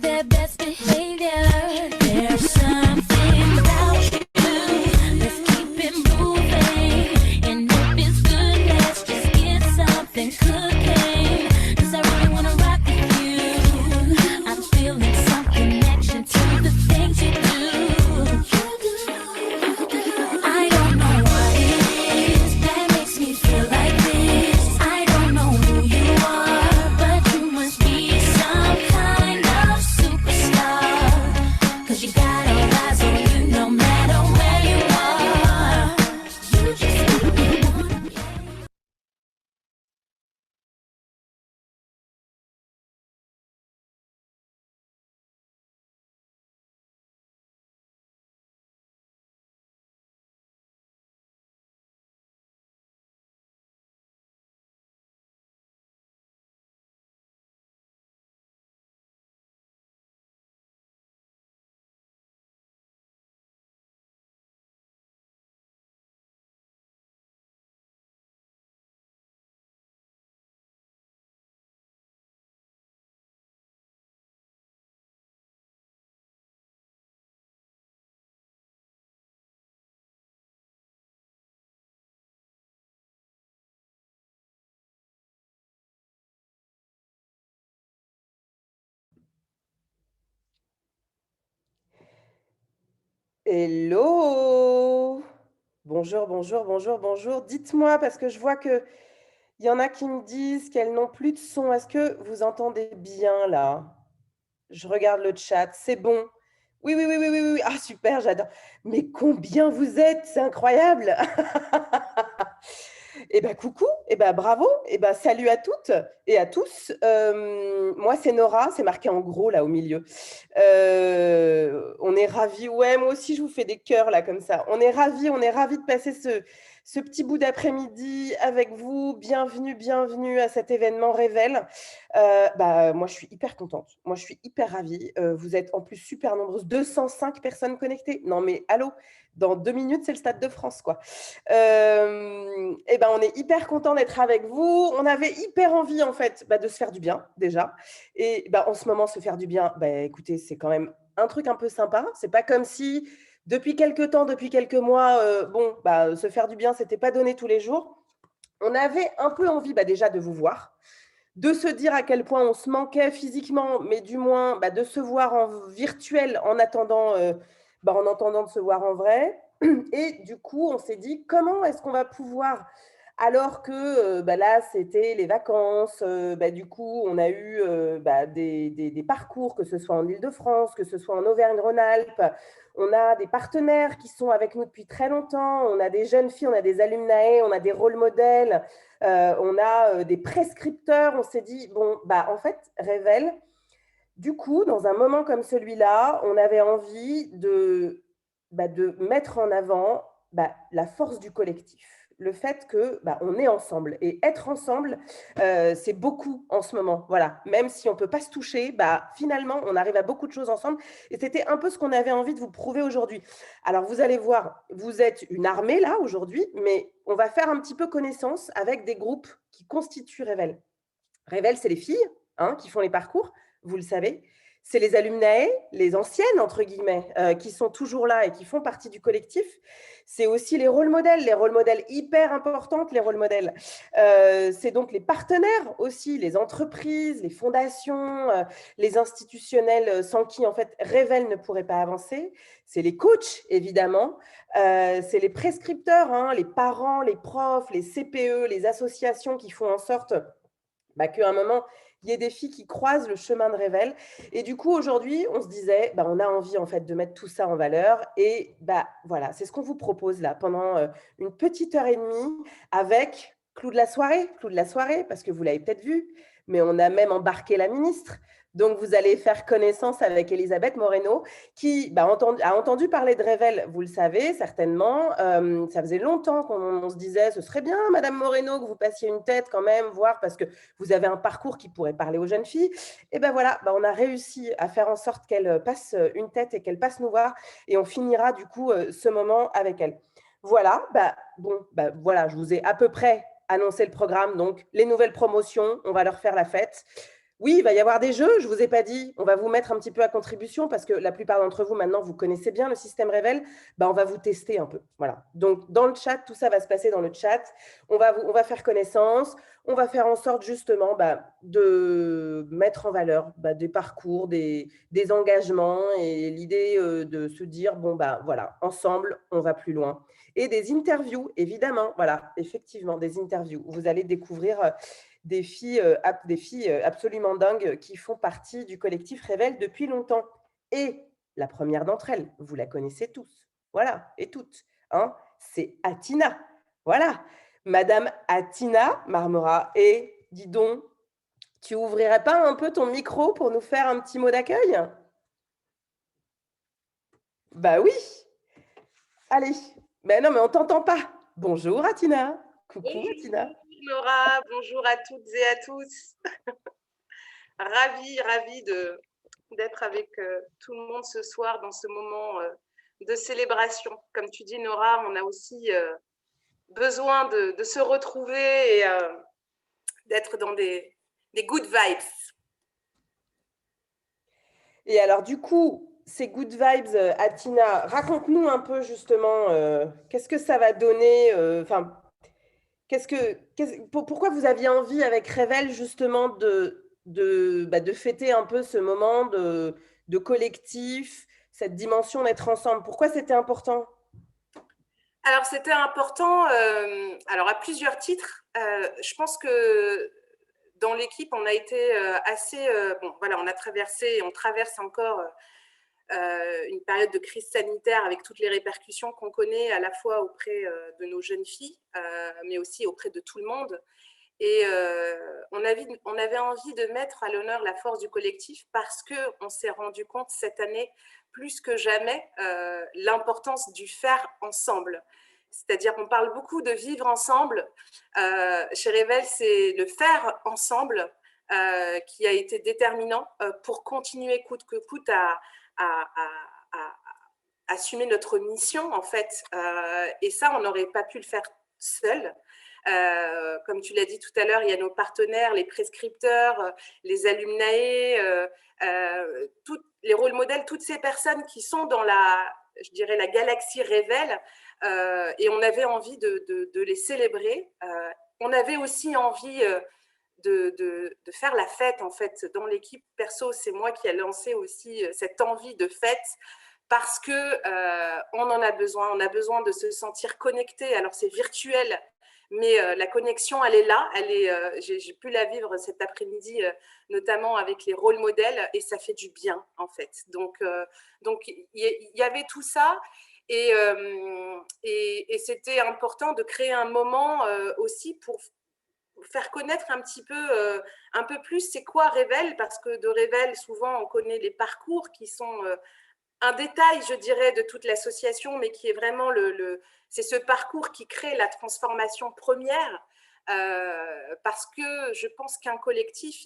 their best behavior. There's something about you. Let's keep it moving. And if it's good, let's just get something cooking. 'Cause I really wanna rock with you. I'm feeling some connection to the things you do. I don't know what it is that makes me feel like this. I don't know who you are, but you must be some kind of superstar. 'Cause you got all eyes on you no matter where you are. You just make me wanna play. Hello! Bonjour, bonjour, bonjour, bonjour. Dites-moi, parce que je vois qu'il y en a qui me disent qu'elles n'ont plus de son. Est-ce que vous entendez bien là? Je regarde le chat, c'est bon. Oui, oui, oui, oui, oui, oui, oui. Ah, super, j'adore. Mais combien vous êtes? C'est incroyable! Eh ben coucou, eh ben bravo, eh ben salut à toutes et à tous. Moi c'est Nora, c'est marqué en gros là au milieu. On est ravis, ouais moi aussi je vous fais des cœurs là comme ça. On est ravis de passer ce petit bout d'après-midi avec vous. Bienvenue, bienvenue à cet événement Révèle. Bah, moi je suis hyper contente, moi je suis hyper ravie. Vous êtes en plus super nombreuses, 205 personnes connectées. Non mais allô, dans 2 minutes c'est le Stade de France quoi. Et ben, on est hyper content d'être avec vous. On avait hyper envie en fait de se faire du bien déjà. Et en ce moment, se faire du bien, écoutez, c'est quand même un truc un peu sympa. C'est pas comme si depuis quelques temps, depuis quelques mois, se faire du bien, c'était pas donné tous les jours. On avait un peu envie déjà de vous voir, de se dire à quel point on se manquait physiquement, mais du moins de se voir en virtuel en attendant, en entendant de se voir en vrai. Et du coup, on s'est dit comment est-ce qu'on va pouvoir, alors que là, c'était les vacances, du coup, on a eu des parcours, que ce soit en Île-de-France, que ce soit en Auvergne-Rhône-Alpes. On a des partenaires qui sont avec nous depuis très longtemps. On a des jeunes filles, on a des alumnae, on a des rôles modèles. On a des prescripteurs. On s'est dit, bon, en fait, Révèle, du coup, dans un moment comme celui-là, on avait envie de mettre en avant la force du collectif. Le fait que on est ensemble. Et être ensemble, c'est beaucoup en ce moment. Voilà. Même si on ne peut pas se toucher, finalement, on arrive à beaucoup de choses ensemble. Et c'était un peu ce qu'on avait envie de vous prouver aujourd'hui. Alors, vous allez voir, vous êtes une armée là aujourd'hui, mais on va faire un petit peu connaissance avec des groupes qui constituent Révèle. Révèle, c'est les filles qui font les parcours, vous le savez. C'est les alumnae, les anciennes, entre guillemets, qui sont toujours là et qui font partie du collectif. C'est aussi les rôles modèles hyper importantes, les rôles modèles. C'est donc les partenaires aussi, les entreprises, les fondations, les institutionnels sans qui, en fait, Révèle ne pourrait pas avancer. C'est les coachs, évidemment. C'est les prescripteurs, les parents, les profs, les CPE, les associations qui font en sorte qu'à un moment, il y ait des filles qui croisent le chemin de Révèle. Et du coup, aujourd'hui, on se disait, on a envie en fait de mettre tout ça en valeur. Et voilà, c'est ce qu'on vous propose là pendant une petite heure et demie avec clou de la soirée, parce que vous l'avez peut-être vu, mais on a même embarqué la ministre. Donc, vous allez faire connaissance avec Elisabeth Moreno, qui a entendu parler de Révèle, vous le savez certainement. Ça faisait longtemps qu'on se disait, ce serait bien, Madame Moreno, que vous passiez une tête quand même, voir, parce que vous avez un parcours qui pourrait parler aux jeunes filles. Et voilà, on a réussi à faire en sorte qu'elle passe une tête et qu'elle passe nous voir. Et on finira du coup ce moment avec elle. Voilà, voilà, je vous ai à peu près annoncé le programme. Donc, les nouvelles promotions, on va leur faire la fête. Oui, il va y avoir des jeux, je ne vous ai pas dit. On va vous mettre un petit peu à contribution parce que la plupart d'entre vous, maintenant, vous connaissez bien le système Revel. Bah, on va vous tester un peu. Voilà. Donc, dans le chat, tout ça va se passer dans le chat. On va faire connaissance. On va faire en sorte, justement, de mettre en valeur des parcours, des engagements et l'idée de se dire, bon, voilà, ensemble, on va plus loin. Et des interviews, évidemment. Voilà, effectivement, des interviews. Vous allez découvrir des filles absolument dingues qui font partie du collectif Révèle depuis longtemps. Et la première d'entre elles, vous la connaissez tous, voilà, et toutes, hein, c'est Atina. Voilà, Madame Atina Marmora. Et dis donc, tu ouvrirais pas un peu ton micro pour nous faire un petit mot d'accueil? Bah oui, allez. Mais non, mais on t'entend pas. Bonjour Atina. Coucou Atina. Bonjour Nora, bonjour à toutes et à tous. Ravie d'être avec tout le monde ce soir dans ce moment de célébration. Comme tu dis Nora, on a aussi besoin de se retrouver et d'être dans des good vibes. Et alors du coup, ces good vibes, Atina, raconte-nous un peu justement qu'est-ce que ça va donner, pourquoi vous aviez envie avec Révèle justement de fêter un peu ce moment de collectif, cette dimension d'être ensemble. Pourquoi c'était important? Alors c'était important alors à plusieurs titres. Je pense que dans l'équipe, on a été assez… bon, voilà, on a traversé, on traverse encore une période de crise sanitaire avec toutes les répercussions qu'on connaît à la fois auprès de nos jeunes filles, mais aussi auprès de tout le monde. Et on avait envie de mettre à l'honneur la force du collectif parce qu'on s'est rendu compte cette année, plus que jamais, l'importance du faire ensemble. C'est-à-dire qu'on parle beaucoup de vivre ensemble. Chez Révèle, c'est le faire ensemble qui a été déterminant pour continuer coûte que coûte à assumer notre mission, en fait. Et ça, on n'aurait pas pu le faire seul. Comme tu l'as dit tout à l'heure, il y a nos partenaires, les prescripteurs, les alumnae, les rôles modèles, toutes ces personnes qui sont dans je dirais, la galaxie Révèle, et on avait envie de les célébrer. On avait aussi envie de faire la fête, en fait, dans l'équipe. Perso, c'est moi qui ai lancé aussi cette envie de fête parce qu'on en a besoin. On a besoin de se sentir connecté. Alors, c'est virtuel, mais la connexion, elle est là. J'ai pu la vivre cet après-midi, notamment avec les rôles modèles, et ça fait du bien, en fait. Donc il y avait tout ça. Et c'était important de créer un moment aussi pour faire connaître un petit peu, un peu plus c'est quoi Révèle, parce que de Révèle, souvent, on connaît les parcours qui sont un détail, je dirais, de toute l'association, mais qui est vraiment c'est ce parcours qui crée la transformation première, parce que je pense qu'un collectif,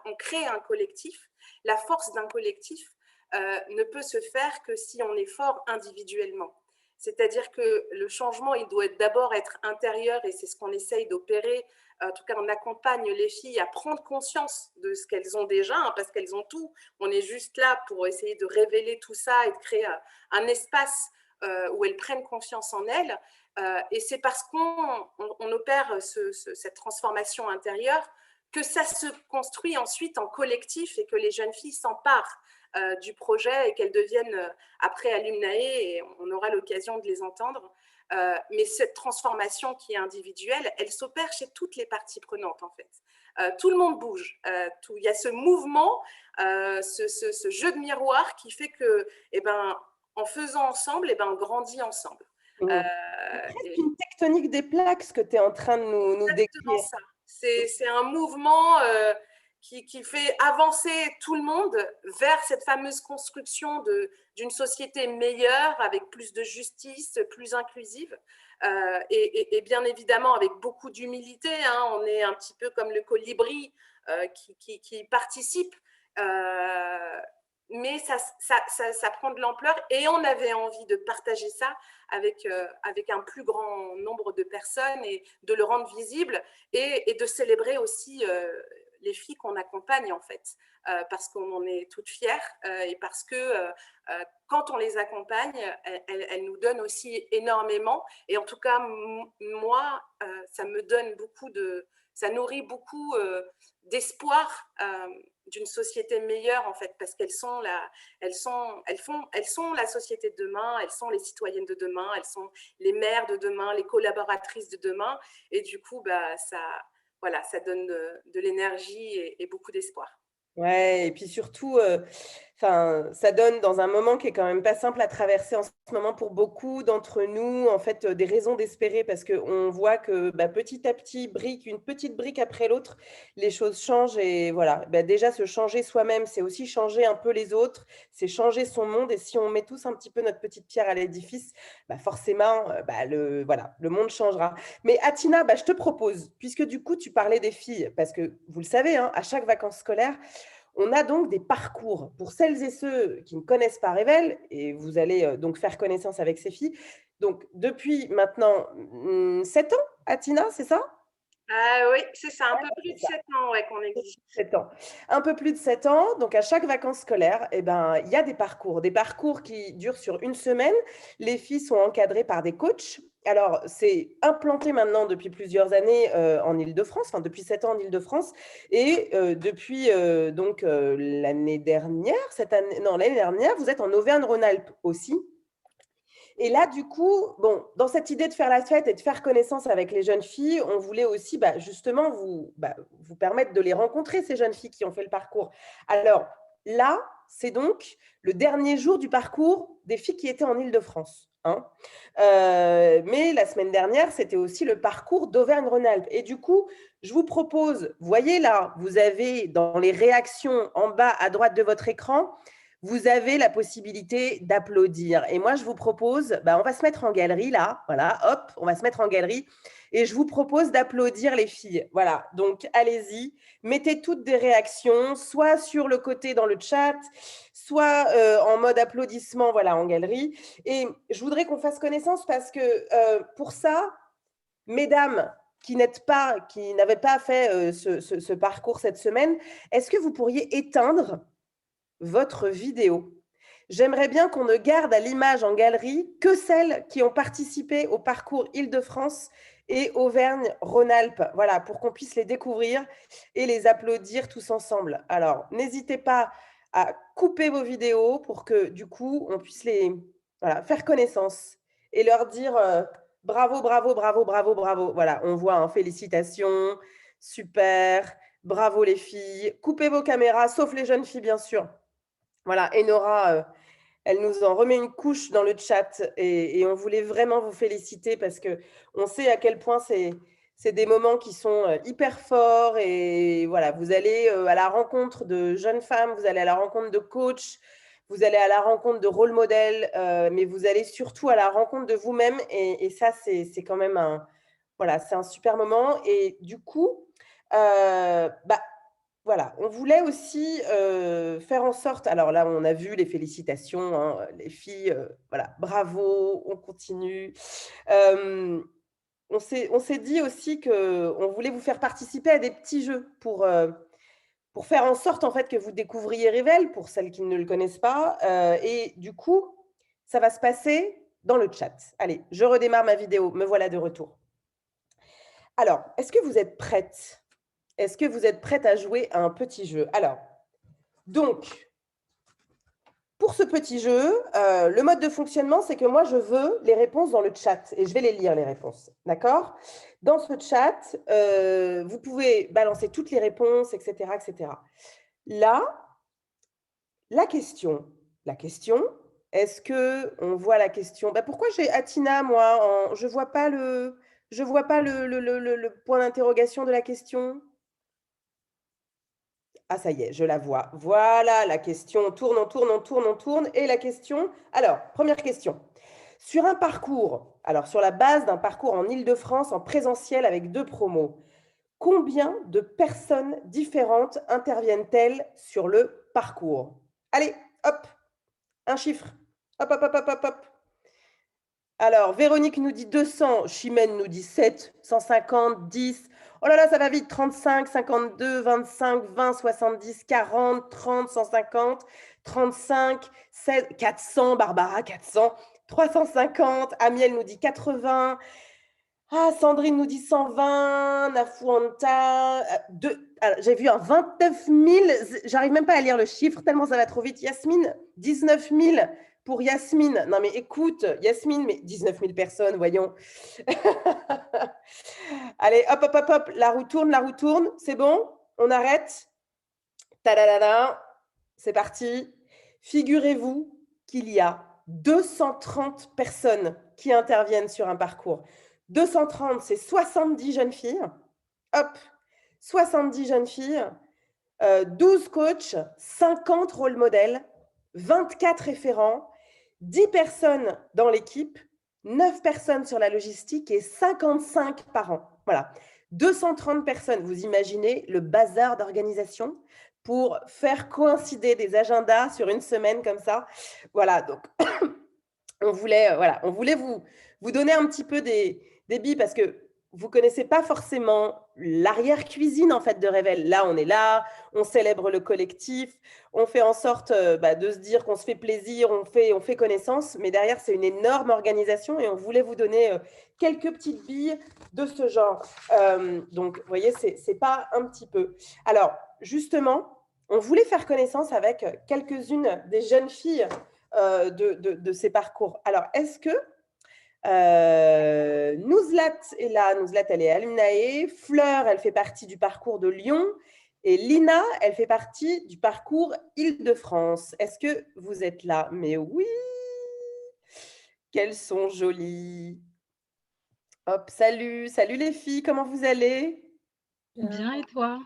on crée un collectif. La force d'un collectif ne peut se faire que si on est fort individuellement. C'est-à-dire que le changement, il doit d'abord être intérieur, et c'est ce qu'on essaye d'opérer. En tout cas, on accompagne les filles à prendre conscience de ce qu'elles ont déjà, hein, parce qu'elles ont tout. On est juste là pour essayer de révéler tout ça et de créer un espace où elles prennent confiance en elles. Et c'est parce qu'on opère cette transformation intérieure que ça se construit ensuite en collectif et que les jeunes filles s'emparent du projet et qu'elles deviennent après alumnae, et on aura l'occasion de les entendre. Mais cette transformation qui est individuelle, elle s'opère chez toutes les parties prenantes, en fait. Tout le monde bouge. Il y a ce mouvement, ce jeu de miroir qui fait que, en faisant ensemble, on grandit ensemble. C'est presque une tectonique des plaques, ce que tu es en train de nous décrire. Ça. C'est un mouvement qui fait avancer tout le monde vers cette fameuse construction d'une société meilleure, avec plus de justice, plus inclusive, et bien évidemment avec beaucoup d'humilité. Hein. On est un petit peu comme le colibri qui participe, mais ça prend de l'ampleur, et on avait envie de partager ça avec un plus grand nombre de personnes et de le rendre visible, et de célébrer aussi les filles qu'on accompagne en fait, parce qu'on en est toutes fières et parce que quand on les accompagne, elles nous donnent aussi énormément. Et en tout cas, moi, ça me donne ça nourrit beaucoup d'espoir d'une société meilleure en fait, parce qu'elles sont elles sont la société de demain, elles sont les citoyennes de demain, elles sont les mères de demain, les collaboratrices de demain. Et du coup, voilà, ça donne de l'énergie et beaucoup d'espoir. Ouais, et puis surtout, ça donne dans un moment qui est quand même pas simple à traverser en ce moment pour beaucoup d'entre nous, en fait, des raisons d'espérer parce qu'on voit que petit à petit, une petite brique après l'autre, les choses changent et voilà. Déjà, se changer soi-même, c'est aussi changer un peu les autres, c'est changer son monde et si on met tous un petit peu notre petite pierre à l'édifice, forcément, le monde changera. Mais Atina, je te propose, puisque du coup, tu parlais des filles, parce que vous le savez, hein, à chaque vacances scolaires, on a donc des parcours pour celles et ceux qui ne connaissent pas Revel, et vous allez donc faire connaissance avec ces filles. Donc, depuis maintenant 7 ans, Atina, c'est ça? Ah oui, c'est ça, un peu plus de 7 ans ouais, qu'on existe. 7 ans. Un peu plus de 7 ans. Donc, à chaque vacances scolaires, il y a des parcours qui durent sur une semaine. Les filles sont encadrées par des coachs. Alors, c'est implanté maintenant depuis plusieurs années en Île-de-France, enfin depuis 7 ans en Île-de-France. Et depuis l'année dernière, l'année dernière, vous êtes en Auvergne-Rhône-Alpes aussi. Et là, du coup, dans cette idée de faire la fête et de faire connaissance avec les jeunes filles, on voulait aussi justement vous permettre de les rencontrer, ces jeunes filles qui ont fait le parcours. Alors là, c'est donc le dernier jour du parcours des filles qui étaient en Île-de-France. Hein. Mais la semaine dernière, c'était aussi le parcours d'Auvergne-Rhône-Alpes. Et du coup, je vous propose, voyez là, vous avez dans les réactions en bas à droite de votre écran, vous avez la possibilité d'applaudir. Et moi, je vous propose, on va se mettre en galerie là, voilà, hop, on va se mettre en galerie. Et je vous propose d'applaudir les filles. Voilà, donc allez-y, mettez toutes des réactions, soit sur le côté dans le chat, soit en mode applaudissement, voilà, en galerie. Et je voudrais qu'on fasse connaissance parce que pour ça, mesdames qui n'avaient pas fait ce parcours cette semaine, est-ce que vous pourriez éteindre votre vidéo? J'aimerais bien qu'on ne garde à l'image en galerie que celles qui ont participé au parcours Île-de-France et Auvergne-Rhône-Alpes, voilà, pour qu'on puisse les découvrir et les applaudir tous ensemble. Alors, n'hésitez pas à couper vos vidéos pour que, du coup, on puisse faire connaissance et leur dire bravo, bravo, bravo, bravo, bravo. Voilà, on voit, hein, félicitations, super, bravo les filles. Coupez vos caméras, sauf les jeunes filles, bien sûr. Voilà, et Nora, elle nous en remet une couche dans le chat et on voulait vraiment vous féliciter parce qu'on sait à quel point c'est des moments qui sont hyper forts et voilà, vous allez à la rencontre de jeunes femmes, vous allez à la rencontre de coachs, vous allez à la rencontre de rôle modèles, mais vous allez surtout à la rencontre de vous-même et ça, c'est quand même c'est un super moment. Et du coup, voilà, on voulait aussi faire en sorte, alors là, on a vu les félicitations, hein, les filles, voilà, bravo, on continue. On s'est dit aussi qu'on voulait vous faire participer à des petits jeux pour faire en sorte en fait que vous découvriez Revel, pour celles qui ne le connaissent pas. Et du coup, ça va se passer dans le chat. Allez, je redémarre ma vidéo, me voilà de retour. Alors, est-ce que vous êtes prêtes? Est-ce que vous êtes prête à jouer à un petit jeu? Alors, donc, pour ce petit jeu, le mode de fonctionnement, c'est que moi, je veux les réponses dans le chat et je vais les lire, les réponses. D'accord? Dans ce chat, vous pouvez balancer toutes les réponses, etc., etc. Là, la question, est-ce qu'on voit la question? Pourquoi j'ai Atina, moi? Je ne vois pas le point d'interrogation de la question. Ah, ça y est, je la vois. Voilà, la question. On tourne, on tourne, on tourne, on tourne. Et la question. Alors, première question. Sur un parcours, alors sur la base d'un parcours en Île-de-France en présentiel avec 2 promos, combien de personnes différentes interviennent-elles sur le parcours? Allez, hop, un chiffre. Hop, hop, hop, hop, hop, hop. Alors, Véronique nous dit 200, Chimène nous dit 7, 150, 10. Oh là là, ça va vite. 35, 52, 25, 20, 70, 40, 30, 150, 35, 16, 400, Barbara, 400, 350. Amiel nous dit 80. Ah, Sandrine nous dit 120. Nafouanta. J'ai vu un 29 000. J'arrive même pas à lire le chiffre tellement ça va trop vite. Yasmine, 19 000 pour Yasmine. Non, mais écoute, Yasmine, mais 19 000 personnes, voyons. Allez, hop, hop, hop, hop. La roue tourne. C'est bon? On arrête? Tadadada. C'est parti. Figurez-vous qu'il y a 230 personnes qui interviennent sur un parcours. 230, c'est 70 jeunes filles. Hop, 70 jeunes filles, 12 coachs, 50 rôles modèles, 24 référents, 10 personnes dans l'équipe, 9 personnes sur la logistique et 55 parents. Voilà, 230 personnes. Vous imaginez le bazar d'organisation pour faire coïncider des agendas sur une semaine comme ça. Voilà, donc on voulait vous donner un petit peu des billes parce que vous ne connaissez pas forcément l'arrière-cuisine en fait de Révèle. Là, on est là, on célèbre le collectif, on fait en sorte de se dire qu'on se fait plaisir, on fait connaissance, mais derrière, c'est une énorme organisation et on voulait vous donner quelques petites billes de ce genre. Donc, vous voyez, c'est pas un petit peu. Alors, justement, on voulait faire connaissance avec quelques-unes des jeunes filles de ces parcours. Alors, est-ce que Nouzlat est là? Nouzlat, elle est à l'UNAE. Fleur, elle fait partie du parcours de Lyon. Et Lina, elle fait partie du parcours Île-de-France. Est-ce que vous êtes là? Mais oui, qu'elles sont jolies. Hop, salut les filles, comment vous allez? Bien et toi?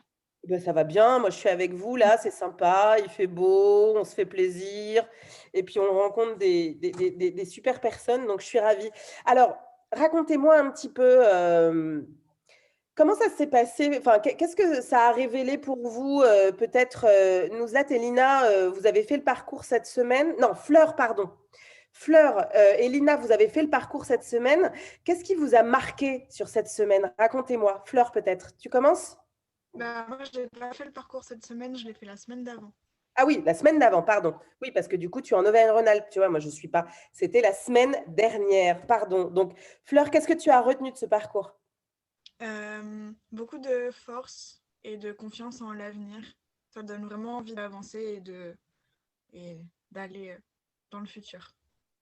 Ben, ça va bien, moi je suis avec vous là, c'est sympa, il fait beau, on se fait plaisir et puis on rencontre des super personnes, donc je suis ravie. Alors, racontez-moi un petit peu comment ça s'est passé, enfin, qu'est-ce que ça a révélé pour vous, peut-être Nouzat et Lina, vous avez fait le parcours cette semaine, non, Fleur, pardon. Fleur et Lina, vous avez fait le parcours cette semaine. Qu'est-ce qui vous a marqué sur cette semaine? Racontez-moi. Fleur, peut-être. Tu commences? Bah, moi, je n'ai pas fait le parcours cette semaine, je l'ai fait la semaine d'avant. Ah oui, la semaine d'avant, pardon. Oui, parce que du coup, tu es en Auvergne-Rhône-Alpes, tu vois, moi, je ne suis pas. C'était la semaine dernière, pardon. Donc, Fleur, qu'est-ce que tu as retenu de ce parcours? Beaucoup de force et de confiance en l'avenir. Ça donne vraiment envie d'avancer et d'aller dans le futur.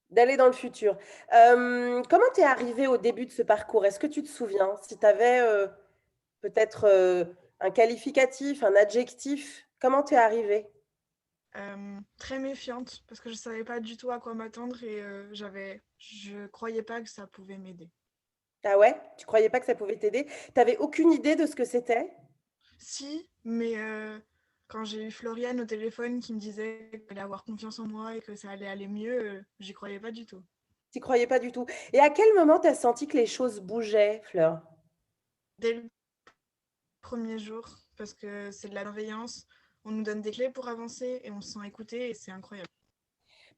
D'aller dans le futur. Comment tu es arrivée au début de ce parcours? Est-ce que tu te souviens? Si tu avais peut-être un qualificatif, un adjectif, comment tu es arrivée? Très méfiante parce que je ne savais pas du tout à quoi m'attendre et je croyais pas que ça pouvait m'aider. Ah ouais? Tu croyais pas que ça pouvait t'aider? Tu n'avais aucune idée de ce que c'était? Si, mais quand j'ai eu Floriane au téléphone qui me disait qu'elle allait avoir confiance en moi et que ça allait aller mieux, j'y croyais pas du tout. Tu n'y croyais pas du tout. Et à quel moment tu as senti que les choses bougeaient, Fleur? Dès le premier jour, parce que c'est de la bienveillance, on nous donne des clés pour avancer et on se sent écouté et c'est incroyable.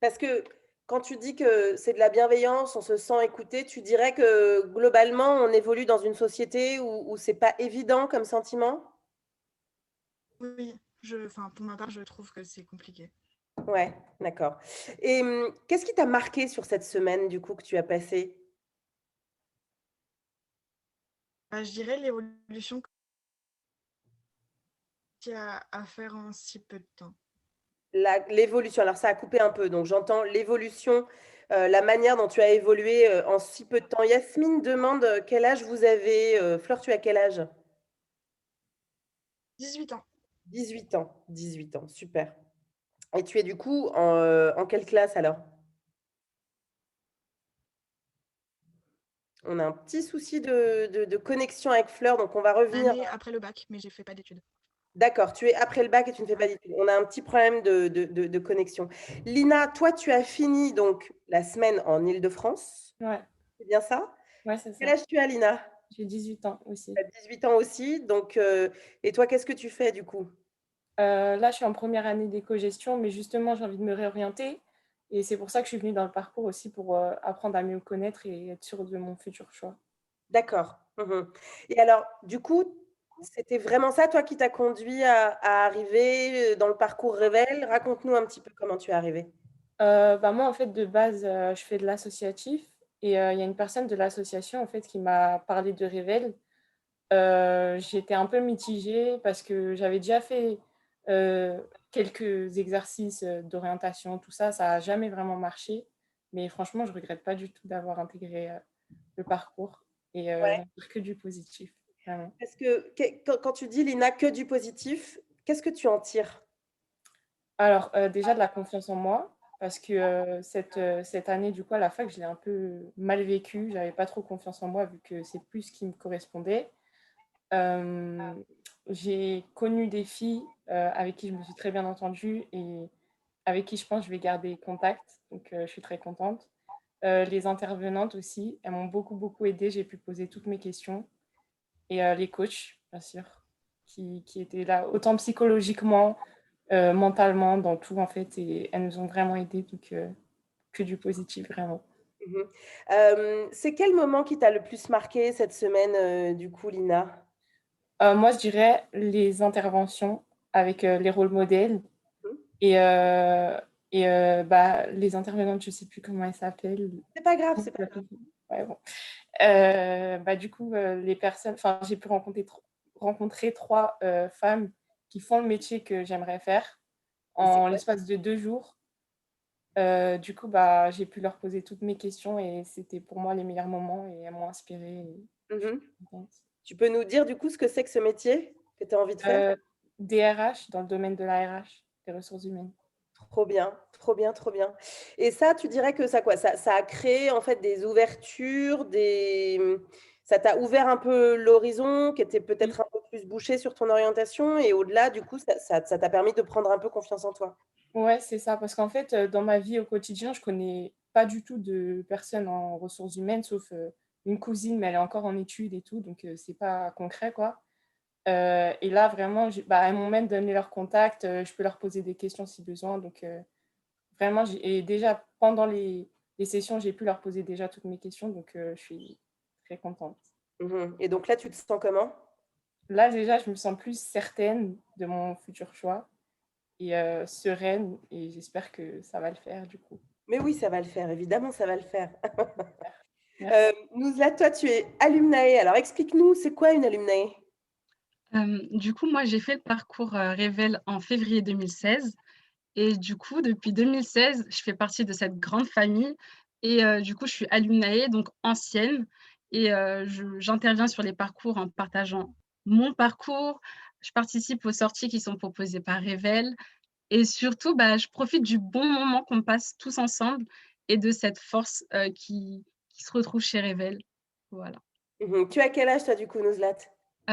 Parce que quand tu dis que c'est de la bienveillance, on se sent écouté, tu dirais que globalement, on évolue dans une société où c'est pas évident comme sentiment? Oui, pour ma part, je trouve que c'est compliqué. Ouais, d'accord. Et qu'est-ce qui t'a marqué sur cette semaine, du coup, que tu as passée? Bah, je dirais l'évolution qu'il y a à faire en si peu de temps. L'évolution, alors ça a coupé un peu, donc j'entends l'évolution, la manière dont tu as évolué en si peu de temps. Yasmine demande quel âge vous avez. Fleur, tu as quel âge? 18 ans, 18 ans, super. Et tu es du coup en quelle classe alors? On a un petit souci de connexion avec Fleur, donc on va revenir. l'année après le bac, mais j'ai fait pas d'études. D'accord, tu es après le bac et tu ne fais pas d'études. On a un petit problème de connexion. Lina, toi, tu as fini donc la semaine en Île-de-France. Ouais, C'est bien ça? ouais, c'est Quel ça. âge tu as, Lina? J'ai 18 ans aussi. Tu as 18 ans aussi. Donc, et toi, qu'est-ce que tu fais du coup? Là, je suis en première année d'éco-gestion, mais justement, j'ai envie de me réorienter. Et c'est pour ça que je suis venue dans le parcours aussi pour apprendre à mieux me connaître et être sûre de mon futur choix. D'accord. Mhm. Et alors, du coup, C'était vraiment ça, toi, qui t'a conduit à arriver dans le parcours Révèle? Raconte-nous un petit peu comment tu es arrivée. Bah, moi, en fait, de base, je fais de l'associatif et il y a une personne de l'association, en fait, qui m'a parlé de Révèle. J'étais un peu mitigée parce que j'avais déjà fait, quelques exercices, d'orientation, tout ça. Ça a jamais vraiment marché, mais franchement, je regrette pas du tout d'avoir intégré, le parcours et j'en tire que du positif, vraiment. Parce que quand tu dis, Lina, que du positif, qu'est-ce que tu en tires? Alors, déjà de la confiance en moi parce que, cette année, du coup, à la fac, je l'ai un peu mal vécue. J'avais pas trop confiance en moi vu que c'est plus ce qui me correspondait. Hem, j'ai connu des filles, avec qui je me suis très bien entendue et avec qui je pense je vais garder contact, donc je suis très contente. Les intervenantes aussi, elles m'ont beaucoup, beaucoup aidée. J'ai pu poser toutes mes questions et les coachs, bien sûr, qui étaient là autant psychologiquement, mentalement, dans tout, en fait et elles nous ont vraiment aidés donc que du positif, vraiment. Mmh. C'est quel moment qui t'a le plus marqué cette semaine, du coup, Lina? Moi, je dirais les interventions avec, les rôles modèles. Mmh. Et bah, les intervenantes, je sais plus comment elles s'appellent. C'est pas grave, c'est pas grave. Ouais, bon. Bah, du coup, les personnes enfin, j'ai pu rencontrer 3 femmes qui font le métier que j'aimerais faire Et c'est en quoi? l'espace de 2 jours. Du coup, bah, j'ai pu leur poser toutes mes questions et c'était pour moi les meilleurs moments et elles m'ont inspirée et je suis Mmh. contente. Tu peux nous dire, du coup, ce que c'est que ce métier que tu as envie de faire? DRH dans le domaine de la RH, des ressources humaines. Trop bien, trop bien, trop bien. Et ça, tu dirais que ça quoi? Ça a créé en fait des ouvertures, ça t'a ouvert un peu l'horizon, qui était Mmh. peut-être un peu plus bouché sur ton orientation et au-delà, du coup, ça t'a permis de prendre un peu confiance en toi? Ouais, c'est ça, parce qu'en fait, dans ma vie au quotidien, je connais pas du tout de personnes en ressources humaines, sauf, une cousine, mais elle est encore en études et tout, donc c'est pas concret, quoi. Et là, vraiment, bah, elles m'ont même donné leur contact, je peux leur poser des questions si besoin, donc vraiment, et déjà pendant les sessions, j'ai pu leur poser déjà toutes mes questions, donc je suis très contente. Mmh. Et donc là, tu te sens comment? Là, déjà, je me sens plus certaine de mon futur choix et sereine et j'espère que ça va le faire, du coup. Mais oui, ça va le faire, évidemment, ça va le faire. Merci. Nouzlat, toi, tu es alumnae. Alors explique-nous, c'est quoi une alumnae? Du coup, moi, j'ai fait le parcours, Révèle en février 2016 et du coup, depuis 2016, je fais partie de cette grande famille et du coup, je suis alumnae, donc ancienne et j'interviens sur les parcours en partageant mon parcours. Je participe aux sorties qui sont proposées par Révèle et surtout, bah, je profite du bon moment qu'on passe tous ensemble et de cette force, qui se retrouve chez Révèle. Voilà. Mmh. Tu as quel âge toi, du coup, Nouzlat?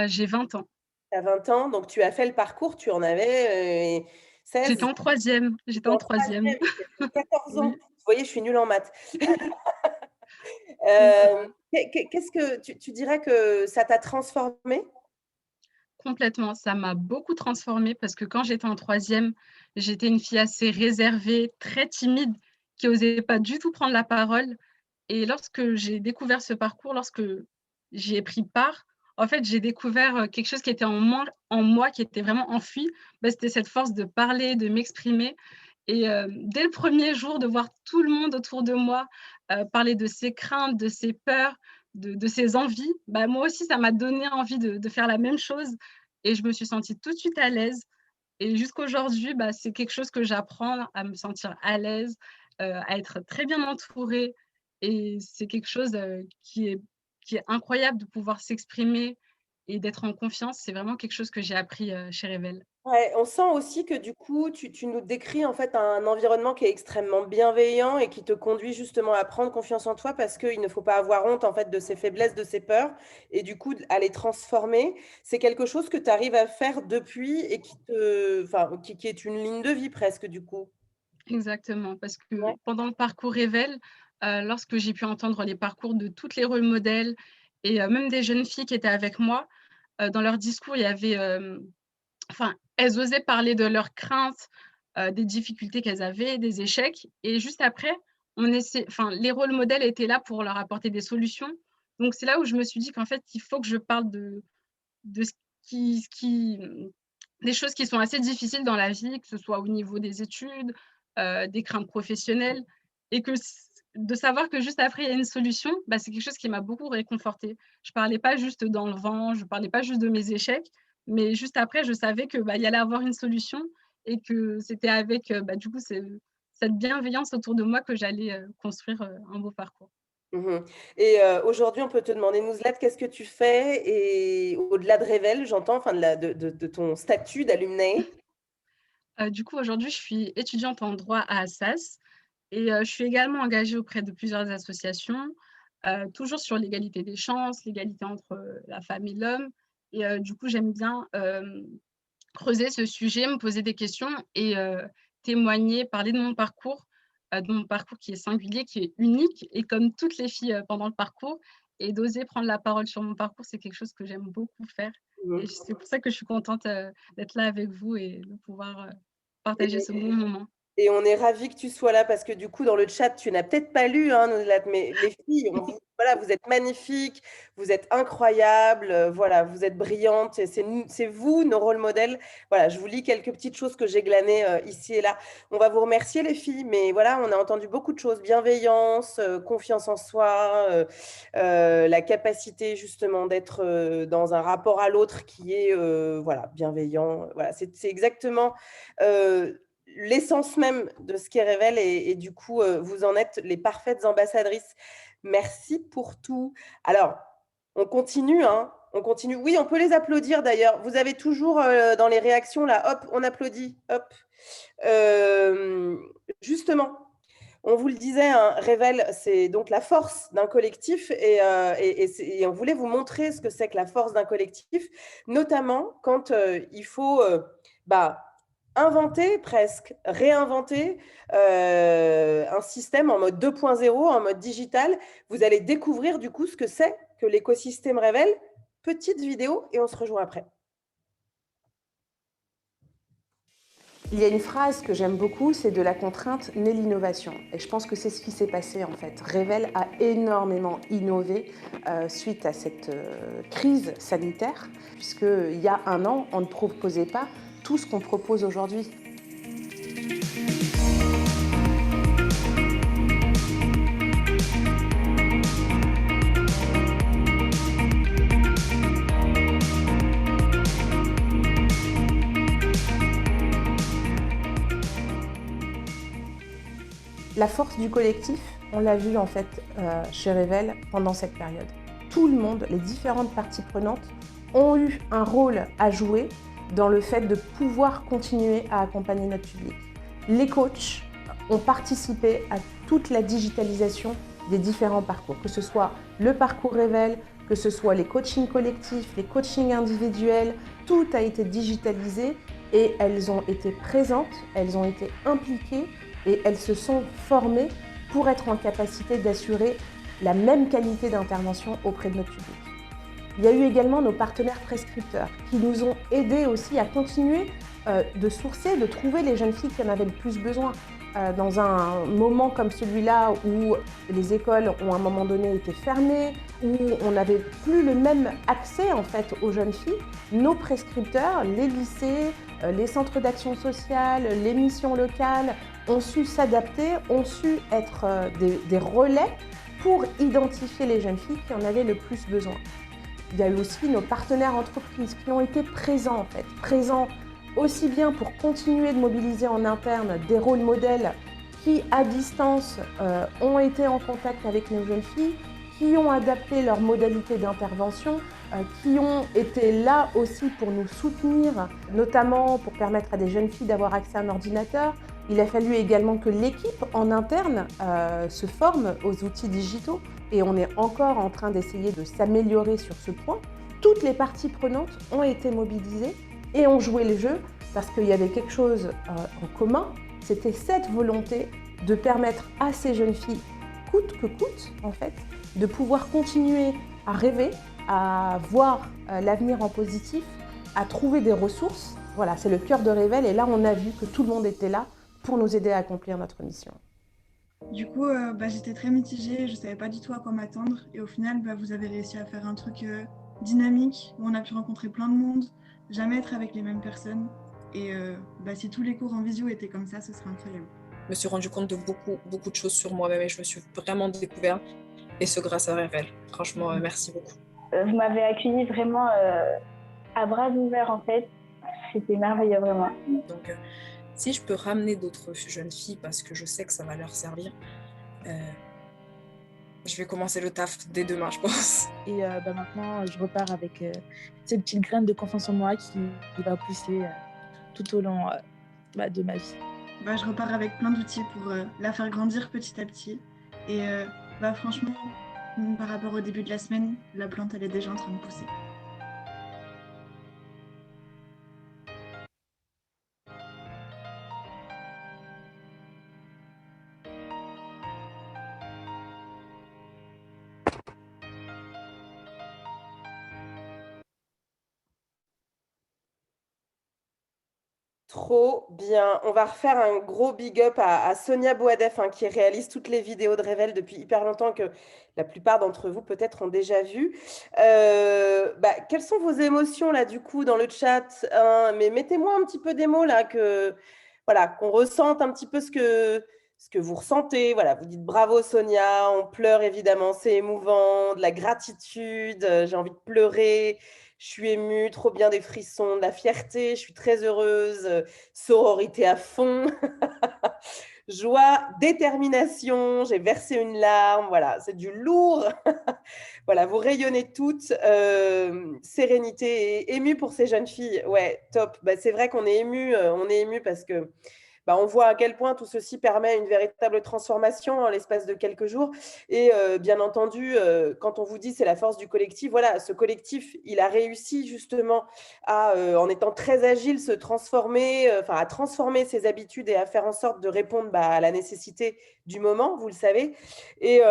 J'ai 20 ans. Tu as 20 ans, donc tu as fait le parcours, tu en avais, 16? J'étais J'étais en en 3e. 3e, j'avais 14 ans. Oui, Vous voyez, je suis nulle en maths. c'est ça. Qu'est-ce que tu dirais que ça t'a transformée? Complètement, ça m'a beaucoup transformée parce que quand j'étais en 3e, j'étais une fille assez réservée, très timide, qui osait pas du tout prendre la parole et lorsque j'ai découvert ce parcours, lorsque j'y ai pris part, en fait, j'ai découvert, quelque chose qui était en moi, qui était vraiment enfui. Bah, c'était cette force de parler, de m'exprimer et dès le premier jour, de voir tout le monde autour de moi, parler de ses craintes, de ses peurs, de ses envies, bah, moi aussi, ça m'a donné envie de faire la même chose et je me suis sentie tout de suite à l'aise et jusqu'aujourd'hui, bah, c'est quelque chose que j'apprends à me sentir à l'aise, à être très bien entourée et c'est quelque chose, qui est incroyable de pouvoir s'exprimer et d'être en confiance. C'est vraiment quelque chose que j'ai appris, chez Révèle. Ouais, on sent aussi que du coup, tu nous décris en fait un environnement qui est extrêmement bienveillant et qui te conduit justement à prendre confiance en toi parce qu'il ne faut pas avoir honte en fait de ses faiblesses, de ses peurs et du coup à les transformer. C'est quelque chose que tu arrives à faire depuis et qui est une ligne de vie presque du coup. Exactement, parce Ouais. que pendant le parcours Révèle, lorsque j'ai pu entendre les parcours de toutes les rôles modèles et même des jeunes filles qui étaient avec moi, dans leur discours, il y avait, enfin, elles osaient parler de leurs craintes, des difficultés qu'elles avaient, des échecs et juste après, les rôles modèles étaient là pour leur apporter des solutions. Donc c'est là où je me suis dit qu'en fait, il faut que je parle de ce qui des choses qui sont assez difficiles dans la vie, que ce soit au niveau des études, des craintes professionnelles et que de savoir que juste après il y a une solution, bah, c'est quelque chose qui m'a beaucoup réconfortée. Je parlais pas juste dans le vent, je parlais pas juste de mes échecs, mais juste après je savais que, bah, il y allait avoir une solution et que c'était avec, bah, du coup, cette bienveillance autour de moi que j'allais, construire, un beau parcours. Mmh. Et aujourd'hui, on peut te demander, Nouzlat, qu'est-ce que tu fais? Et au-delà de Révèle, j'entends, enfin de ton statut d'alumné. Du coup, aujourd'hui, je suis étudiante en droit à Assas et je suis également engagée auprès de plusieurs associations, toujours sur l'égalité des chances, l'égalité entre, la femme et l'homme et du coup, j'aime bien, creuser ce sujet, me poser des questions et témoigner, parler de mon parcours qui est singulier, qui est unique et comme toutes les filles, pendant le parcours et d'oser prendre la parole sur mon parcours, c'est quelque chose que j'aime beaucoup faire et Mmh. c'est pour ça que je suis contente, d'être là avec vous et de pouvoir, partager ce Et bon moment. Et on est ravis que tu sois là parce que du coup, dans le chat, tu n'as peut-être pas lu, hein, Nozlat, mais les filles, voilà, vous êtes magnifiques, vous êtes incroyables, voilà, vous êtes brillantes, et c'est vous, nos rôles modèles. Voilà, je vous lis quelques petites choses que j'ai glanées ici et là. On va vous remercier, les filles, mais voilà, on a entendu beaucoup de choses, bienveillance, confiance en soi, la capacité justement d'être dans un rapport à l'autre qui est, voilà, bienveillant. Voilà, c'est exactement... l'essence même de ce qui révèle et du coup, vous en êtes les parfaites ambassadrices. Merci pour tout. Alors, on continue, hein, on continue. Oui, on peut les applaudir d'ailleurs. Vous avez toujours dans les réactions là, hop, on applaudit, hop. Euh, Justement, on vous le disait, hein, Révèle, c'est donc la force d'un collectif et on voulait vous montrer ce que c'est que la force d'un collectif, notamment quand il faut bah, inventer presque, réinventer un système en mode 2.0, en mode digital. Vous allez découvrir du coup ce que c'est que l'écosystème Révèle. Petite vidéo et on se rejoint après. Il y a une phrase que j'aime beaucoup, c'est de la contrainte naît l'innovation. Et je pense que c'est ce qui s'est passé en fait. Révèle a énormément innové suite à cette crise sanitaire, puisqu'il y a un an, on ne proposait pas tout ce qu'on propose aujourd'hui. La force du collectif, on l'a vu en fait chez Révèle pendant cette période. Tout le monde, les différentes parties prenantes, ont eu un rôle à jouer dans le fait de pouvoir continuer à accompagner notre public. Les coachs ont participé à toute la digitalisation des différents parcours, que ce soit le parcours Révèle, que ce soit les coachings collectifs, les coachings individuels, tout a été digitalisé et elles ont été présentes, elles ont été impliquées et elles se sont formées pour être en capacité d'assurer la même qualité d'intervention auprès de notre public. Il y a eu également nos partenaires prescripteurs qui nous ont aidés aussi à continuer de sourcer, de trouver les jeunes filles qui en avaient le plus besoin. Dans un moment comme celui-là où les écoles ont à un moment donné été fermées, où on n'avait plus le même accès en fait aux jeunes filles, nos prescripteurs, les lycées, les centres d'action sociale, les missions locales ont su s'adapter, ont su être des relais pour identifier les jeunes filles qui en avaient le plus besoin. Il y a eu aussi nos partenaires entreprises qui ont été présents en fait, présents aussi bien pour continuer de mobiliser en interne des rôles modèles qui, à distance, ont été en contact avec nos jeunes filles, qui ont adapté leurs modalités d'intervention, qui ont été là aussi pour nous soutenir, notamment pour permettre à des jeunes filles d'avoir accès à un ordinateur. Il a fallu également que l'équipe en interne se forme aux outils digitaux et on est encore en train d'essayer de s'améliorer sur ce point. Toutes les parties prenantes ont été mobilisées et ont joué le jeu parce qu'il y avait quelque chose en commun, c'était cette volonté de permettre à ces jeunes filles, coûte que coûte en fait, de pouvoir continuer à rêver, à voir l'avenir en positif, à trouver des ressources. Voilà, c'est le cœur de Révèle et là on a vu que tout le monde était là pour nous aider à accomplir notre mission. Du coup, j'étais très mitigée, je ne savais pas du tout à quoi m'attendre. Et au final, vous avez réussi à faire un truc dynamique où on a pu rencontrer plein de monde, jamais être avec les mêmes personnes. Et si tous les cours en visio étaient comme ça, ce serait incroyable. Je me suis rendu compte de beaucoup de choses sur moi-même et je me suis vraiment découverte. Et ce grâce à Révèle. Franchement, merci beaucoup. Vous m'avez accueilli vraiment à bras ouverts en fait. C'était merveilleux vraiment. Donc, si je peux ramener d'autres jeunes filles parce que je sais que ça va leur servir, je vais commencer le taf dès demain, je pense. Et maintenant, je repars avec cette petite graine de confiance en moi qui va pousser tout au long de ma vie. Je repars avec plein d'outils pour la faire grandir petit à petit. Et franchement, par rapport au début de la semaine, la plante, elle est déjà en train de pousser. Trop bien. On va refaire un gros big up à Sonia Boadef, qui réalise toutes les vidéos de Révèle depuis hyper longtemps, que la plupart d'entre vous peut-être ont déjà vu. Quelles sont vos émotions là du coup dans le chat, hein? Mais mettez-moi un petit peu des mots là, qu'on ressente un petit peu ce que vous ressentez. Voilà, vous dites bravo Sonia, on pleure évidemment, c'est émouvant, de la gratitude, j'ai envie de pleurer. Je suis émue, trop bien, des frissons, de la fierté, je suis très heureuse, sororité à fond, joie, détermination, j'ai versé une larme, voilà, c'est du lourd. Voilà, vous rayonnez toutes, sérénité et émue pour ces jeunes filles, ouais, top. C'est vrai qu'on est ému parce que on voit à quel point tout ceci permet une véritable transformation en l'espace de quelques jours. Et bien entendu, quand on vous dit c'est la force du collectif, voilà, ce collectif, il a réussi justement à, en étant très agile, se transformer, à transformer ses habitudes et à faire en sorte de répondre à la nécessité du moment, vous le savez. Et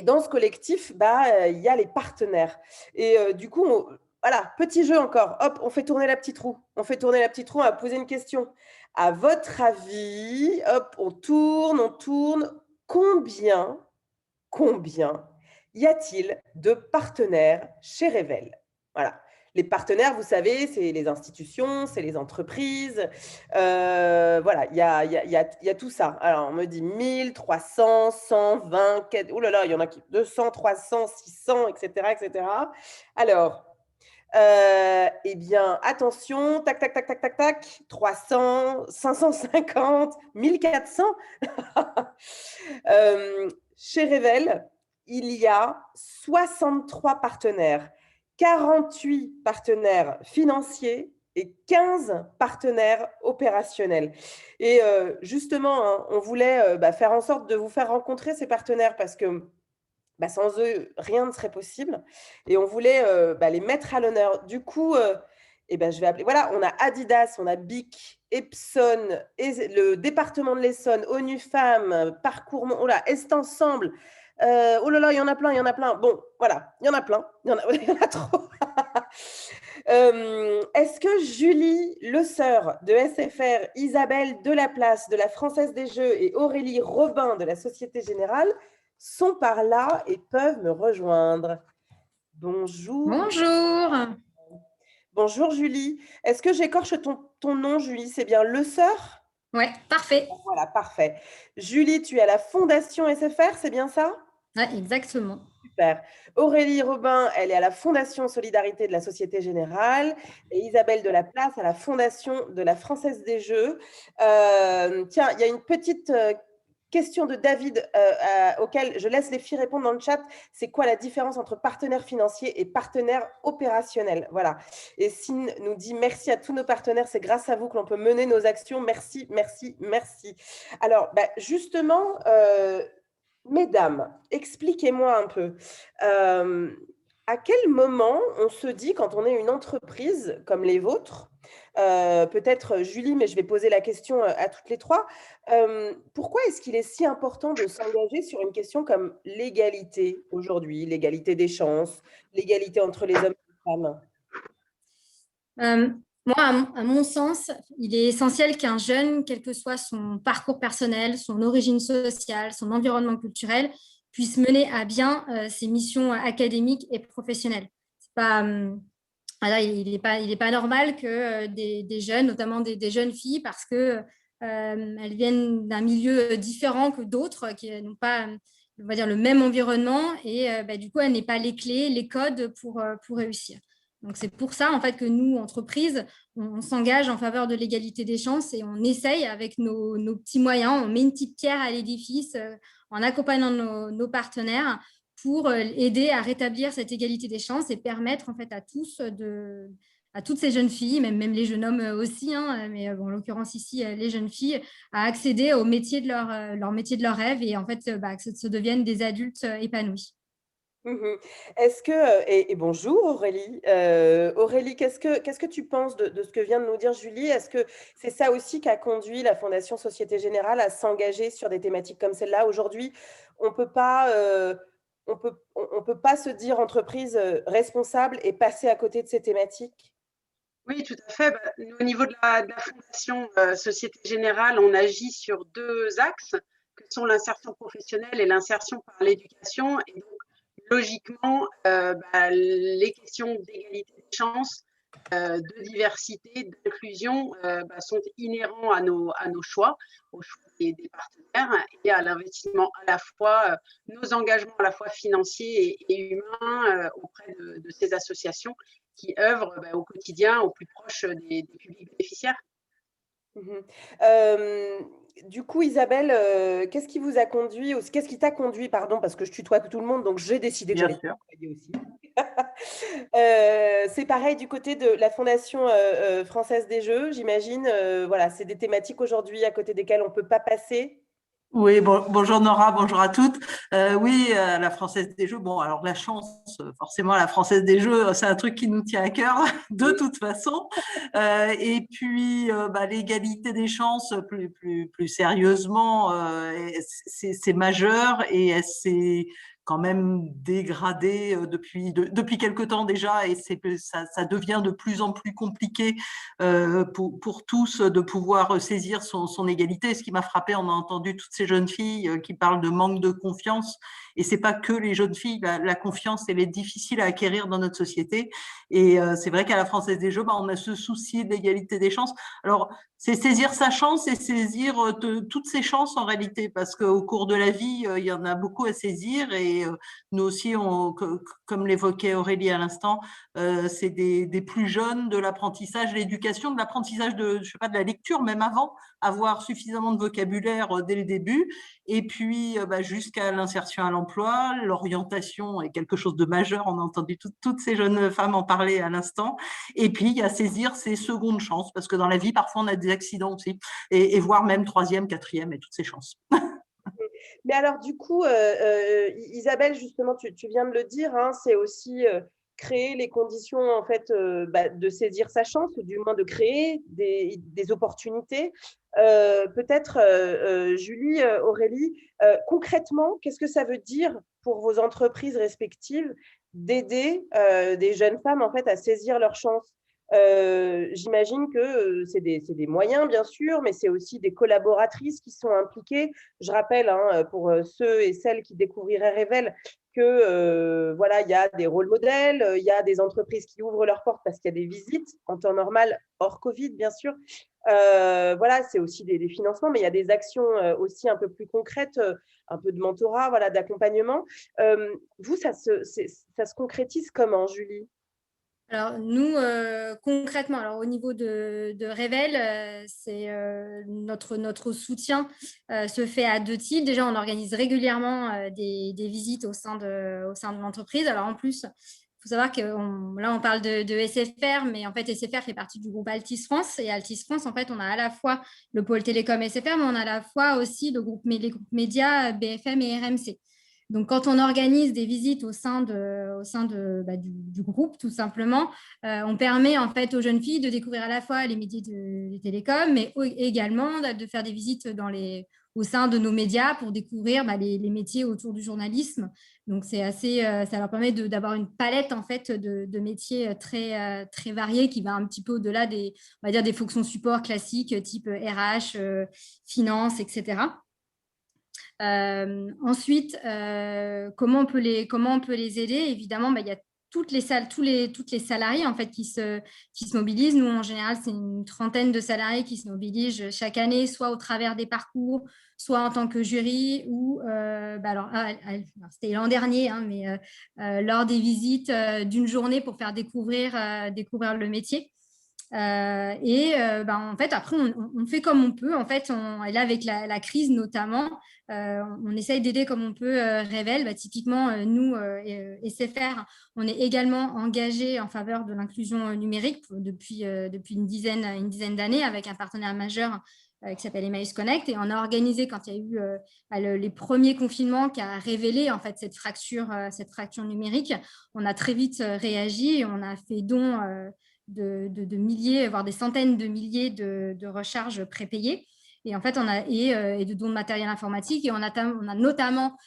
dans ce collectif, il y a les partenaires. Et du coup, voilà, petit jeu encore. Hop, on fait tourner la petite roue. On va poser une question. À votre avis, hop, on tourne. Combien y a-t-il de partenaires chez Révèle? Voilà. Les partenaires, vous savez, c'est les institutions, c'est les entreprises. Voilà, il y a tout ça. Alors, on me dit 1000, 300, 120, oh là là, il y en a qui 200, 300, 600, etc., etc. Alors, attention, tac, 300, 550, 1400. Chez Révèle, il y a 63 partenaires, 48 partenaires financiers et 15 partenaires opérationnels. Et justement, on voulait faire en sorte de vous faire rencontrer ces partenaires parce que sans eux, rien ne serait possible. Et on voulait les mettre à l'honneur. Du coup, je vais appeler. Voilà, on a Adidas, on a BIC, Epson, le département de l'Essonne, ONU Femmes, Parcours, Est Ensemble. Oh là là, il y en a plein. Bon, voilà, il y en a plein. Il y en a trop. Est-ce que Julie Le Sœur de SFR, Isabelle Delaplace de la Française des Jeux et Aurélie Robin de la Société Générale sont par là et peuvent me rejoindre? Bonjour. Bonjour. Bonjour Julie. Est-ce que j'écorche ton nom, Julie? C'est bien Le Sœur? Oui, parfait. Voilà, parfait. Julie, tu es à la Fondation SFR, c'est bien ça? Oui, exactement. Super. Aurélie Robin, elle est à la Fondation Solidarité de la Société Générale et Isabelle Delaplace à la Fondation de la Française des Jeux. Tiens, il y a une petite question de David auquel je laisse les filles répondre dans le chat. C'est quoi la différence entre partenaire financier et partenaire opérationnel? Voilà. Et Sine nous dit merci à tous nos partenaires. C'est grâce à vous que l'on peut mener nos actions. Merci, merci, merci. Alors, justement, mesdames, expliquez-moi un peu. À quel moment on se dit, quand on est une entreprise comme les vôtres, peut-être Julie, mais je vais poser la question à toutes les trois, pourquoi est-ce qu'il est si important de s'engager sur une question comme l'égalité aujourd'hui, l'égalité des chances, l'égalité entre les hommes et les femmes? Moi, à mon sens, il est essentiel qu'un jeune, quel que soit son parcours personnel, son origine sociale, son environnement culturel, puisse mener à bien ses missions académiques et professionnelles. pas, voilà, il est pas normal que des jeunes, notamment des jeunes filles, parce que elles viennent d'un milieu différent que d'autres, qui n'ont pas, on va dire, le même environnement, et du coup, elles n'ont pas les clés, les codes pour réussir. Donc, c'est pour ça, en fait, que nous, entreprises, on s'engage en faveur de l'égalité des chances et on essaye, avec nos petits moyens, on met une petite pierre à l'édifice en accompagnant nos partenaires pour aider à rétablir cette égalité des chances et permettre, en fait, à toutes ces jeunes filles, même les jeunes hommes aussi, hein, mais en l'occurrence ici, les jeunes filles, à accéder au métier de leur métier de leur rêve et en fait, que ce deviennent des adultes épanouis. Mhm. Est-ce que, et bonjour Aurélie, Aurélie, qu'est-ce que tu penses de ce que vient de nous dire Julie? Est-ce que c'est ça aussi qui a conduit la Fondation Société Générale à s'engager sur des thématiques comme celle-là? Aujourd'hui, on peut pas, on peut pas se dire entreprise responsable et passer à côté de ces thématiques? Oui, tout à fait. Bah, nous, au niveau de la Fondation Société Générale, on agit sur 2 axes, que sont l'insertion professionnelle et l'insertion par l'éducation. Et donc, logiquement, les questions d'égalité des chances, de diversité, d'inclusion sont inhérents à nos choix, aux choix des partenaires et à l'investissement à la fois, nos engagements à la fois financiers et humains auprès de ces associations qui œuvrent au quotidien au plus proche des publics bénéficiaires. Mhm. Du coup, Isabelle, qu'est-ce qui vous a conduit, qu'est-ce qui t'a conduit, pardon, parce que je tutoie tout le monde, donc j'ai décidé que Bien j'allais sûr. tutoyer aussi. C'est pareil du côté de la Fondation française des Jeux, j'imagine. Voilà, c'est des thématiques aujourd'hui à côté desquelles on ne peut pas passer. Oui, bonjour Nora, bonjour à toutes. Oui, la Française des Jeux, bon, alors la chance, forcément, la Française des Jeux, c'est un truc qui nous tient à cœur de toute façon. Et puis, l'égalité des chances, plus sérieusement, c'est majeur et c'est quand même dégradé depuis quelque temps déjà, et ça devient de plus en plus compliqué pour tous de pouvoir saisir son égalité. Ce qui m'a frappé, on a entendu toutes ces jeunes filles qui parlent de manque de confiance, et c'est pas que les jeunes filles, la confiance, elle est difficile à acquérir dans notre société, et c'est vrai qu'à la Française des Jeux, on a ce souci de l'égalité des chances. Alors, c'est saisir sa chance et saisir toutes ses chances en réalité, parce qu'au cours de la vie, il y en a beaucoup à saisir, et nous aussi, comme l'évoquait Aurélie à l'instant, c'est des plus jeunes, de l'apprentissage, de l'éducation, de l'apprentissage je sais pas, de la lecture, même avant, avoir suffisamment de vocabulaire dès le début, et puis jusqu'à l'insertion à l'emploi. L'orientation est quelque chose de majeur, on a entendu toutes ces jeunes femmes en parler à l'instant, et puis il y a saisir ses secondes chances, parce que dans la vie, parfois, on a des accidents aussi, et voire même troisième, quatrième, et toutes ces chances. Mais alors, du coup, Isabelle, justement, tu viens de le dire, hein, c'est aussi créer les conditions, en fait, de saisir sa chance, ou du moins de créer des opportunités. Peut-être, Julie, Aurélie, concrètement, qu'est-ce que ça veut dire pour vos entreprises respectives d'aider des jeunes femmes, en fait, à saisir leur chance? J'imagine que c'est des moyens, bien sûr, mais c'est aussi des collaboratrices qui sont impliquées. Je rappelle, hein, pour ceux et celles qui découvriraient Revel, que voilà, il y a des rôles modèles, il y a des entreprises qui ouvrent leurs portes parce qu'il y a des visites en temps normal, hors Covid, bien sûr. Voilà, c'est aussi des financements, mais il y a des actions aussi un peu plus concrètes, un peu de mentorat, voilà, d'accompagnement. Vous, ça se concrétise comment, Julie? Alors, nous, concrètement, alors, au niveau de Revel, notre soutien se fait à 2 types. Déjà, on organise régulièrement des visites au sein de l'entreprise. Alors, en plus, il faut savoir que là, on parle de SFR, mais en fait, SFR fait partie du groupe Altis France. Et Altis France, en fait, on a à la fois le pôle télécom SFR, mais on a à la fois aussi les groupes médias BFM et RMC. Donc, quand on organise des visites au sein du groupe, tout simplement, on permet en fait aux jeunes filles de découvrir à la fois les métiers des télécoms, mais également de faire des visites au sein de nos médias pour découvrir les métiers autour du journalisme. Donc, c'est ça leur permet d'avoir une palette en fait de métiers très, très variés qui va un petit peu au-delà on va dire, des fonctions support classiques type RH, finance, etc. Ensuite, comment on peut les aider? Évidemment, il y a toutes les salariés en fait qui se mobilisent. Nous, en général, c'est une trentaine de salariés qui se mobilisent chaque année, soit au travers des parcours, soit en tant que jury, ou c'était l'an dernier, hein, mais lors des visites d'une journée pour faire découvrir le métier. En fait, après, on fait comme on peut. En fait, et là, avec la crise notamment, on essaye d'aider comme on peut Revel. Typiquement, nous, SFR, on est également engagé en faveur de l'inclusion numérique depuis une dizaine d'années avec un partenaire majeur qui s'appelle Emmaüs Connect. Et on a organisé, quand il y a eu les premiers confinements qui a révélé en fait cette fracture numérique, on a très vite réagi et on a fait don de milliers, voire des centaines de milliers de recharges prépayées. Et en fait, et de dons de matériel informatique. Et on a notamment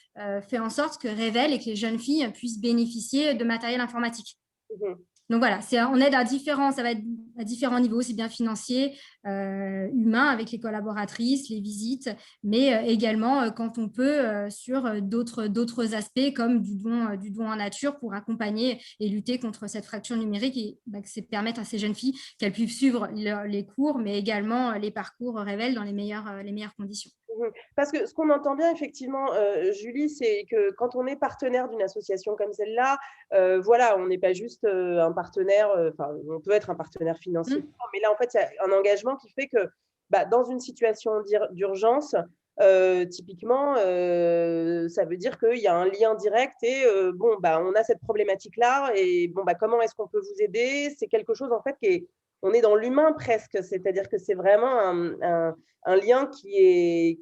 fait en sorte que Revel et que les jeunes filles puissent bénéficier de matériel informatique. Donc voilà, on aide ça va être à différents niveaux, c'est bien financier, humain avec les collaboratrices, les visites, mais également quand on peut sur d'autres aspects comme du don en nature pour accompagner et lutter contre cette fracture numérique et c'est permettre à ces jeunes filles qu'elles puissent suivre les cours, mais également les parcours Revel dans les meilleures conditions. Parce que ce qu'on entend bien, effectivement, Julie, c'est que quand on est partenaire d'une association comme celle-là, voilà, on n'est pas juste un partenaire, on peut être un partenaire financier, mais là, en fait, il y a un engagement qui fait que dans une situation d'urgence, typiquement, ça veut dire qu'il y a un lien direct et on a cette problématique-là et comment est-ce qu'on peut vous aider? C'est quelque chose, en fait, on est dans l'humain presque, c'est-à-dire que c'est vraiment un lien qui est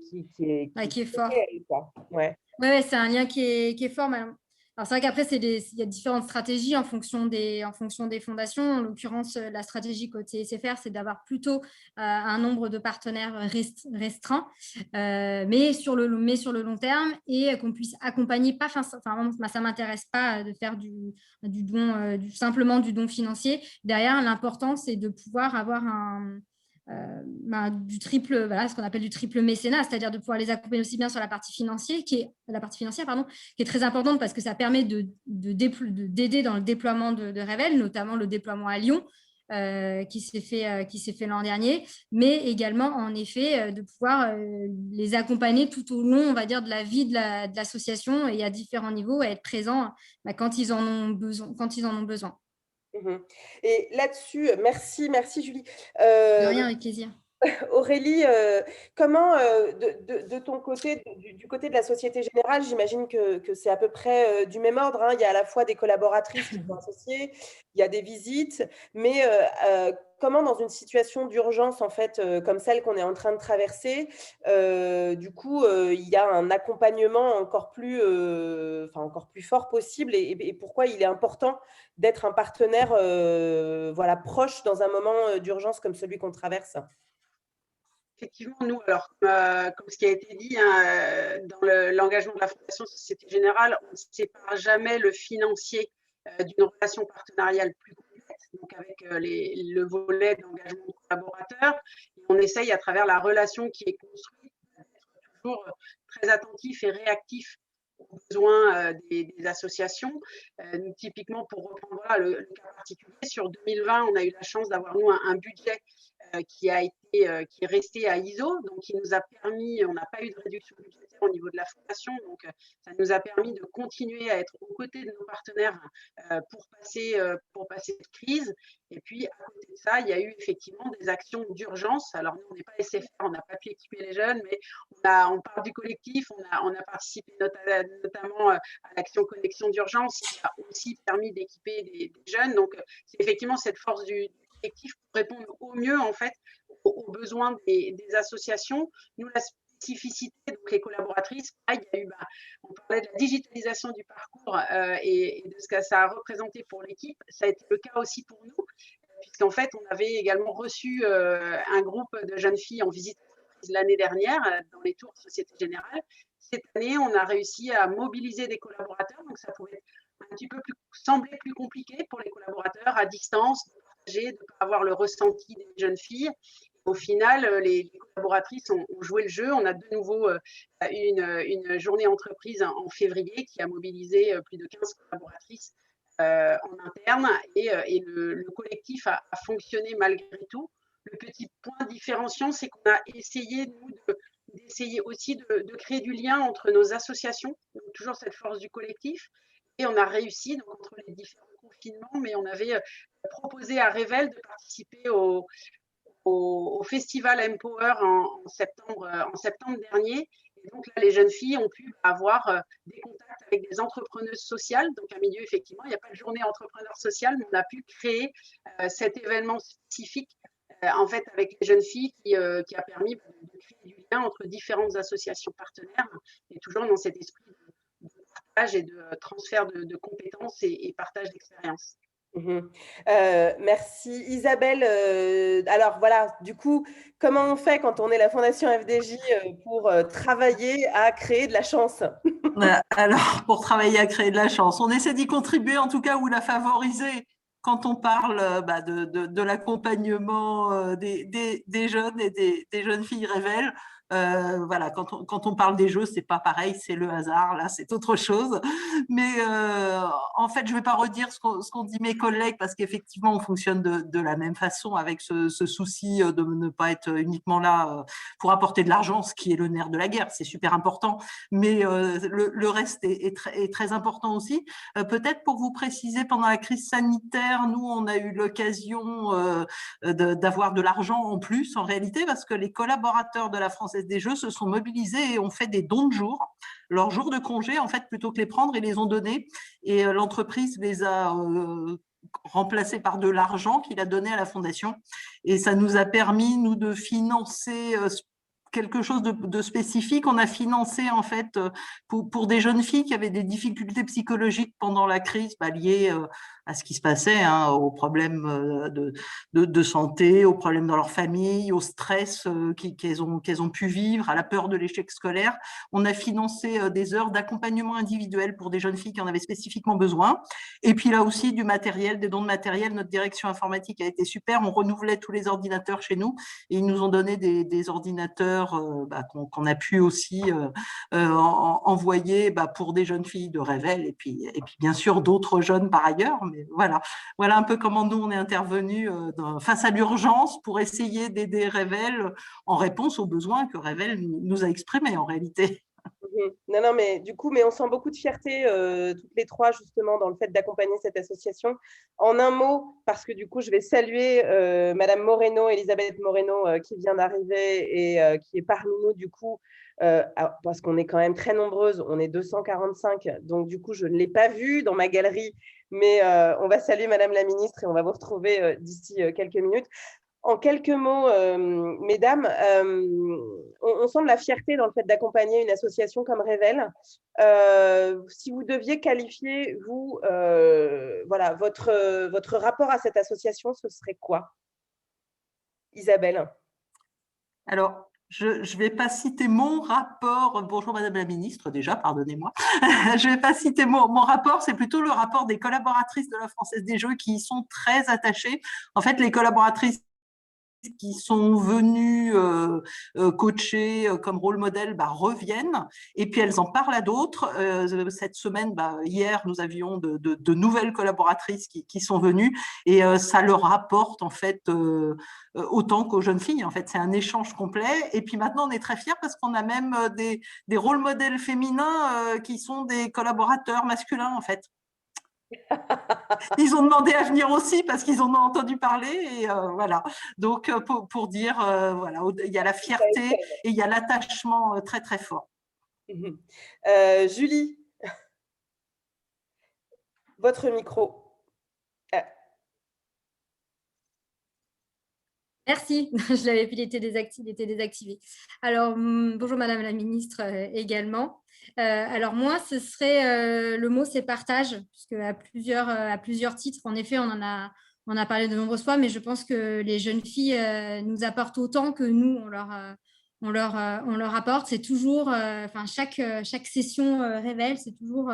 fort. Réel, quoi. Ouais. Ouais, c'est un lien qui est fort. Alors, c'est vrai qu'après, il y a différentes stratégies en fonction des fondations. En l'occurrence, la stratégie côté SFR, c'est d'avoir plutôt un nombre de partenaires restreint, mais sur le long terme et qu'on puisse accompagner. Ça ne m'intéresse pas de faire du don, simplement du don financier. Derrière, l'important, c'est de pouvoir avoir ce qu'on appelle du triple mécénat, c'est-à-dire de pouvoir les accompagner aussi bien sur la partie financière, qui est très importante parce que ça permet d'aider dans le déploiement de Revel, notamment le déploiement à Lyon, qui s'est fait l'an dernier, mais également en effet de pouvoir les accompagner tout au long, on va dire, de la vie de l'association et à différents niveaux et être présents quand ils en ont besoin. Et là-dessus, merci Julie. De rien, avec plaisir. Aurélie, comment, de ton côté, du côté de la Société Générale, j'imagine que c'est à peu près du même ordre, hein. Il y a à la fois des collaboratrices qui sont associées, il y a des visites, mais comment dans une situation d'urgence en fait, comme celle qu'on est en train de traverser, du coup, il y a un accompagnement encore plus fort possible et pourquoi il est important d'être un partenaire proche dans un moment d'urgence comme celui qu'on traverse? Effectivement, nous, alors, comme ce qui a été dit, hein, dans l'engagement de la Fondation Société Générale, on ne sépare jamais le financier d'une relation partenariale plus complète, donc avec le volet d'engagement de collaborateurs. Et on essaye, à travers la relation qui est construite, d'être toujours très attentif et réactif aux besoins des associations. Typiquement, pour reprendre le cas particulier, sur 2020, on a eu la chance d'avoir, nous, un budget qui est resté à ISO, donc qui nous a permis, on n'a pas eu de réduction budgétaire au niveau de la fondation, donc ça nous a permis de continuer à être aux côtés de nos partenaires pour passer cette crise. Et puis, à côté de ça, il y a eu effectivement des actions d'urgence. Alors, nous, on n'est pas SFR, on n'a pas pu équiper les jeunes, mais on part du collectif, on a participé notamment à l'action Connexion d'urgence, qui a aussi permis d'équiper des jeunes. Donc, c'est effectivement cette force du collectif pour répondre au mieux, en fait, aux besoins des associations. Nous, la spécificité, donc les collaboratrices, il y a eu, on parlait de la digitalisation du parcours et de ce que ça a représenté pour l'équipe. Ça a été le cas aussi pour nous, puisqu'en fait, on avait également reçu un groupe de jeunes filles en visite l'année dernière dans les tours de Société Générale. Cette année, on a réussi à mobiliser des collaborateurs, donc ça pouvait un petit peu sembler plus compliqué pour les collaborateurs à distance, de ne pas avoir le ressenti des jeunes filles. Au final, les collaboratrices ont joué le jeu. On a de nouveau une journée entreprise en février qui a mobilisé plus de 15 collaboratrices en interne et le collectif a fonctionné malgré tout. Le petit point différenciant, c'est qu'on a essayé, nous, d'essayer aussi de créer du lien entre nos associations, donc toujours cette force du collectif, et on a réussi donc, entre les différents confinements, mais on avait proposé à Revel de participer au festival Empower en septembre dernier. Et donc là, les jeunes filles ont pu avoir des contacts avec des entrepreneuses sociales. Donc un milieu, effectivement, il n'y a pas de journée entrepreneur social, mais on a pu créer cet événement spécifique en fait avec les jeunes filles qui a permis de créer du lien entre différentes associations partenaires et toujours dans cet esprit de partage et de transfert de compétences et partage d'expériences. Merci Isabelle. Alors voilà, du coup, comment on fait quand on est la Fondation FDJ pour travailler à créer de la chance? Alors, pour travailler à créer de la chance, on essaie d'y contribuer en tout cas ou la favoriser quand on parle de l'accompagnement des jeunes et des jeunes filles Revel. Voilà, quand on parle des jeux, c'est pas pareil, c'est le hasard, là, c'est autre chose. Mais en fait, je vais pas redire ce qu'ont dit mes collègues parce qu'effectivement, on fonctionne de la même façon avec ce souci de ne pas être uniquement là pour apporter de l'argent, ce qui est le nerf de la guerre, c'est super important. Mais le reste est très important aussi. Peut-être pour vous préciser, pendant la crise sanitaire, nous, on a eu l'occasion d'avoir de l'argent en plus, en réalité, parce que les collaborateurs de la Française des Jeux se sont mobilisés et ont fait des dons de jours. Leurs jours de congé, en fait, plutôt que les prendre, ils les ont donnés. Et l'entreprise les a remplacés par de l'argent qu'il a donné à la Fondation. Et ça nous a permis, nous, de financer quelque chose de spécifique. On a financé en fait pour des jeunes filles qui avaient des difficultés psychologiques pendant la crise liées à ce qui se passait, aux problèmes de santé, aux problèmes dans leur famille, au stress qu'elles ont pu vivre, à la peur de l'échec scolaire. On a financé des heures d'accompagnement individuel pour des jeunes filles qui en avaient spécifiquement besoin. Et puis là aussi, du matériel, des dons de matériel. Notre direction informatique a été super. On renouvelait tous les ordinateurs chez nous et ils nous ont donné des ordinateurs qu'on a pu aussi envoyer pour des jeunes filles de Revel et puis bien sûr d'autres jeunes par ailleurs. Mais voilà un peu comment nous on est intervenus face à l'urgence pour essayer d'aider Revel en réponse aux besoins que Revel nous a exprimés en réalité. Non, mais du coup, on sent beaucoup de fierté toutes les trois justement dans le fait d'accompagner cette association. En un mot, parce que du coup, je vais saluer Madame Moreno, Elisabeth Moreno, qui vient d'arriver et qui est parmi nous du coup, parce qu'on est quand même très nombreuses, on est 245, donc du coup, je ne l'ai pas vue dans ma galerie, mais on va saluer Madame la Ministre et on va vous retrouver d'ici quelques minutes. En quelques mots, mesdames, on sent de la fierté dans le fait d'accompagner une association comme Revel. Si vous deviez qualifier, vous, votre rapport à cette association, ce serait quoi? Isabelle. Alors, je ne vais pas citer mon rapport. Bonjour Madame la Ministre, déjà, pardonnez-moi. Je ne vais pas citer mon rapport, c'est plutôt le rapport des collaboratrices de la Française des Jeux qui y sont très attachées. En fait, les collaboratrices qui sont venues coacher comme rôle modèle reviennent et puis elles en parlent à d'autres. Cette semaine, hier, nous avions de nouvelles collaboratrices qui sont venues et ça leur apporte en fait autant qu'aux jeunes filles. En fait, c'est un échange complet. Et puis maintenant, on est très fiers parce qu'on a même des rôles modèles féminins qui sont des collaborateurs masculins en fait. Ils ont demandé à venir aussi parce qu'ils en ont entendu parler et voilà. Donc pour dire il y a la fierté et il y a l'attachement très très fort. Julie, votre micro. Merci, je l'avais vu, il était désactivé. Alors, bonjour Madame la Ministre également. Alors moi, ce serait, le mot c'est partage, puisque à plusieurs titres, en effet, on a parlé de nombreuses fois, mais je pense que les jeunes filles nous apportent autant que nous, on leur apporte. C'est toujours, chaque session révèle, c'est toujours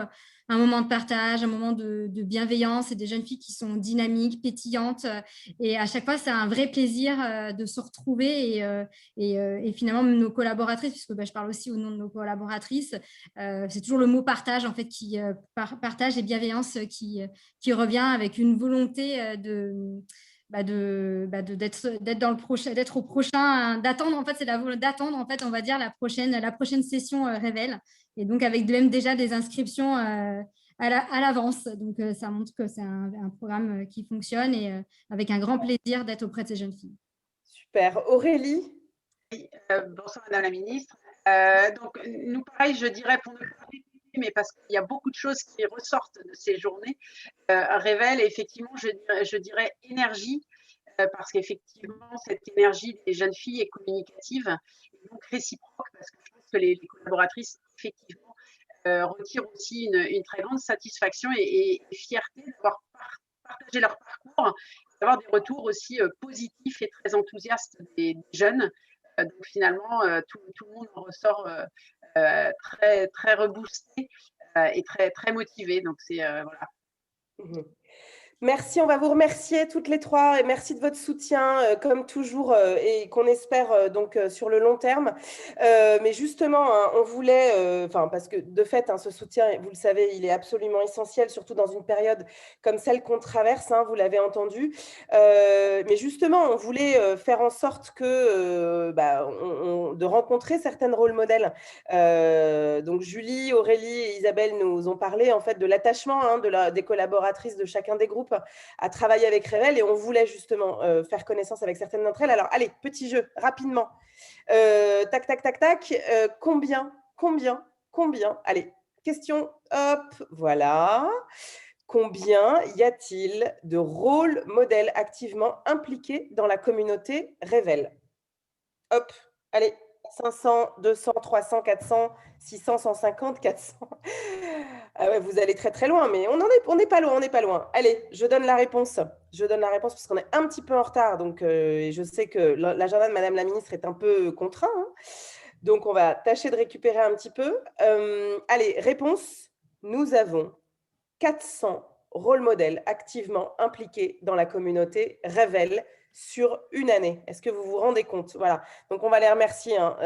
un moment de partage, un moment de bienveillance et des jeunes filles qui sont dynamiques, pétillantes. Et à chaque fois, c'est un vrai plaisir de se retrouver. Et finalement, même nos collaboratrices, puisque je parle aussi au nom de nos collaboratrices, c'est toujours le mot partage, en fait, partage et bienveillance qui revient avec une volonté d'être dans le prochain, d'être au prochain, d'attendre. En fait, c'est d'attendre, en fait, on va dire la prochaine session révèle. Et donc, avec même déjà des inscriptions à l'avance. Donc, ça montre que c'est un programme qui fonctionne et avec un grand plaisir d'être auprès de ces jeunes filles. Super. Aurélie? Bonsoir, Madame la Ministre. Donc, nous, pareil, je dirais, pour ne pas répéter, mais parce qu'il y a beaucoup de choses qui ressortent de ces journées, révèle effectivement, je dirais énergie, parce qu'effectivement, cette énergie des jeunes filles est communicative et donc réciproque, parce que je pense que les collaboratrices, effectivement, retirent aussi une très grande satisfaction et fierté d'avoir partagé leur parcours, d'avoir des retours aussi positifs et très enthousiastes des jeunes. Donc finalement, tout le monde en ressort très, très reboosté et très, très motivé. Donc c'est voilà. Merci, on va vous remercier toutes les trois et merci de votre soutien comme toujours et qu'on espère donc sur le long terme. Mais justement, hein, on voulait, parce que de fait, ce soutien, vous le savez, il est absolument essentiel, surtout dans une période comme celle qu'on traverse, hein, vous l'avez entendu. Mais justement, on voulait faire en sorte que de rencontrer certaines rôles modèles. Donc Julie, Aurélie et Isabelle nous ont parlé en fait de l'attachement des collaboratrices de chacun des groupes à travailler avec Révèle et on voulait justement faire connaissance avec certaines d'entre elles. Alors, allez, petit jeu, rapidement. Tac, tac, tac, tac. Combien Allez, question, hop, voilà. Combien y a-t-il de rôles modèles activement impliqués dans la communauté Révèle? Hop, allez, 500, 200, 300, 400, 600, 150, 400. Ah ouais, vous allez très très loin, mais on n'est pas loin, on n'est pas loin. Allez, je donne la réponse. Je donne la réponse parce qu'on est un petit peu en retard. Donc, je sais que l'agenda de Madame la Ministre est un peu contraint. Hein. Donc, on va tâcher de récupérer un petit peu. Allez, réponse. Nous avons 400 rôles modèles activement impliqués dans la communauté Révèle sur une année. Est-ce que vous vous rendez compte? Voilà. Donc, on va les remercier. Hein.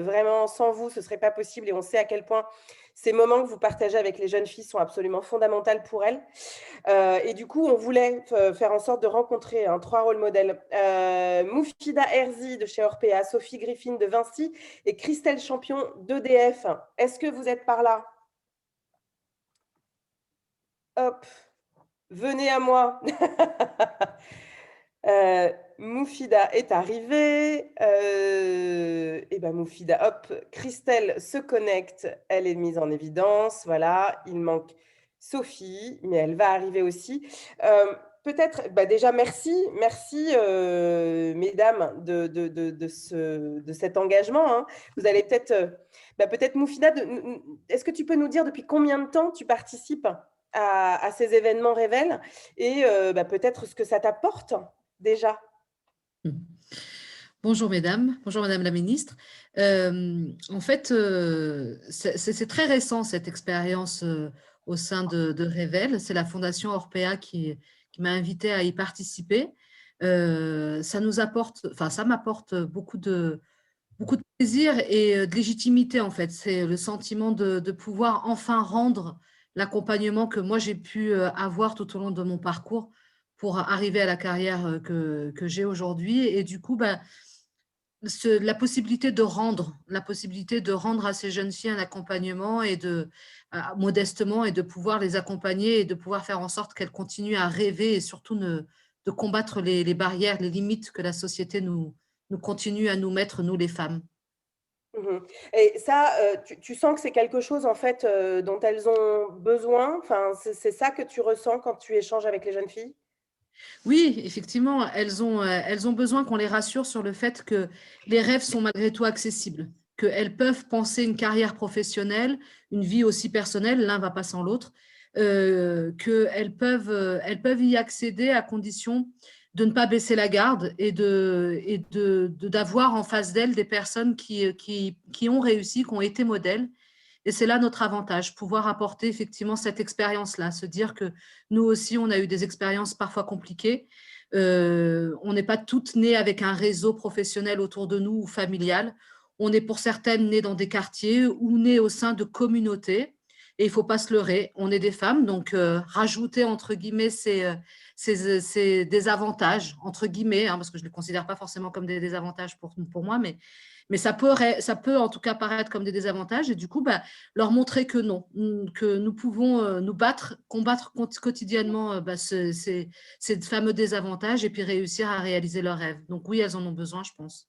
Vraiment, sans vous, ce ne serait pas possible. Et on sait à quel point ces moments que vous partagez avec les jeunes filles sont absolument fondamentaux pour elles. Et du coup, on voulait faire en sorte de rencontrer 3 rôles modèles. Moufida Herzi de chez Orpea, Sophie Griffin de Vinci et Christelle Champion d'EDF. Est-ce que vous êtes par là? Hop, venez à moi. Moufida est arrivée. Et ben Moufida, hop, Christelle se connecte, elle est mise en évidence. Voilà, il manque Sophie, mais elle va arriver aussi. Peut-être, déjà, merci mesdames de cet engagement. Hein. Vous allez peut-être Moufida, est-ce que tu peux nous dire depuis combien de temps tu participes à ces événements Révèle et peut-être ce que ça t'apporte déjà? Bonjour mesdames, bonjour Madame la Ministre. En fait, c'est très récent cette expérience au sein de Révèle. C'est la Fondation Orpea qui m'a invitée à y participer. Ça m'apporte beaucoup de plaisir et de légitimité en fait. C'est le sentiment de pouvoir enfin rendre l'accompagnement que moi j'ai pu avoir tout au long de mon parcours pour arriver à la carrière que j'ai aujourd'hui. Et du coup, la possibilité de rendre à ces jeunes filles un accompagnement et modestement et de pouvoir les accompagner et de pouvoir faire en sorte qu'elles continuent à rêver et surtout de combattre les barrières, les limites que la société nous continue à nous mettre, nous les femmes. Et ça, tu sens que c'est quelque chose en fait dont elles ont besoin. Enfin, c'est ça que tu ressens quand tu échanges avec les jeunes filles? Oui, effectivement, elles ont besoin qu'on les rassure sur le fait que les rêves sont malgré tout accessibles, qu'elles peuvent penser une carrière professionnelle, une vie aussi personnelle, l'un ne va pas sans l'autre, qu'elles peuvent y accéder à condition de ne pas baisser la garde et d'avoir en face d'elles des personnes qui ont réussi, qui ont été modèles. Et c'est là notre avantage, pouvoir apporter effectivement cette expérience-là, se dire que nous aussi, on a eu des expériences parfois compliquées. On n'est pas toutes nées avec un réseau professionnel autour de nous ou familial. On est pour certaines nées dans des quartiers ou nées au sein de communautés. Et il ne faut pas se leurrer, on est des femmes, donc rajouter entre guillemets ces désavantages, entre guillemets, hein, parce que je ne les considère pas forcément comme des désavantages pour moi, mais ça peut en tout cas paraître comme des désavantages et du coup, leur montrer que non, que nous pouvons nous battre, combattre quotidiennement ces fameux désavantages et puis réussir à réaliser leurs rêves. Donc oui, elles en ont besoin, je pense.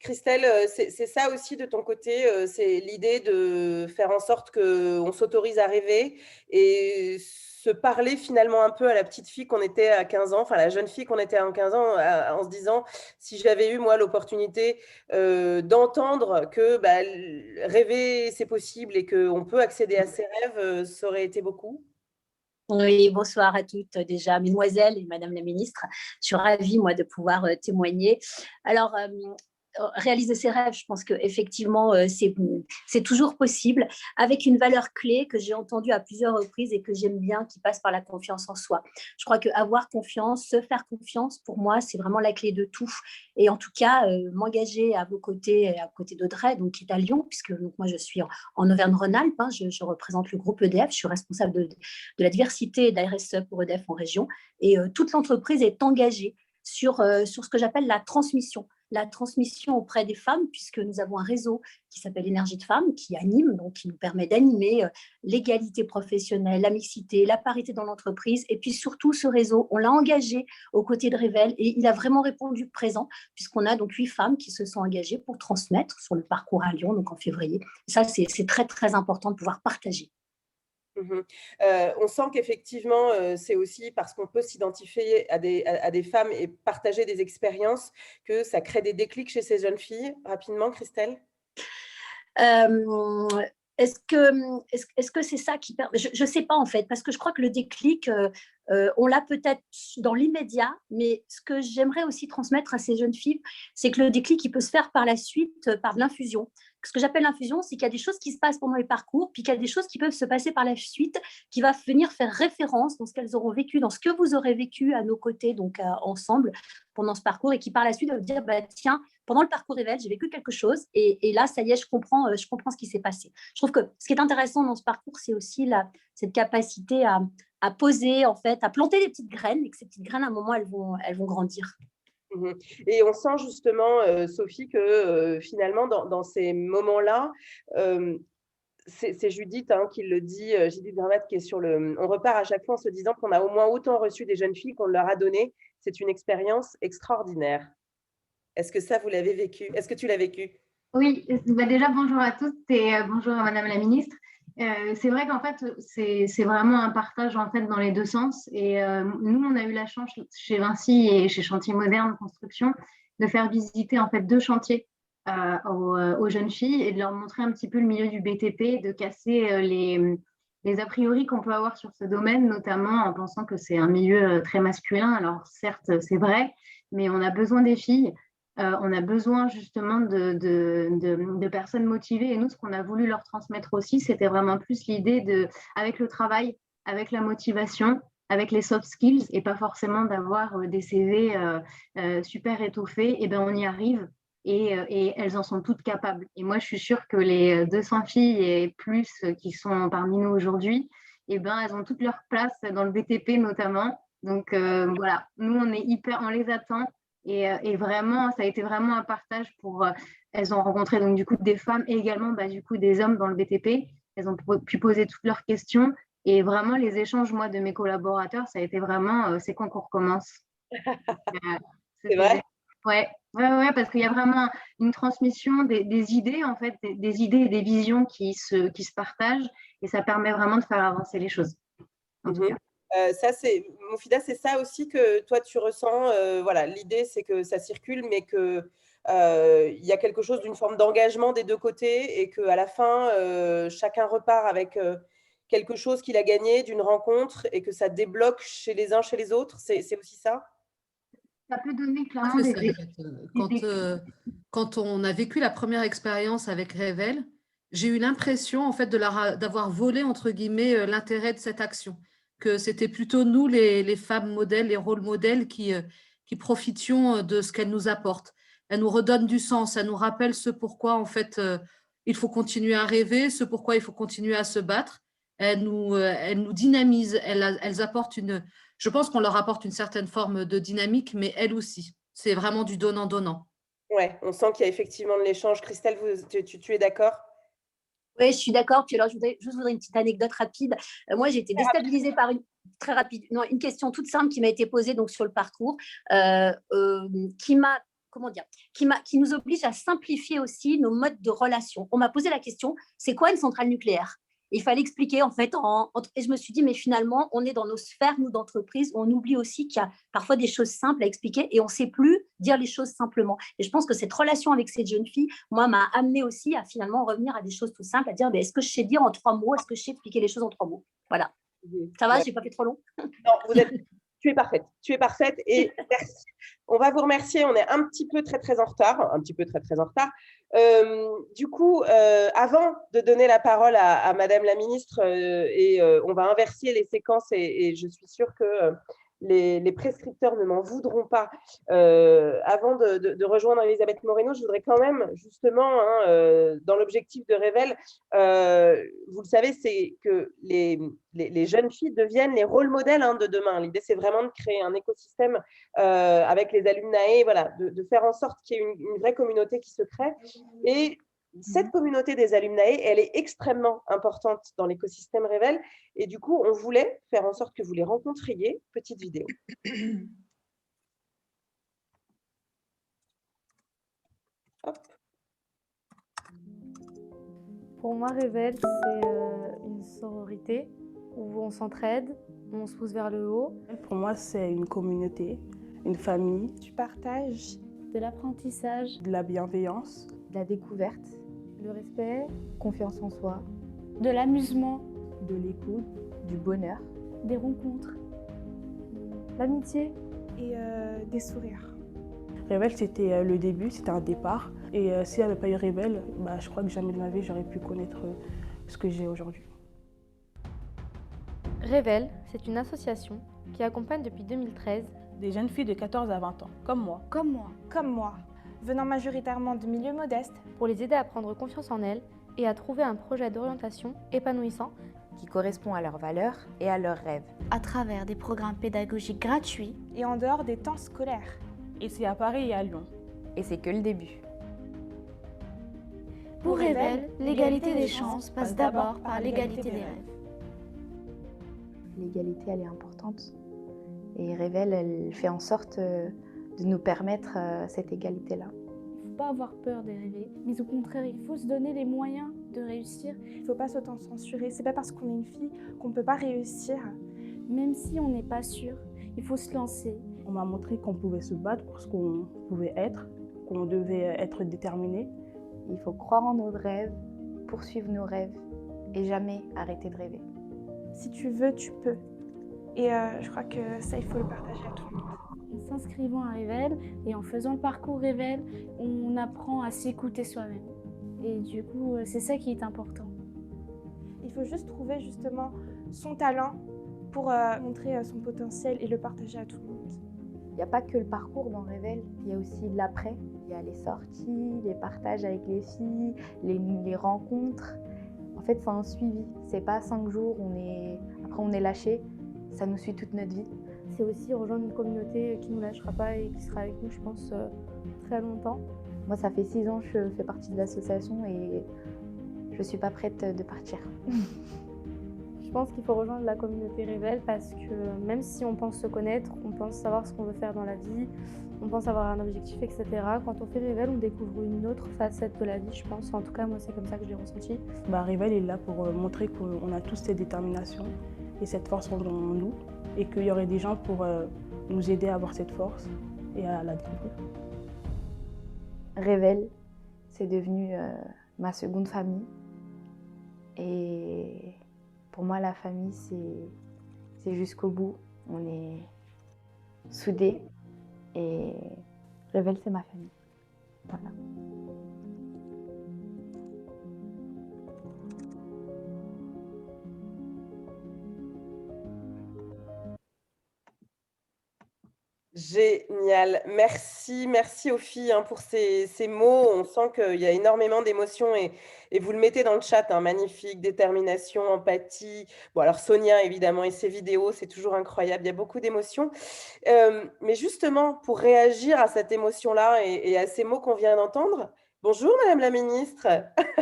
Christelle, c'est ça aussi de ton côté, c'est l'idée de faire en sorte qu'on s'autorise à rêver et se parler finalement un peu à la petite fille qu'on était à 15 ans, enfin la jeune fille qu'on était à 15 ans, en se disant, si j'avais eu moi l'opportunité d'entendre que rêver c'est possible et qu'on peut accéder à ses rêves, ça aurait été beaucoup. Oui, bonsoir à toutes déjà, mesdemoiselles et madame la ministre. Je suis ravie, moi, de pouvoir témoigner. Alors, réaliser ses rêves, je pense qu'effectivement, c'est toujours possible avec une valeur clé que j'ai entendue à plusieurs reprises et que j'aime bien, qui passe par la confiance en soi. Je crois qu'avoir confiance, se faire confiance, pour moi, c'est vraiment la clé de tout. Et en tout cas, m'engager à vos côtés, à côté d'Audrey, donc, qui est à Lyon, puisque donc, moi, je suis en Auvergne-Rhône-Alpes, hein, je représente le groupe EDF, je suis responsable de la diversité et de la RSE pour EDF en région. Et toute l'entreprise est engagée sur ce que j'appelle la transmission auprès des femmes, puisque nous avons un réseau qui s'appelle Énergie de Femmes, qui anime, donc qui nous permet d'animer l'égalité professionnelle, la mixité, la parité dans l'entreprise. Et puis surtout, ce réseau, on l'a engagé aux côtés de Révèle et il a vraiment répondu présent, puisqu'on a donc 8 femmes qui se sont engagées pour transmettre sur le parcours à Lyon, donc en février. Ça, c'est très, très important de pouvoir partager. On sent qu'effectivement, c'est aussi parce qu'on peut s'identifier à des femmes et partager des expériences que ça crée des déclics chez ces jeunes filles. Rapidement, Christelle? Est-ce que c'est ça qui permet? Je ne sais pas en fait, parce que je crois que le déclic, on l'a peut-être dans l'immédiat, mais ce que j'aimerais aussi transmettre à ces jeunes filles, c'est que le déclic, il peut se faire par la suite, par de l'infusion. Ce que j'appelle l'infusion, c'est qu'il y a des choses qui se passent pendant les parcours, puis qu'il y a des choses qui peuvent se passer par la suite, qui va venir faire référence dans ce qu'elles auront vécu, dans ce que vous aurez vécu à nos côtés, donc ensemble, pendant ce parcours, et qui par la suite va vous dire, tiens, pendant le parcours Révèle, j'ai vécu quelque chose, et là, ça y est, je comprends ce qui s'est passé. Je trouve que ce qui est intéressant dans ce parcours, c'est aussi cette capacité à poser, en fait, à planter des petites graines, et que ces petites graines, à un moment, elles vont grandir. Et on sent justement, Sophie, que finalement, dans ces moments-là, c'est Judith qui le dit, Judith Vermat, qui est sur le… On repart à chaque fois en se disant qu'on a au moins autant reçu des jeunes filles qu'on leur a donné. C'est une expérience extraordinaire. Est-ce que ça, vous l'avez vécu? Est-ce que tu l'as vécu? Oui, déjà, bonjour à toutes et bonjour à Madame la Ministre. C'est vrai qu'en fait, c'est vraiment un partage en fait, dans les deux sens. Et nous, on a eu la chance chez Vinci et chez Chantier Moderne Construction de faire visiter en fait 2 chantiers aux jeunes filles et de leur montrer un petit peu le milieu du BTP, de casser les a priori qu'on peut avoir sur ce domaine, notamment en pensant que c'est un milieu très masculin. Alors certes, c'est vrai, mais on a besoin des filles. On a besoin justement de personnes motivées. Et nous, ce qu'on a voulu leur transmettre aussi, c'était vraiment plus l'idée avec le travail, avec la motivation, avec les soft skills, et pas forcément d'avoir des CV super étoffés. Et bien, on y arrive et elles en sont toutes capables. Et moi, je suis sûre que les 200 filles et plus qui sont parmi nous aujourd'hui, elles ont toute leur place dans le BTP notamment. Donc voilà, nous, on les attend. Et vraiment, ça a été vraiment un partage pour… elles ont rencontré donc du coup des femmes et également du coup des hommes dans le BTP. Elles ont pu poser toutes leurs questions. Et vraiment, les échanges, moi, de mes collaborateurs, ça a été vraiment… c'est quand qu'on recommence. C'est vrai? Ouais, parce qu'il y a vraiment une transmission des idées, en fait, des idées et des visions qui se partagent. Et ça permet vraiment de faire avancer les choses, en tout cas. Ça, Moufida, c'est ça aussi que toi, tu ressens. Voilà, l'idée, c'est que ça circule, mais qu'il y a quelque chose d'une forme d'engagement des deux côtés et qu'à la fin, chacun repart avec quelque chose qu'il a gagné d'une rencontre et que ça débloque chez les uns, chez les autres. C'est aussi ça? Ça peut donner Tout à clairement fait des, ça, en fait. des- Quand on a vécu la première expérience avec Revel, j'ai eu l'impression en fait d'avoir volé entre guillemets l'intérêt de cette action, que c'était plutôt nous les femmes modèles, les rôles modèles qui profitions de ce qu'elle nous apporte. Elle nous redonne du sens, elle nous rappelle ce pourquoi en fait il faut continuer à rêver, ce pourquoi il faut continuer à se battre. Elle nous dynamise, elles apportent je pense qu'on leur apporte une certaine forme de dynamique, mais elles aussi. C'est vraiment du donnant-donnant. Ouais, on sent qu'il y a effectivement de l'échange. Christelle, tu es d'accord? Oui, je suis d'accord. Puis alors, je voudrais une petite anecdote rapide. Moi, j'ai été déstabilisée par très rapide, non, une question toute simple qui m'a été posée donc sur le parcours, qui m'a, comment dire, qui nous oblige à simplifier aussi nos modes de relation. On m'a posé la question, c'est quoi une centrale nucléaire? Il fallait expliquer en fait, et je me suis dit, mais finalement, on est dans nos sphères, nous, d'entreprise, on oublie aussi qu'il y a parfois des choses simples à expliquer et on ne sait plus dire les choses simplement. Et je pense que cette relation avec cette jeune fille, moi, m'a amené aussi à finalement revenir à des choses tout simples, à dire, est-ce que je sais dire en 3 mots? Est-ce que je sais expliquer les choses en 3 mots? Voilà. Ça va, Ouais. je n'ai pas fait trop long? Non, tu es parfaite et merci. On va vous remercier. On est un petit peu très en retard, très en retard. Du coup, avant de donner la parole à Madame la ministre, on va inverser les séquences et je suis sûre que les prescripteurs ne m'en voudront pas. Avant de rejoindre Elisabeth Moreno, je voudrais quand même, justement, dans l'objectif de Revel, vous le savez, c'est que les jeunes filles deviennent les rôles modèles de demain. L'idée, c'est vraiment de créer un écosystème avec les alumnae, voilà, de faire en sorte qu'il y ait une vraie communauté qui se crée. Et cette communauté des alumnae, elle est extrêmement importante dans l'écosystème Revel. Et du coup, on voulait faire en sorte que vous les rencontriez. Petite vidéo. Hop. Pour moi, Revel, c'est une sororité où on s'entraide, on se pousse vers le haut. Pour moi, c'est une communauté, une famille. Du partage, de l'apprentissage, De la bienveillance. de la découverte, le respect, confiance en soi, de l'amusement, De l'écoute. du bonheur, des rencontres, l'amitié et des sourires. Revel, c'était le début, c'était un départ. Et s'il n'y avait pas eu Revel, je crois que jamais de ma vie, j'aurais pu connaître ce que j'ai aujourd'hui. Revel, c'est une association qui accompagne depuis 2013 Des jeunes filles de 14 à 20 ans, comme moi. comme moi, Comme moi, venant majoritairement de milieux modestes, pour les aider à prendre confiance en elles et à trouver un projet d'orientation épanouissant qui correspond à leurs valeurs et à leurs rêves. À travers des programmes pédagogiques gratuits et en dehors des temps scolaires. Et c'est à Paris et à Lyon. Et c'est que le début. Pour Revel, l'égalité des chances passe d'abord par l'égalité des rêves. L'égalité, elle est importante. Et Revel, elle fait en sorte de nous permettre cette égalité-là. Il ne faut pas avoir peur de rêver, mais au contraire, il faut se donner les moyens de réussir. Il ne faut pas s'auto-censurer. C'est pas parce qu'on est une fille qu'on ne peut pas réussir. Même si on n'est pas sûr, il faut se lancer. On m'a montré qu'on pouvait se battre pour ce qu'on pouvait être, qu'on devait être déterminé. Il faut croire en nos rêves, poursuivre nos rêves et jamais arrêter de rêver. Si tu veux, tu peux. Et je crois que ça, il faut le partager à tout le monde. En s'inscrivant à Revel et en faisant le parcours Revel, on apprend à s'écouter soi-même. Et du coup, c'est ça qui est important. Il faut juste trouver justement son talent pour montrer son potentiel et le partager à tout le monde. Il n'y a pas que le parcours dans Revel, il y a aussi l'après. Il y a les sorties, les partages avec les filles, les rencontres. En fait, c'est un suivi. C'est pas 5 jours, après on est lâché. Ça nous suit toute notre vie. C'est aussi rejoindre une communauté qui ne nous lâchera pas et qui sera avec nous, je pense, très longtemps. Moi, ça fait 6 ans que je fais partie de l'association et je ne suis pas prête de partir. Je pense qu'il faut rejoindre la communauté Revel parce que même si on pense se connaître, on pense savoir ce qu'on veut faire dans la vie, on pense avoir un objectif, etc. Quand on fait Revel, on découvre une autre facette de la vie, je pense. En tout cas, moi, c'est comme ça que je l'ai ressenti. Revel est là pour montrer qu'on a tous cette détermination et cette force en nous et qu'il y aurait des gens pour nous aider à avoir cette force et à la découvrir. Revel, c'est devenu ma seconde famille. Et pour moi, la famille, c'est jusqu'au bout. On est soudés Et Révèle, c'est ma famille. Voilà. Génial. Merci, merci aux filles pour ces mots. On sent qu'il y a énormément d'émotions et vous le mettez dans le chat. Magnifique, détermination, empathie. Bon, alors Sonia, évidemment, et ses vidéos, c'est toujours incroyable. Il y a beaucoup d'émotions. Mais justement, pour réagir à cette émotion-là et à ces mots qu'on vient d'entendre, bonjour Madame la Ministre.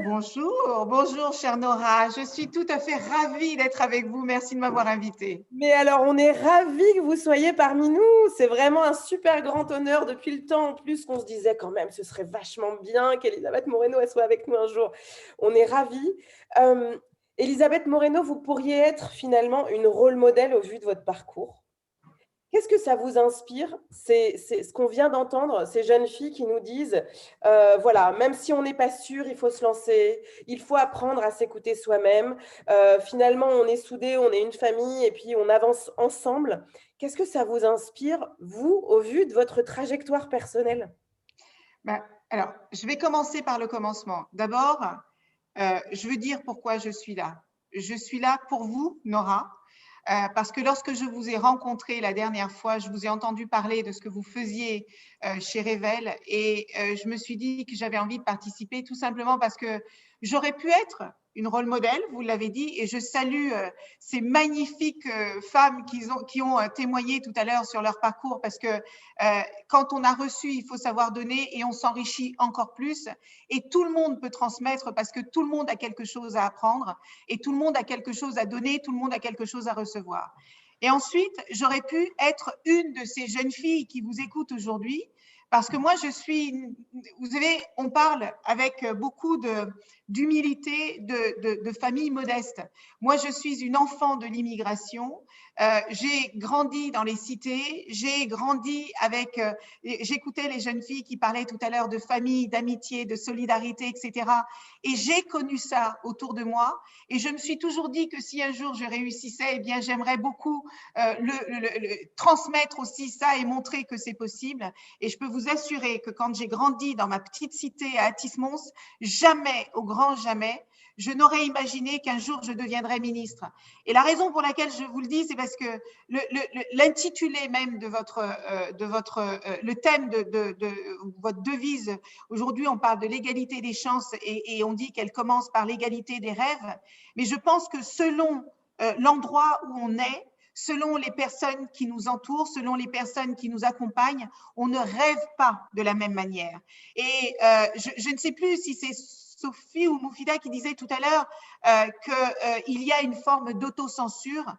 Bonjour chère Nora. Je suis tout à fait ravie d'être avec vous. Merci de m'avoir invitée. Mais alors, on est ravis que vous soyez parmi nous. C'est vraiment un super grand honneur depuis le temps en plus qu'on se disait quand même, ce serait vachement bien qu'Elisabeth Moreno elle soit avec nous un jour. On est ravis. Elisabeth Moreno, vous pourriez être finalement une rôle modèle au vu de votre parcours. Qu'est-ce que ça vous inspire? C'est ce qu'on vient d'entendre, ces jeunes filles qui nous disent, voilà, même si on n'est pas sûr, il faut se lancer, il faut apprendre à s'écouter soi-même. Finalement, on est soudés, on est une famille et puis on avance ensemble. Qu'est-ce que ça vous inspire, vous, au vu de votre trajectoire personnelle? Alors, je vais commencer par le commencement. D'abord, je veux dire pourquoi je suis là. Je suis là pour vous, Nora. Parce que lorsque je vous ai rencontré la dernière fois, je vous ai entendu parler de ce que vous faisiez chez Révèle et je me suis dit que j'avais envie de participer tout simplement parce que j'aurais pu être une rôle modèle, vous l'avez dit, et je salue ces magnifiques femmes qui ont témoigné tout à l'heure sur leur parcours parce que quand on a reçu, il faut savoir donner et on s'enrichit encore plus et tout le monde peut transmettre parce que tout le monde a quelque chose à apprendre et tout le monde a quelque chose à donner, tout le monde a quelque chose à recevoir. Et ensuite, j'aurais pu être une de ces jeunes filles qui vous écoutent aujourd'hui parce que moi, vous savez, on parle avec beaucoup d'humilité de famille modeste. Moi, je suis une enfant de l'immigration. J'ai grandi dans les cités. J'ai grandi avec, j'écoutais les jeunes filles qui parlaient tout à l'heure de famille, d'amitié, de solidarité, etc. Et j'ai connu ça autour de moi. Et je me suis toujours dit que si un jour je réussissais, eh bien, j'aimerais beaucoup transmettre aussi ça et montrer que c'est possible. Et je peux vous assurer que quand j'ai grandi dans ma petite cité à Athis-Mons, jamais, au grand jamais, je n'aurais imaginé qu'un jour je deviendrais ministre. Et la raison pour laquelle je vous le dis, c'est parce que l'intitulé même de le thème de votre devise, aujourd'hui on parle de l'égalité des chances et on dit qu'elle commence par l'égalité des rêves, mais je pense que selon l'endroit où on est, selon les personnes qui nous entourent, selon les personnes qui nous accompagnent, on ne rêve pas de la même manière. Et je ne sais plus si c'est Sophie ou Moufida qui disait tout à l'heure qu'il y a une forme d'autocensure.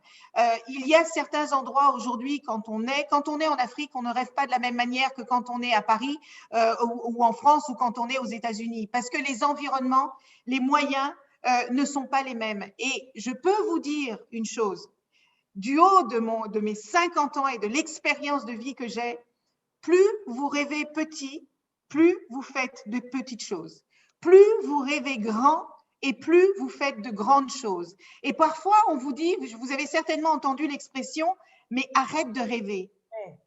Il y a certains endroits aujourd'hui, quand on est en Afrique, on ne rêve pas de la même manière que quand on est à Paris ou en France ou quand on est aux États-Unis, parce que les environnements, les moyens ne sont pas les mêmes. Et je peux vous dire une chose, du haut de mes 50 ans et de l'expérience de vie que j'ai, plus vous rêvez petit, plus vous faites de petites choses. Plus vous rêvez grand et plus vous faites de grandes choses. Et parfois, on vous dit, vous avez certainement entendu l'expression, mais arrête de rêver.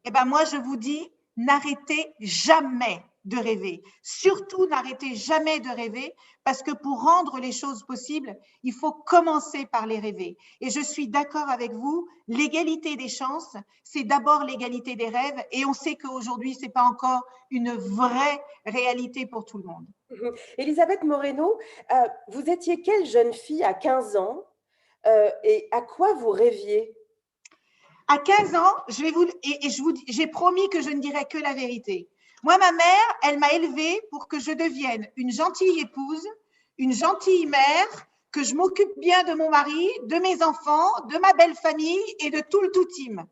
Eh bien, moi, je vous dis, n'arrêtez jamais de rêver. Surtout, n'arrêtez jamais de rêver parce que pour rendre les choses possibles, il faut commencer par les rêver. Et je suis d'accord avec vous, l'égalité des chances, c'est d'abord l'égalité des rêves et on sait qu'aujourd'hui, ce n'est pas encore une vraie réalité pour tout le monde. Elisabeth Moreno, vous étiez quelle jeune fille à 15 ans et à quoi vous rêviez? À 15 ans, j'ai promis que je ne dirais que la vérité. Moi, ma mère, elle m'a élevée pour que je devienne une gentille épouse, une gentille mère, que je m'occupe bien de mon mari, de mes enfants, de ma belle famille et de tout le tout team.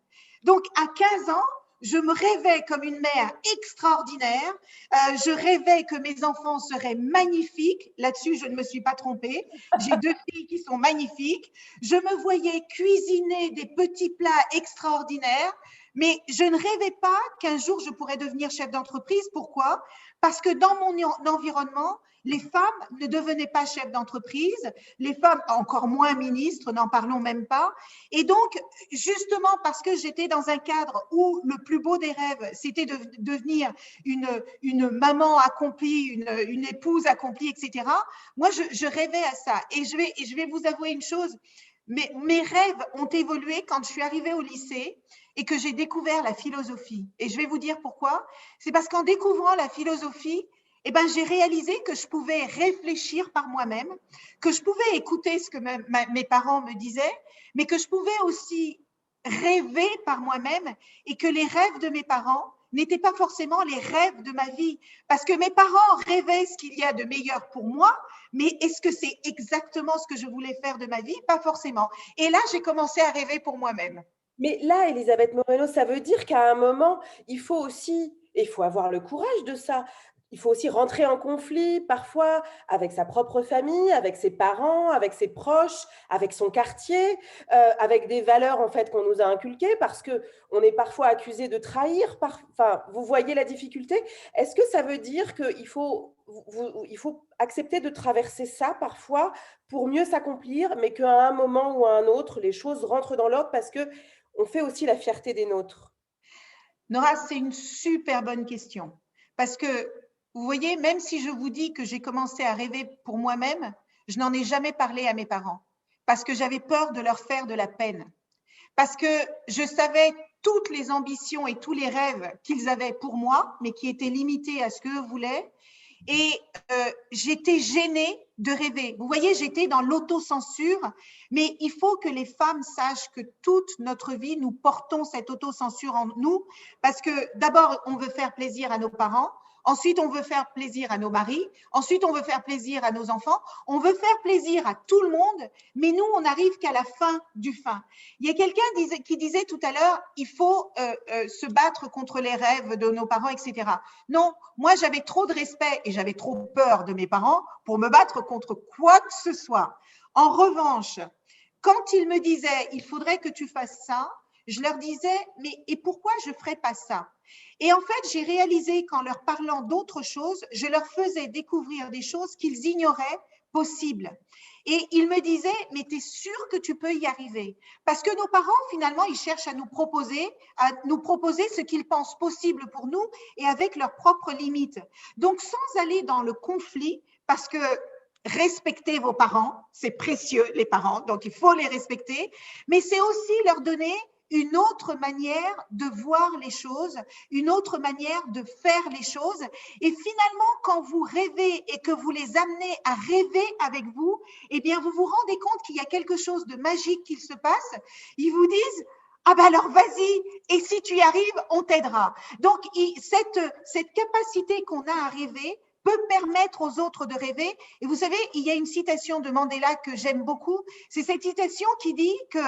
Donc, à 15 ans, je me rêvais comme une mère extraordinaire. Je rêvais que mes enfants seraient magnifiques. Là-dessus, je ne me suis pas trompée. J'ai 2 filles qui sont magnifiques. Je me voyais cuisiner des petits plats extraordinaires. Mais je ne rêvais pas qu'un jour, je pourrais devenir chef d'entreprise. Pourquoi? Parce que dans mon environnement, Les femmes ne devenaient pas chefs d'entreprise, les femmes encore moins ministres, n'en parlons même pas. Et donc, justement parce que j'étais dans un cadre où le plus beau des rêves, c'était de devenir une maman accomplie, une épouse accomplie, etc., moi, je rêvais à ça. Et je vais vous avouer une chose, mes rêves ont évolué quand je suis arrivée au lycée et que j'ai découvert la philosophie. Et je vais vous dire pourquoi. C'est parce qu'en découvrant la philosophie, eh ben, j'ai réalisé que je pouvais réfléchir par moi-même, que je pouvais écouter ce que mes parents me disaient, mais que je pouvais aussi rêver par moi-même et que les rêves de mes parents n'étaient pas forcément les rêves de ma vie. Parce que mes parents rêvaient ce qu'il y a de meilleur pour moi, mais est-ce que c'est exactement ce que je voulais faire de ma vie? Pas forcément. Et là, j'ai commencé à rêver pour moi-même. Mais là, Elisabeth Moreno, ça veut dire qu'à un moment, il faut aussi, et il faut avoir le courage de ça, il faut aussi rentrer en conflit parfois avec sa propre famille, avec ses parents, avec ses proches, avec son quartier, avec des valeurs en fait qu'on nous a inculquées parce qu'on est parfois accusé de trahir. Enfin, vous voyez la difficulté. Est-ce que ça veut dire qu'il faut, il faut accepter de traverser ça parfois pour mieux s'accomplir, mais qu'à un moment ou à un autre, les choses rentrent dans l'ordre parce qu'on fait aussi la fierté des nôtres? Nora, c'est une super bonne question parce que vous voyez, même si je vous dis que j'ai commencé à rêver pour moi-même, je n'en ai jamais parlé à mes parents parce que j'avais peur de leur faire de la peine. Parce que je savais toutes les ambitions et tous les rêves qu'ils avaient pour moi, mais qui étaient limités à ce qu'eux voulaient. Et j'étais gênée de rêver. Vous voyez, j'étais dans l'autocensure, mais il faut que les femmes sachent que toute notre vie, nous portons cette autocensure en nous parce que d'abord, on veut faire plaisir à nos parents. Ensuite, on veut faire plaisir à nos maris. Ensuite, on veut faire plaisir à nos enfants. On veut faire plaisir à tout le monde, mais nous, on n'arrive qu'à la fin du fin. Il y a quelqu'un qui disait tout à l'heure, il faut se battre contre les rêves de nos parents, etc. Non, moi, j'avais trop de respect et j'avais trop peur de mes parents pour me battre contre quoi que ce soit. En revanche, quand ils me disaient, il faudrait que tu fasses ça, je leur disais, mais et pourquoi je ne ferais pas ça? Et en fait, j'ai réalisé qu'en leur parlant d'autres choses, je leur faisais découvrir des choses qu'ils ignoraient possibles. Et ils me disaient, mais tu es sûr que tu peux y arriver? Parce que nos parents, finalement, ils cherchent à nous proposer ce qu'ils pensent possible pour nous et avec leurs propres limites. Donc, sans aller dans le conflit, parce que respecter vos parents, c'est précieux, les parents, donc il faut les respecter, mais c'est aussi leur donner une autre manière de voir les choses, une autre manière de faire les choses. Et finalement, quand vous rêvez et que vous les amenez à rêver avec vous, eh bien, vous vous rendez compte qu'il y a quelque chose de magique qui se passe. Ils vous disent, ah ben alors vas-y, et si tu y arrives, on t'aidera. Donc, cette capacité qu'on a à rêver peut permettre aux autres de rêver. Et vous savez, il y a une citation de Mandela que j'aime beaucoup. C'est cette citation qui dit que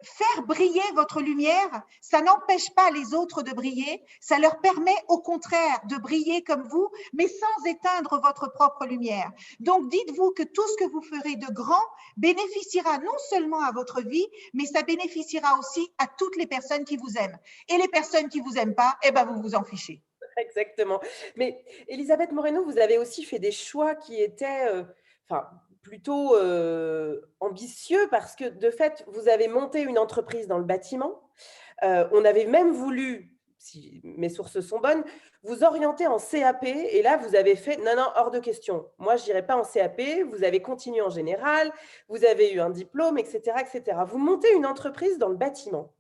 faire briller votre lumière, ça n'empêche pas les autres de briller, ça leur permet au contraire de briller comme vous, mais sans éteindre votre propre lumière. Donc dites-vous que tout ce que vous ferez de grand bénéficiera non seulement à votre vie, mais ça bénéficiera aussi à toutes les personnes qui vous aiment. Et les personnes qui vous aiment pas, eh ben vous vous en fichez. Exactement. Mais Elisabeth Moreno, vous avez aussi fait des choix qui étaient plutôt ambitieux parce que de fait, vous avez monté une entreprise dans le bâtiment. On avait même voulu, si mes sources sont bonnes, vous orienter en CAP et là, vous avez fait non, hors de question. Moi, je n'irai pas en CAP. Vous avez continué en général, vous avez eu un diplôme, etc., etc. Vous montez une entreprise dans le bâtiment.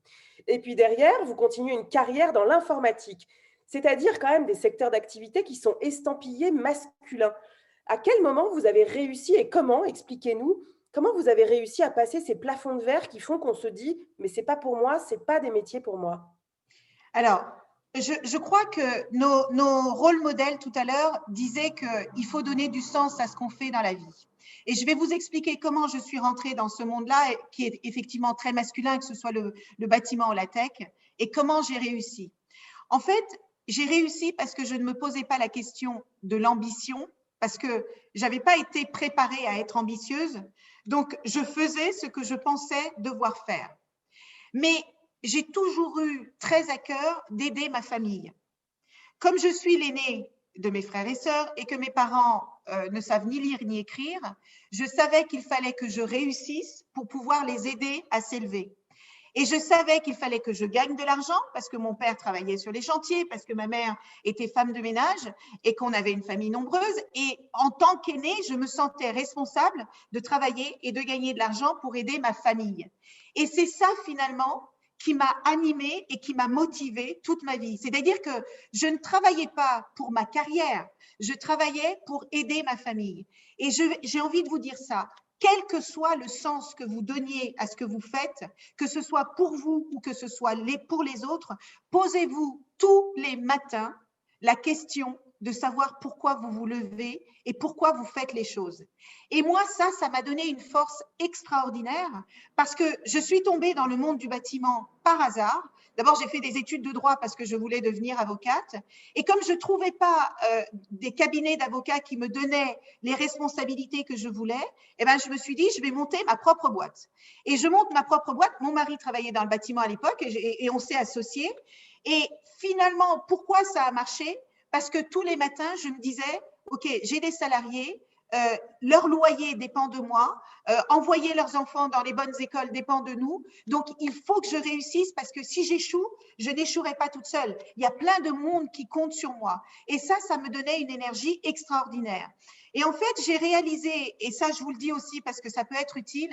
Et puis derrière, vous continuez une carrière dans l'informatique. C'est-à-dire quand même des secteurs d'activité qui sont estampillés masculins. À quel moment vous avez réussi et comment, expliquez-nous, comment vous avez réussi à passer ces plafonds de verre qui font qu'on se dit « mais ce n'est pas pour moi, ce n'est pas des métiers pour moi ». Alors, je crois que nos rôles modèles tout à l'heure disaient qu'il faut donner du sens à ce qu'on fait dans la vie. Et je vais vous expliquer comment je suis rentrée dans ce monde-là, qui est effectivement très masculin, que ce soit le bâtiment ou la tech, et comment j'ai réussi. En fait, j'ai réussi parce que je ne me posais pas la question de l'ambition, parce que je n'avais pas été préparée à être ambitieuse. Donc, je faisais ce que je pensais devoir faire. Mais j'ai toujours eu très à cœur d'aider ma famille. Comme je suis l'aînée de mes frères et sœurs et que mes parents ne savent ni lire ni écrire, je savais qu'il fallait que je réussisse pour pouvoir les aider à s'élever. Et je savais qu'il fallait que je gagne de l'argent parce que mon père travaillait sur les chantiers, parce que ma mère était femme de ménage et qu'on avait une famille nombreuse. Et en tant qu'aînée, je me sentais responsable de travailler et de gagner de l'argent pour aider ma famille. Et c'est ça finalement qui m'a animée et qui m'a motivée toute ma vie. C'est-à-dire que je ne travaillais pas pour ma carrière, je travaillais pour aider ma famille. Et j'ai envie de vous dire ça. Quel que soit le sens que vous donniez à ce que vous faites, que ce soit pour vous ou que ce soit pour les autres, posez-vous tous les matins la question de savoir pourquoi vous vous levez et pourquoi vous faites les choses. Et moi, ça m'a donné une force extraordinaire parce que je suis tombée dans le monde du bâtiment par hasard. D'abord, j'ai fait des études de droit parce que je voulais devenir avocate. Et comme je ne trouvais pas des cabinets d'avocats qui me donnaient les responsabilités que je voulais, eh ben, je me suis dit, je vais monter ma propre boîte. Et je monte ma propre boîte. Mon mari travaillait dans le bâtiment à l'époque et on s'est associés. Et finalement, pourquoi ça a marché? Parce que tous les matins, je me disais, OK, j'ai des salariés, leur loyer dépend de moi, envoyer leurs enfants dans les bonnes écoles dépend de nous. Donc, il faut que je réussisse parce que si j'échoue, je n'échouerai pas toute seule. Il y a plein de monde qui compte sur moi. Et ça me donnait une énergie extraordinaire. Et en fait, j'ai réalisé, et ça, je vous le dis aussi parce que ça peut être utile,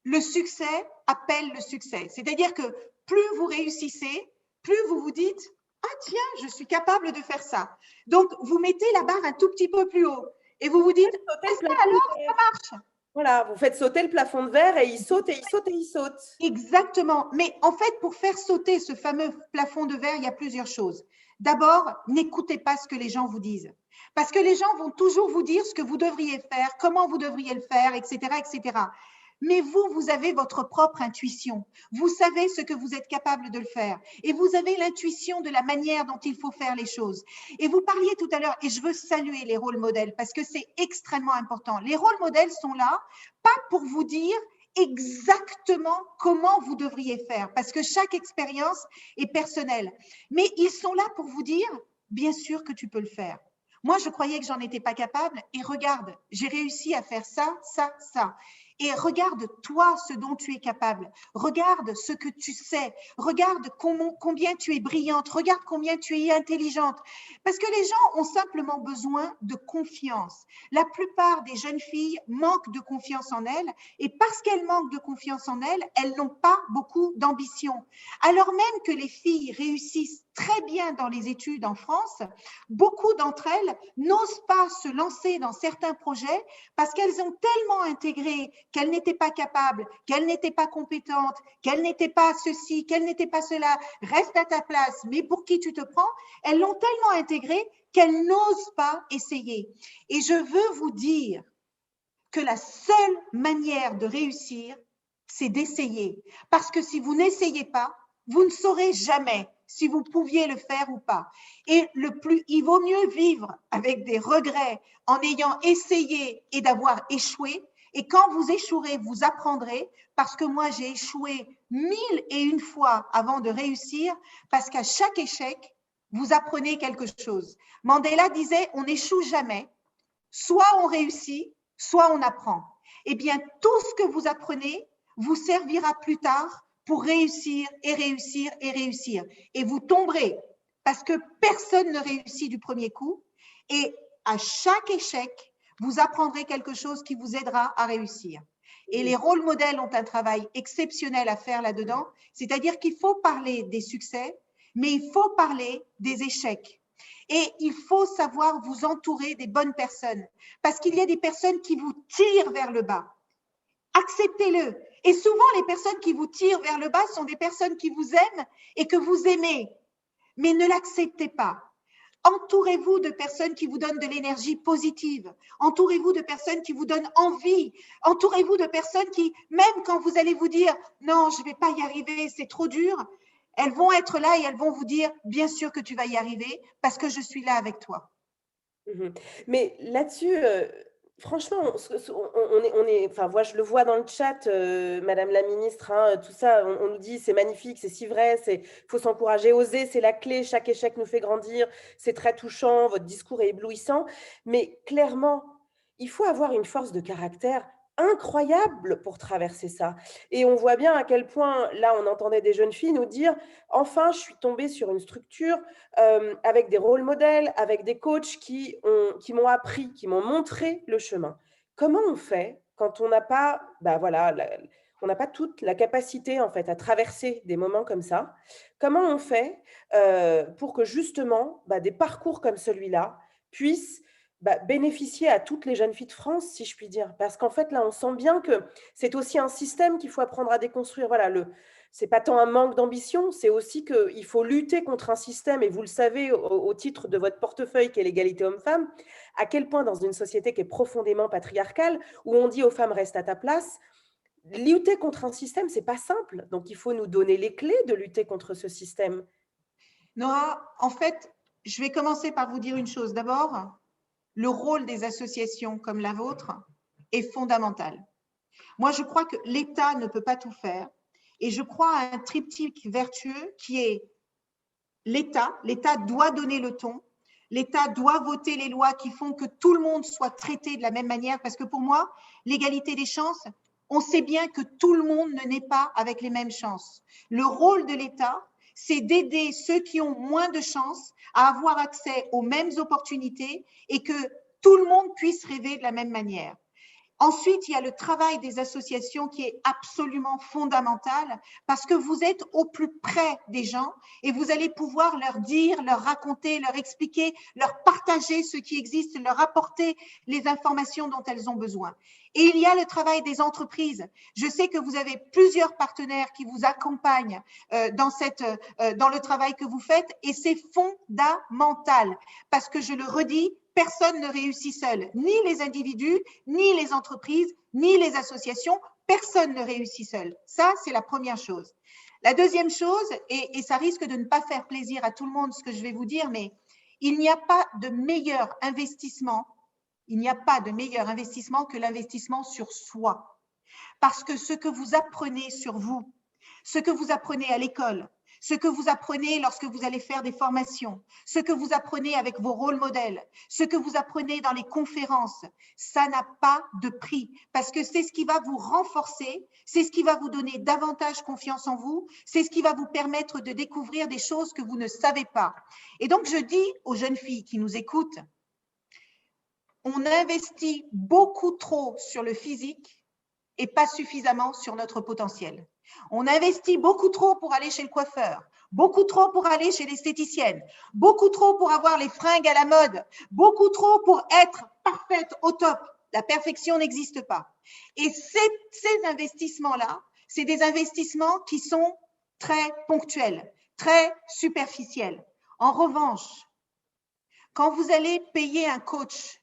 le succès appelle le succès. C'est-à-dire que plus vous réussissez, plus vous vous dites, ah tiens, je suis capable de faire ça. Donc, vous mettez la barre un tout petit peu plus haut et vous vous dites, alors, ça marche. Voilà, vous faites sauter le plafond de verre et il saute et il saute et il saute. Exactement. Mais en fait, pour faire sauter ce fameux plafond de verre, il y a plusieurs choses. D'abord, n'écoutez pas ce que les gens vous disent. Parce que les gens vont toujours vous dire ce que vous devriez faire, comment vous devriez le faire, etc., etc. Mais vous avez votre propre intuition. Vous savez ce que vous êtes capable de le faire. Et vous avez l'intuition de la manière dont il faut faire les choses. Et vous parliez tout à l'heure, et je veux saluer les rôles modèles parce que c'est extrêmement important. Les rôles modèles sont là, pas pour vous dire exactement comment vous devriez faire, parce que chaque expérience est personnelle. Mais ils sont là pour vous dire, bien sûr que tu peux le faire. Moi, je croyais que j'en étais pas capable et regarde, j'ai réussi à faire ça, ça, ça. Et regarde toi ce dont tu es capable. Regarde ce que tu sais. Regarde combien tu es brillante. Regarde combien tu es intelligente. Parce que les gens ont simplement besoin de confiance. La plupart des jeunes filles manquent de confiance en elles. Et parce qu'elles manquent de confiance en elles, elles n'ont pas beaucoup d'ambition. Alors même que les filles réussissent très bien dans les études en France, beaucoup d'entre elles n'osent pas se lancer dans certains projets parce qu'elles ont tellement intégré qu'elles n'étaient pas capables, qu'elles n'étaient pas compétentes, qu'elles n'étaient pas ceci, qu'elles n'étaient pas cela, reste à ta place, mais pour qui tu te prends? Elles l'ont tellement intégré qu'elles n'osent pas essayer. Et je veux vous dire que la seule manière de réussir, c'est d'essayer. Parce que si vous n'essayez pas, vous ne saurez jamais si vous pouviez le faire ou pas. Et il vaut mieux vivre avec des regrets en ayant essayé et d'avoir échoué. Et quand vous échouerez, vous apprendrez, parce que moi, j'ai échoué 1001 fois avant de réussir, parce qu'à chaque échec, vous apprenez quelque chose. Mandela disait, on n'échoue jamais, soit on réussit, soit on apprend. Eh bien, tout ce que vous apprenez vous servira plus tard pour réussir et réussir et réussir. Et vous tomberez, parce que personne ne réussit du premier coup, et à chaque échec, vous apprendrez quelque chose qui vous aidera à réussir. Et les rôles modèles ont un travail exceptionnel à faire là-dedans, c'est-à-dire qu'il faut parler des succès, mais il faut parler des échecs. Et il faut savoir vous entourer des bonnes personnes, parce qu'il y a des personnes qui vous tirent vers le bas. Acceptez-le. Et souvent, les personnes qui vous tirent vers le bas sont des personnes qui vous aiment et que vous aimez, mais ne l'acceptez pas. Entourez-vous de personnes qui vous donnent de l'énergie positive. Entourez-vous de personnes qui vous donnent envie. Entourez-vous de personnes qui, même quand vous allez vous dire « Non, je ne vais pas y arriver, c'est trop dur », elles vont être là et elles vont vous dire « Bien sûr que tu vas y arriver parce que je suis là avec toi. » Mais là-dessus, franchement, enfin, moi, je le vois dans le chat, Madame la ministre, hein, tout ça, on nous dit c'est magnifique, c'est si vrai, il faut s'encourager, oser, c'est la clé, chaque échec nous fait grandir, c'est très touchant, votre discours est éblouissant, mais clairement, il faut avoir une force de caractère incroyable pour traverser ça. Et on voit bien à quel point, là, on entendait des jeunes filles nous dire, enfin, je suis tombée sur une structure avec des rôles modèles, avec des coachs qui m'ont appris, qui m'ont montré le chemin. Comment on fait quand on n'a pas, on n'a pas toute la capacité en fait à traverser des moments comme ça? Comment on fait pour que justement des parcours comme celui-là puissent bénéficier à toutes les jeunes filles de France, si je puis dire? Parce qu'en fait, là, on sent bien que c'est aussi un système qu'il faut apprendre à déconstruire. Voilà, c'est pas tant un manque d'ambition, c'est aussi qu'il faut lutter contre un système, et vous le savez au titre de votre portefeuille qui est l'égalité homme-femme, à quel point dans une société qui est profondément patriarcale, où on dit aux femmes reste à ta place, lutter contre un système, c'est pas simple. Donc il faut nous donner les clés de lutter contre ce système. Nora, en fait, je vais commencer par vous dire une chose. D'abord, le rôle des associations comme la vôtre est fondamental. Moi, je crois que l'État ne peut pas tout faire. Et je crois à un triptyque vertueux qui est l'État. L'État doit donner le ton. L'État doit voter les lois qui font que tout le monde soit traité de la même manière. Parce que pour moi, l'égalité des chances, on sait bien que tout le monde ne naît pas avec les mêmes chances. Le rôle de l'État, c'est d'aider ceux qui ont moins de chances à avoir accès aux mêmes opportunités et que tout le monde puisse rêver de la même manière. Ensuite, il y a le travail des associations qui est absolument fondamental parce que vous êtes au plus près des gens et vous allez pouvoir leur dire, leur raconter, leur expliquer, leur partager ce qui existe, leur apporter les informations dont elles ont besoin. Et il y a le travail des entreprises. Je sais que vous avez plusieurs partenaires qui vous accompagnent dans le travail que vous faites et c'est fondamental parce que je le redis, personne ne réussit seul, ni les individus, ni les entreprises, ni les associations, personne ne réussit seul. Ça, c'est la première chose. La deuxième chose, et ça risque de ne pas faire plaisir à tout le monde ce que je vais vous dire, mais il n'y a pas de meilleur investissement, que l'investissement sur soi. Parce que ce que vous apprenez sur vous, ce que vous apprenez à l'école, ce que vous apprenez lorsque vous allez faire des formations, ce que vous apprenez avec vos rôles modèles, ce que vous apprenez dans les conférences, ça n'a pas de prix parce que c'est ce qui va vous renforcer, c'est ce qui va vous donner davantage confiance en vous, c'est ce qui va vous permettre de découvrir des choses que vous ne savez pas. Et donc, je dis aux jeunes filles qui nous écoutent, on investit beaucoup trop sur le physique et pas suffisamment sur notre potentiel. On investit beaucoup trop pour aller chez le coiffeur, beaucoup trop pour aller chez l'esthéticienne, beaucoup trop pour avoir les fringues à la mode, beaucoup trop pour être parfaite au top. La perfection n'existe pas. Et ces investissements-là, c'est des investissements qui sont très ponctuels, très superficiels. En revanche, quand vous allez payer un coach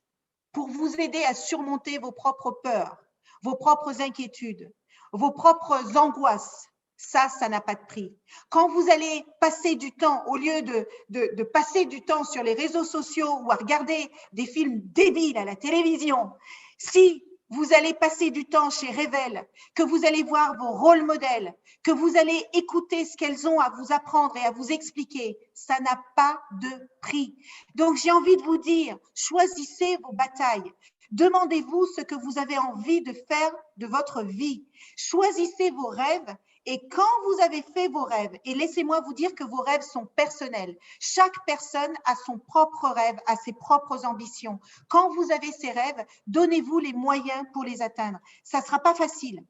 pour vous aider à surmonter vos propres peurs, vos propres inquiétudes, vos propres angoisses, ça n'a pas de prix. Quand vous allez passer du temps, au lieu de passer du temps sur les réseaux sociaux ou à regarder des films débiles à la télévision, si vous allez passer du temps chez Revel, que vous allez voir vos rôles modèles, que vous allez écouter ce qu'elles ont à vous apprendre et à vous expliquer, ça n'a pas de prix. Donc, j'ai envie de vous dire, choisissez vos batailles. Demandez-vous ce que vous avez envie de faire de votre vie. Choisissez vos rêves et quand vous avez fait vos rêves, et laissez-moi vous dire que vos rêves sont personnels. Chaque personne a son propre rêve, a ses propres ambitions. Quand vous avez ces rêves, donnez-vous les moyens pour les atteindre. Ça ne sera pas facile.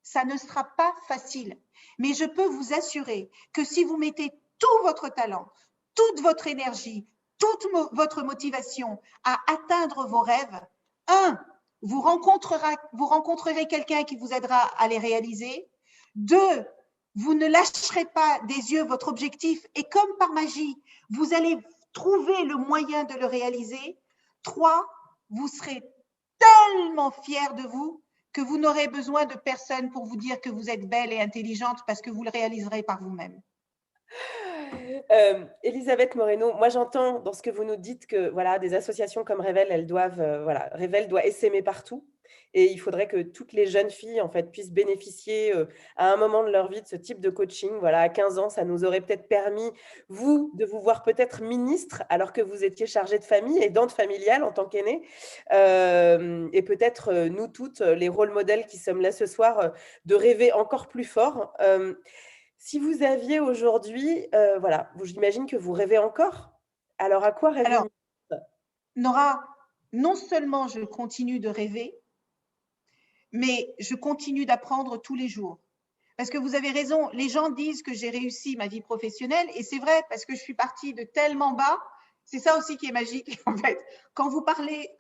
Ça ne sera pas facile. Mais je peux vous assurer que si vous mettez tout votre talent, toute votre énergie, toute votre motivation à atteindre vos rêves, vous rencontrerez quelqu'un qui vous aidera à les réaliser. 2, vous ne lâcherez pas des yeux votre objectif et comme par magie, vous allez trouver le moyen de le réaliser. 3, vous serez tellement fiers de vous que vous n'aurez besoin de personne pour vous dire que vous êtes belle et intelligente parce que vous le réaliserez par vous-même. Elisabeth Moreno, moi j'entends dans ce que vous nous dites que voilà, des associations comme Révèle, elles doivent, voilà, Révèle doit essaimer partout. Et il faudrait que toutes les jeunes filles en fait, puissent bénéficier à un moment de leur vie de ce type de coaching. Voilà, à 15 ans, ça nous aurait peut-être permis, vous, de vous voir peut-être ministre alors que vous étiez chargée de famille, aidante familiale en tant qu'aînée. Et peut-être nous toutes, les rôles modèles qui sommes là ce soir, de rêver encore plus fort. Si vous aviez aujourd'hui, voilà, j'imagine que vous rêvez encore. Alors à quoi rêvez-vous? Alors, Nora, non seulement je continue de rêver, mais je continue d'apprendre tous les jours. Parce que vous avez raison, les gens disent que j'ai réussi ma vie professionnelle, et c'est vrai, parce que je suis partie de tellement bas. C'est ça aussi qui est magique, en fait. Quand vous partez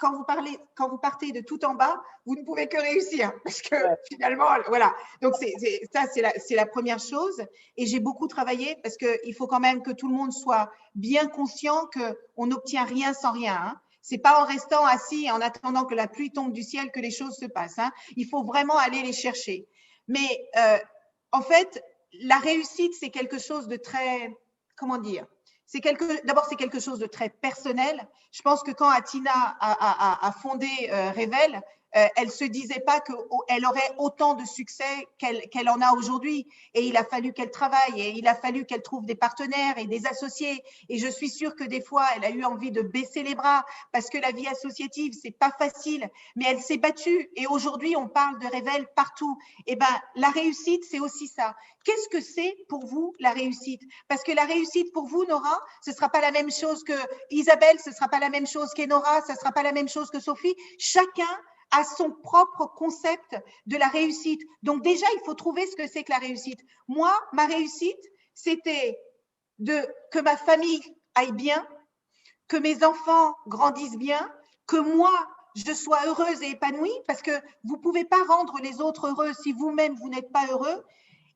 de tout en bas, vous ne pouvez que réussir, parce que finalement, voilà. Donc, c'est la première chose. Et j'ai beaucoup travaillé, parce qu'il faut quand même que tout le monde soit bien conscient qu'on n'obtient rien sans rien, hein. C'est pas en restant assis et en attendant que la pluie tombe du ciel que les choses se passent, hein. Il faut vraiment aller les chercher. Mais en fait, la réussite, c'est quelque chose de très, comment dire, d'abord, c'est quelque chose de très personnel. Je pense que quand Atina a fondé Révèle, elle ne se disait pas qu'elle aurait autant de succès qu'elle en a aujourd'hui. Et il a fallu qu'elle travaille, et il a fallu qu'elle trouve des partenaires et des associés. Et je suis sûre que des fois, elle a eu envie de baisser les bras parce que la vie associative, c'est pas facile. Mais elle s'est battue. Et aujourd'hui, on parle de Révèle partout. Et ben, la réussite, c'est aussi ça. Qu'est-ce que c'est pour vous la réussite? Parce que la réussite pour vous, Nora, ce ne sera pas la même chose que Isabelle, ce ne sera pas la même chose qu'Enora, ce ne sera pas la même chose que Sophie. Chacun a son propre concept de la réussite. Donc déjà, il faut trouver ce que c'est que la réussite. Moi, ma réussite, c'était que ma famille aille bien, que mes enfants grandissent bien, que moi, je sois heureuse et épanouie, parce que vous ne pouvez pas rendre les autres heureux si vous-même, vous n'êtes pas heureux.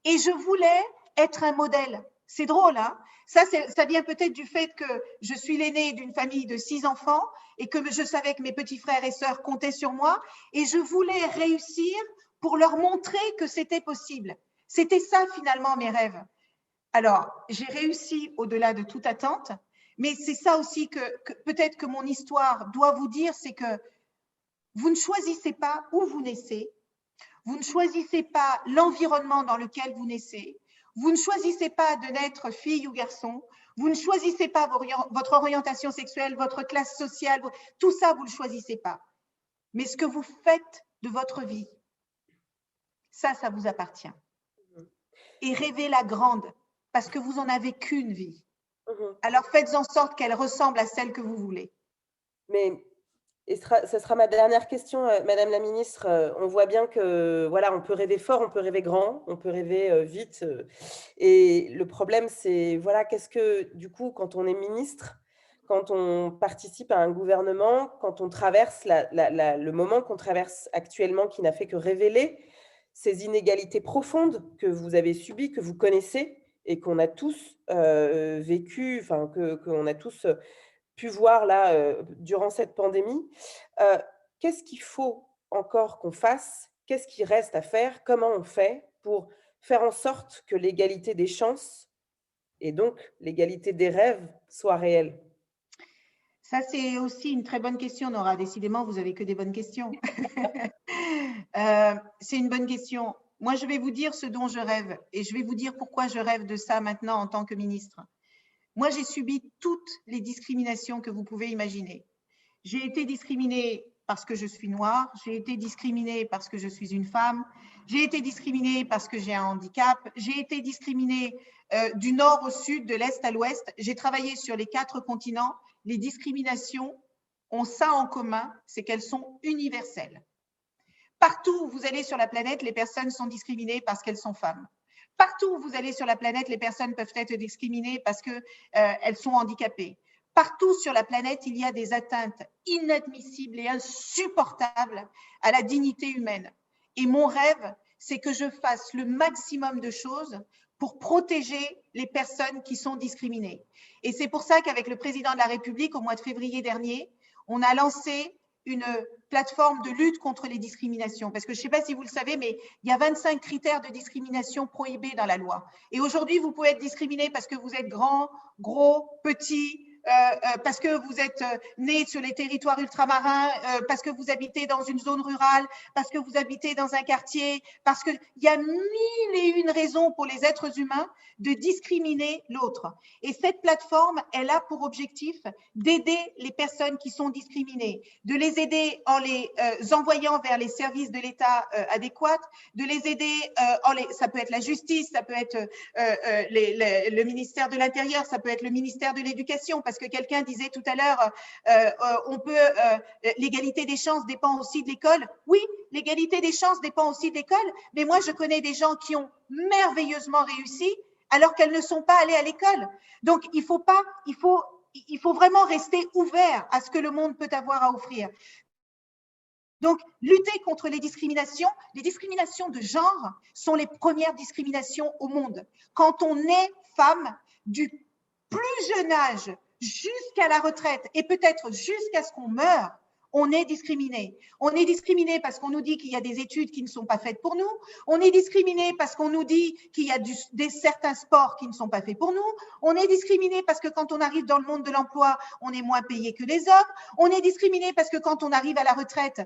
Et je voulais être un modèle. C'est drôle, hein? Ça vient peut-être du fait que je suis l'aînée d'une famille de 6 enfants et que je savais que mes petits frères et sœurs comptaient sur moi. Et je voulais réussir pour leur montrer que c'était possible. C'était ça, finalement, mes rêves. Alors, j'ai réussi au-delà de toute attente, mais c'est ça aussi que peut-être que mon histoire doit vous dire, c'est que vous ne choisissez pas où vous naissez, vous ne choisissez pas l'environnement dans lequel vous naissez, vous ne choisissez pas de naître fille ou garçon, vous ne choisissez pas votre orientation sexuelle, votre classe sociale, tout ça, vous ne le choisissez pas. Mais ce que vous faites de votre vie, ça vous appartient. Et rêvez-la grande, parce que vous n'en avez qu'une vie. Alors faites en sorte qu'elle ressemble à celle que vous voulez. Mais ce sera ma dernière question, Madame la Ministre. On voit bien que voilà, on peut rêver fort, on peut rêver grand, on peut rêver vite. Et le problème, c'est voilà, qu'est-ce que du coup, quand on est ministre, quand on participe à un gouvernement, quand on traverse le moment qu'on traverse actuellement, qui n'a fait que révéler ces inégalités profondes que vous avez subies, que vous connaissez et qu'on a tous vécu, enfin qu'on a tous pu voir là durant cette pandémie. Qu'est-ce qu'il faut encore qu'on fasse? Qu'est-ce qui reste à faire? Comment on fait pour faire en sorte que l'égalité des chances et donc l'égalité des rêves soit réelle? Ça, c'est aussi une très bonne question, Nora. Décidément, vous n'avez que des bonnes questions. C'est une bonne question. Moi, je vais vous dire ce dont je rêve et je vais vous dire pourquoi je rêve de ça maintenant en tant que ministre. Moi, j'ai subi toutes les discriminations que vous pouvez imaginer. J'ai été discriminée parce que je suis noire, j'ai été discriminée parce que je suis une femme, j'ai été discriminée parce que j'ai un handicap, j'ai été discriminée du nord au sud, de l'est à l'ouest. J'ai travaillé sur les 4 continents. Les discriminations ont ça en commun, c'est qu'elles sont universelles. Partout où vous allez sur la planète, les personnes sont discriminées parce qu'elles sont femmes. Partout où vous allez sur la planète, les personnes peuvent être discriminées parce qu'elles sont handicapées. Partout sur la planète, il y a des atteintes inadmissibles et insupportables à la dignité humaine. Et mon rêve, c'est que je fasse le maximum de choses pour protéger les personnes qui sont discriminées. Et c'est pour ça qu'avec le président de la République, au mois de février dernier, on a lancé une plateforme de lutte contre les discriminations. Parce que je ne sais pas si vous le savez, mais il y a 25 critères de discrimination prohibés dans la loi. Et aujourd'hui, vous pouvez être discriminé parce que vous êtes grand, gros, petit, parce que vous êtes né sur les territoires ultramarins, parce que vous habitez dans une zone rurale, parce que vous habitez dans un quartier, parce qu'il y a 1001 raisons pour les êtres humains de discriminer l'autre. Et cette plateforme, elle a pour objectif d'aider les personnes qui sont discriminées, de les aider en les envoyant vers les services de l'État adéquats, de les aider, ça peut être la justice, ça peut être le ministère de l'Intérieur, ça peut être le ministère de l'Éducation, parce que quelqu'un disait tout à l'heure, l'égalité des chances dépend aussi de l'école. Oui, l'égalité des chances dépend aussi de l'école, mais moi, je connais des gens qui ont merveilleusement réussi alors qu'elles ne sont pas allées à l'école. Donc, il faut vraiment rester ouvert à ce que le monde peut avoir à offrir. Donc, lutter contre les discriminations de genre sont les premières discriminations au monde. Quand on est femme, du plus jeune âge jusqu'à la retraite et peut-être jusqu'à ce qu'on meure, on est discriminé. On est discriminé parce qu'on nous dit qu'il y a des études qui ne sont pas faites pour nous. On est discriminé parce qu'on nous dit qu'il y a certains sports qui ne sont pas faits pour nous. On est discriminé parce que quand on arrive dans le monde de l'emploi, on est moins payé que les hommes. On est discriminé parce que quand on arrive à la retraite,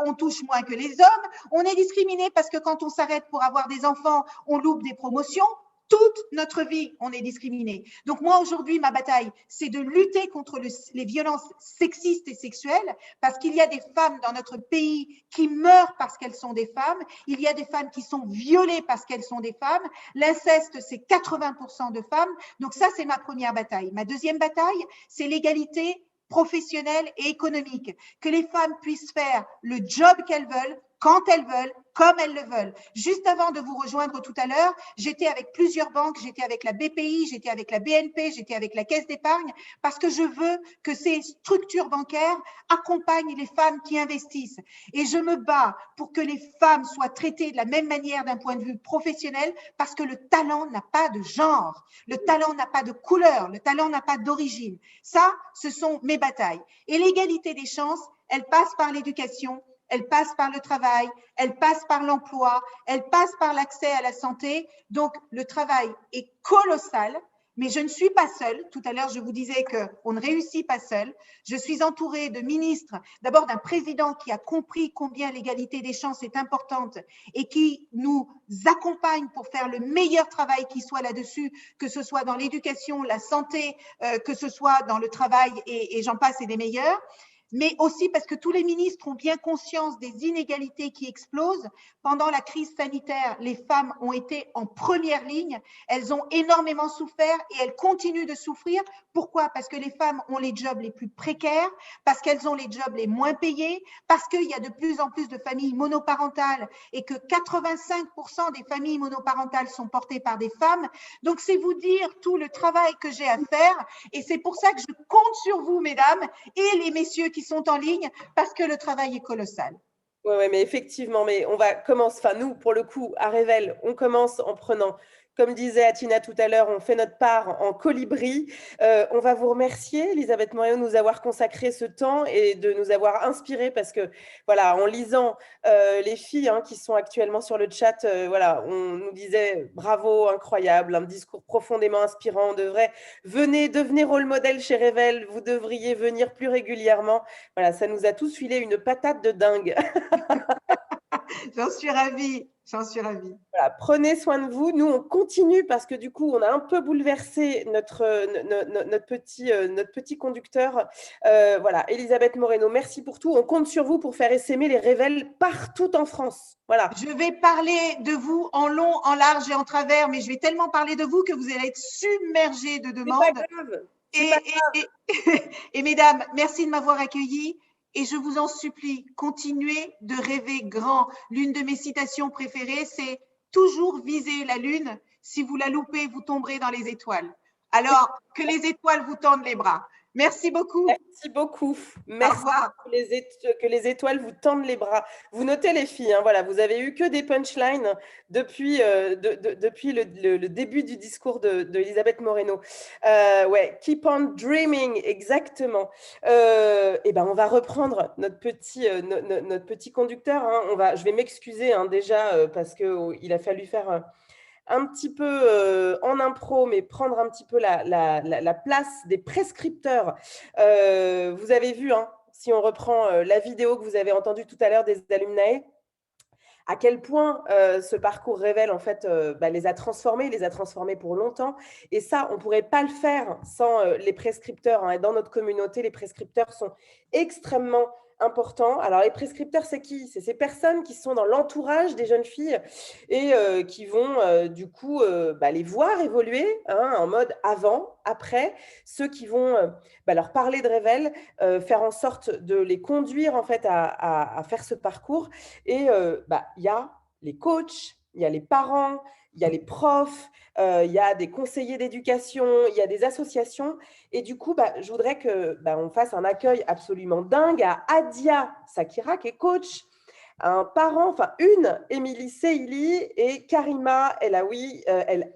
on touche moins que les hommes. On est discriminé parce que quand on s'arrête pour avoir des enfants, on loupe des promotions. Toute notre vie, on est discriminé. Donc moi, aujourd'hui, ma bataille, c'est de lutter contre les violences sexistes et sexuelles parce qu'il y a des femmes dans notre pays qui meurent parce qu'elles sont des femmes. Il y a des femmes qui sont violées parce qu'elles sont des femmes. L'inceste, c'est 80% de femmes. Donc ça, c'est ma première bataille. Ma deuxième bataille, c'est l'égalité professionnelle et économique. Que les femmes puissent faire le job qu'elles veulent, quand elles veulent, comme elles le veulent. Juste avant de vous rejoindre tout à l'heure, j'étais avec plusieurs banques, j'étais avec la BPI, j'étais avec la BNP, j'étais avec la Caisse d'épargne, parce que je veux que ces structures bancaires accompagnent les femmes qui investissent. Et je me bats pour que les femmes soient traitées de la même manière d'un point de vue professionnel, parce que le talent n'a pas de genre, le talent n'a pas de couleur, le talent n'a pas d'origine. Ça, ce sont mes batailles. Et l'égalité des chances, elle passe par l'éducation, elle passe par le travail, elle passe par l'emploi, elle passe par l'accès à la santé. Donc, le travail est colossal, mais je ne suis pas seule. Tout à l'heure, je vous disais qu'on ne réussit pas seul. Je suis entourée de ministres, d'abord d'un président qui a compris combien l'égalité des chances est importante et qui nous accompagne pour faire le meilleur travail qui soit là-dessus, que ce soit dans l'éducation, la santé, que ce soit dans le travail et j'en passe et des meilleurs. Mais aussi parce que tous les ministres ont bien conscience des inégalités qui explosent. Pendant la crise sanitaire, les femmes ont été en première ligne. Elles ont énormément souffert et elles continuent de souffrir. Pourquoi? Parce que les femmes ont les jobs les plus précaires, parce qu'elles ont les jobs les moins payés, parce qu'il y a de plus en plus de familles monoparentales et que 85% des familles monoparentales sont portées par des femmes. Donc, c'est vous dire tout le travail que j'ai à faire et c'est pour ça que je compte sur vous, mesdames, et les messieurs qui sont en ligne, parce que le travail est colossal. Oui, mais effectivement, mais on va commencer, enfin nous, pour le coup, à Revel, on commence en prenant, comme disait Atina tout à l'heure, on fait notre part en colibri. On va vous remercier, Elisabeth Moreau, de nous avoir consacré ce temps et de nous avoir inspiré parce que, voilà, en lisant les filles qui sont actuellement sur le chat, voilà, on nous disait bravo, incroyable, un discours profondément inspirant. On devrait, devenez rôle modèle chez Revel, vous devriez venir plus régulièrement. Voilà, ça nous a tous filé une patate de dingue. J'en suis ravie, j'en suis ravie. Voilà, prenez soin de vous. Nous, on continue parce que du coup, on a un peu bouleversé notre petit conducteur. Voilà, Elisabeth Moreno, merci pour tout. On compte sur vous pour faire essaimer les Revel partout en France. Voilà. Je vais parler de vous en long, en large et en travers, mais je vais tellement parler de vous que vous allez être submergés de demandes. C'est pas grave. Et mesdames, merci de m'avoir accueillie. Et je vous en supplie, continuez de rêver grand. L'une de mes citations préférées, c'est « Toujours viser la lune. Si vous la loupez, vous tomberez dans les étoiles. » Alors, que les étoiles vous tendent les bras. Merci beaucoup. Merci beaucoup. Merci que les étoiles vous tendent les bras. Vous notez les filles, hein, voilà, vous avez eu que des punchlines depuis, depuis le début du discours de Elisabeth Moreno. Ouais, keep on dreaming, exactement. Et ben, on va reprendre notre petit conducteur. Hein. Je vais m'excuser hein, déjà parce qu'il a fallu faire un petit peu en impro, mais prendre un petit peu la place des prescripteurs. Vous avez vu, hein, si on reprend la vidéo que vous avez entendue tout à l'heure des alumni, à quel point ce parcours Révèle en fait les a transformés pour longtemps. Et ça, on ne pourrait pas le faire sans les prescripteurs. Hein. Et dans notre communauté, les prescripteurs sont extrêmement importants. Alors, les prescripteurs, c'est qui? C'est ces personnes qui sont dans l'entourage des jeunes filles et qui vont du coup les voir évoluer hein, en mode avant, après, ceux qui vont leur parler de Révèle, faire en sorte de les conduire en fait à faire ce parcours. Et il y a les coachs, il y a les parents, il y a les profs, il y a des conseillers d'éducation, il y a des associations. Et du coup, je voudrais qu'on fasse un accueil absolument dingue à Adia Sakira, qui est coach, un parent, une, Émilie Seili et Karima El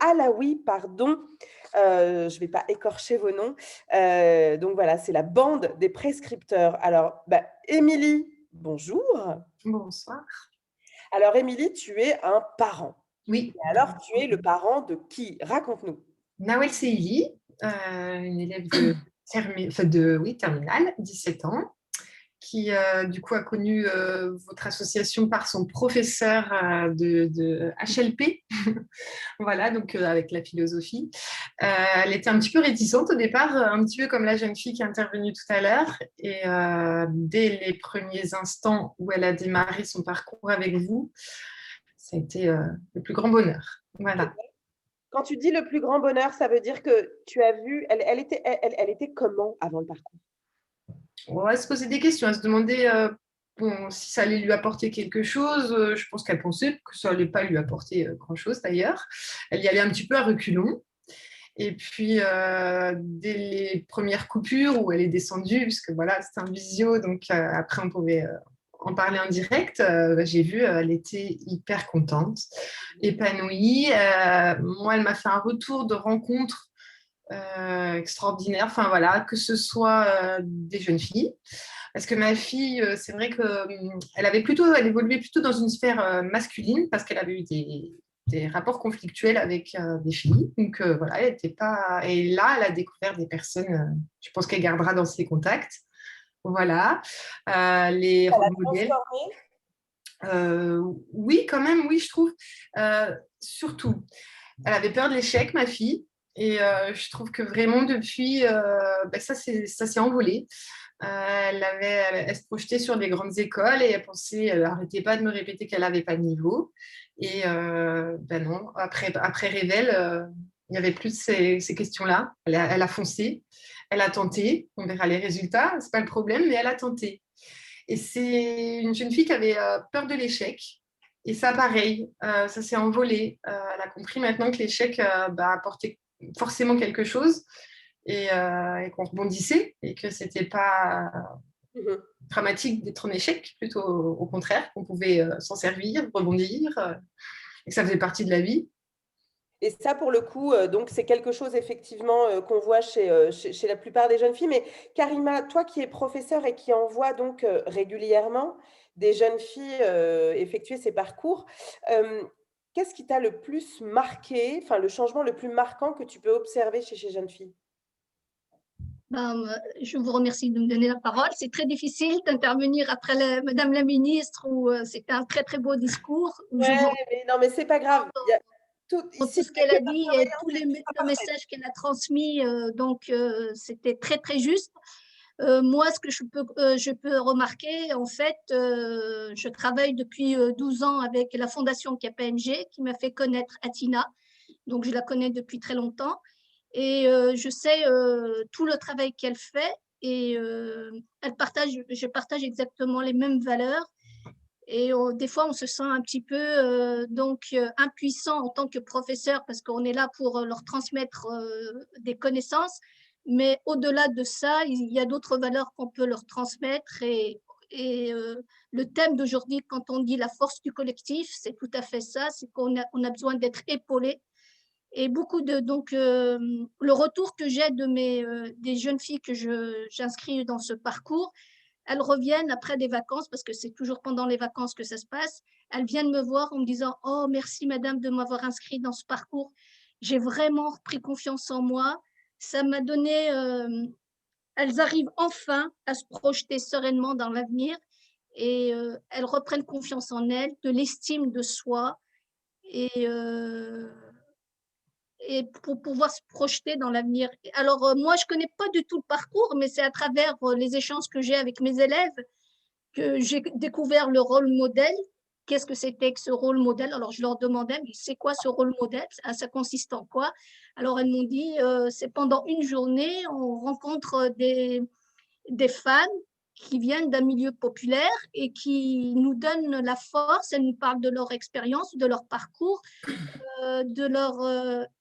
Alaoui, pardon. Je ne vais pas écorcher vos noms. Donc voilà, c'est la bande des prescripteurs. Alors, Émilie, bonjour. Bonsoir. Alors, Émilie, tu es un parent. Oui. Et alors, tu es le parent de qui? Raconte-nous. Nawel Seili, une élève de terminale, 17 ans, qui du coup a connu votre association par son professeur de HLP, voilà, donc avec la philosophie. Elle était un petit peu réticente au départ, un petit peu comme la jeune fille qui est intervenue tout à l'heure. Et dès les premiers instants où elle a démarré son parcours avec vous, ça a été le plus grand bonheur. Voilà. Quand tu dis le plus grand bonheur, ça veut dire que tu as vu, elle était comment avant le parcours? On va se poser des questions, à se demander si ça allait lui apporter quelque chose. Je pense qu'elle pensait que ça n'allait pas lui apporter grand-chose d'ailleurs. Elle y allait un petit peu à reculons. Et puis, dès les premières coupures où elle est descendue, puisque voilà, c'était un visio, donc après on pouvait en parler en direct, j'ai vu, elle était hyper contente, épanouie. Moi, elle m'a fait un retour de rencontre extraordinaire, enfin voilà, que ce soit des jeunes filles, parce que ma fille, c'est vrai qu'elle évoluait plutôt dans une sphère masculine, parce qu'elle avait eu des rapports conflictuels avec des filles, donc voilà, elle n'était pas... Et là, elle a découvert des personnes, je pense qu'elle gardera dans ses contacts, voilà, les rôles modèles. Oui, quand même, oui, je trouve, surtout, elle avait peur de l'échec, ma fille. Et je trouve que vraiment depuis, ça s'est envolé. Elle se projetait sur des grandes écoles et elle n'arrêtait pas de me répéter qu'elle n'avait pas de niveau. Et non, après Révèle, il n'y avait plus ces questions-là. Elle a foncé, elle a tenté. On verra les résultats, ce n'est pas le problème, mais elle a tenté. Et c'est une jeune fille qui avait peur de l'échec. Et ça, pareil, ça s'est envolé. Elle a compris maintenant que l'échec apportait forcément quelque chose et qu'on rebondissait et que c'était pas dramatique d'être en échec, plutôt au contraire, qu'on pouvait s'en servir, rebondir et que ça faisait partie de la vie. Et ça, pour le coup, donc c'est quelque chose effectivement qu'on voit chez la plupart des jeunes filles. Mais Karima, toi qui es professeure et qui envoie donc régulièrement des jeunes filles effectuer ces parcours, qu'est-ce qui t'a le plus marqué, le changement le plus marquant que tu peux observer chez ces jeunes filles? Je vous remercie de me donner la parole. C'est très difficile d'intervenir après Madame la ministre, où c'était un très, très beau discours. Non, mais c'est pas grave. Tout ce qu'elle a dit et tous les messages qu'elle a transmis, c'était très, très juste. Moi, ce que je peux remarquer, en fait, je travaille depuis 12 ans avec la fondation KPMG qui m'a fait connaître Atina. Donc, je la connais depuis très longtemps. Et je sais tout le travail qu'elle fait et je partage exactement les mêmes valeurs. Et des fois, on se sent un petit peu impuissant en tant que professeur parce qu'on est là pour leur transmettre des connaissances. Mais au-delà de ça, il y a d'autres valeurs qu'on peut leur transmettre. Le thème d'aujourd'hui, quand on dit la force du collectif, c'est tout à fait ça, c'est qu'on a besoin d'être épaulé. Et donc, le retour que j'ai des jeunes filles que j'inscris dans ce parcours, elles reviennent après des vacances, parce que c'est toujours pendant les vacances que ça se passe. Elles viennent me voir en me disant « Oh, merci madame de m'avoir inscrit dans ce parcours. J'ai vraiment repris confiance en moi. Ça m'a donné… elles arrivent enfin à se projeter sereinement dans l'avenir et elles reprennent confiance en elles, de l'estime de soi et pour pouvoir se projeter dans l'avenir. Alors, moi, je ne connais pas du tout le parcours, mais c'est à travers les échanges que j'ai avec mes élèves que j'ai découvert le rôle modèle. Qu'est-ce que c'était que ce rôle modèle? Alors, je leur demandais, mais c'est quoi ce rôle modèle? Ça consiste en quoi? Alors, elles m'ont dit, c'est pendant une journée, on rencontre des femmes qui viennent d'un milieu populaire et qui nous donnent la force, elles nous parlent de leur expérience, de leur parcours,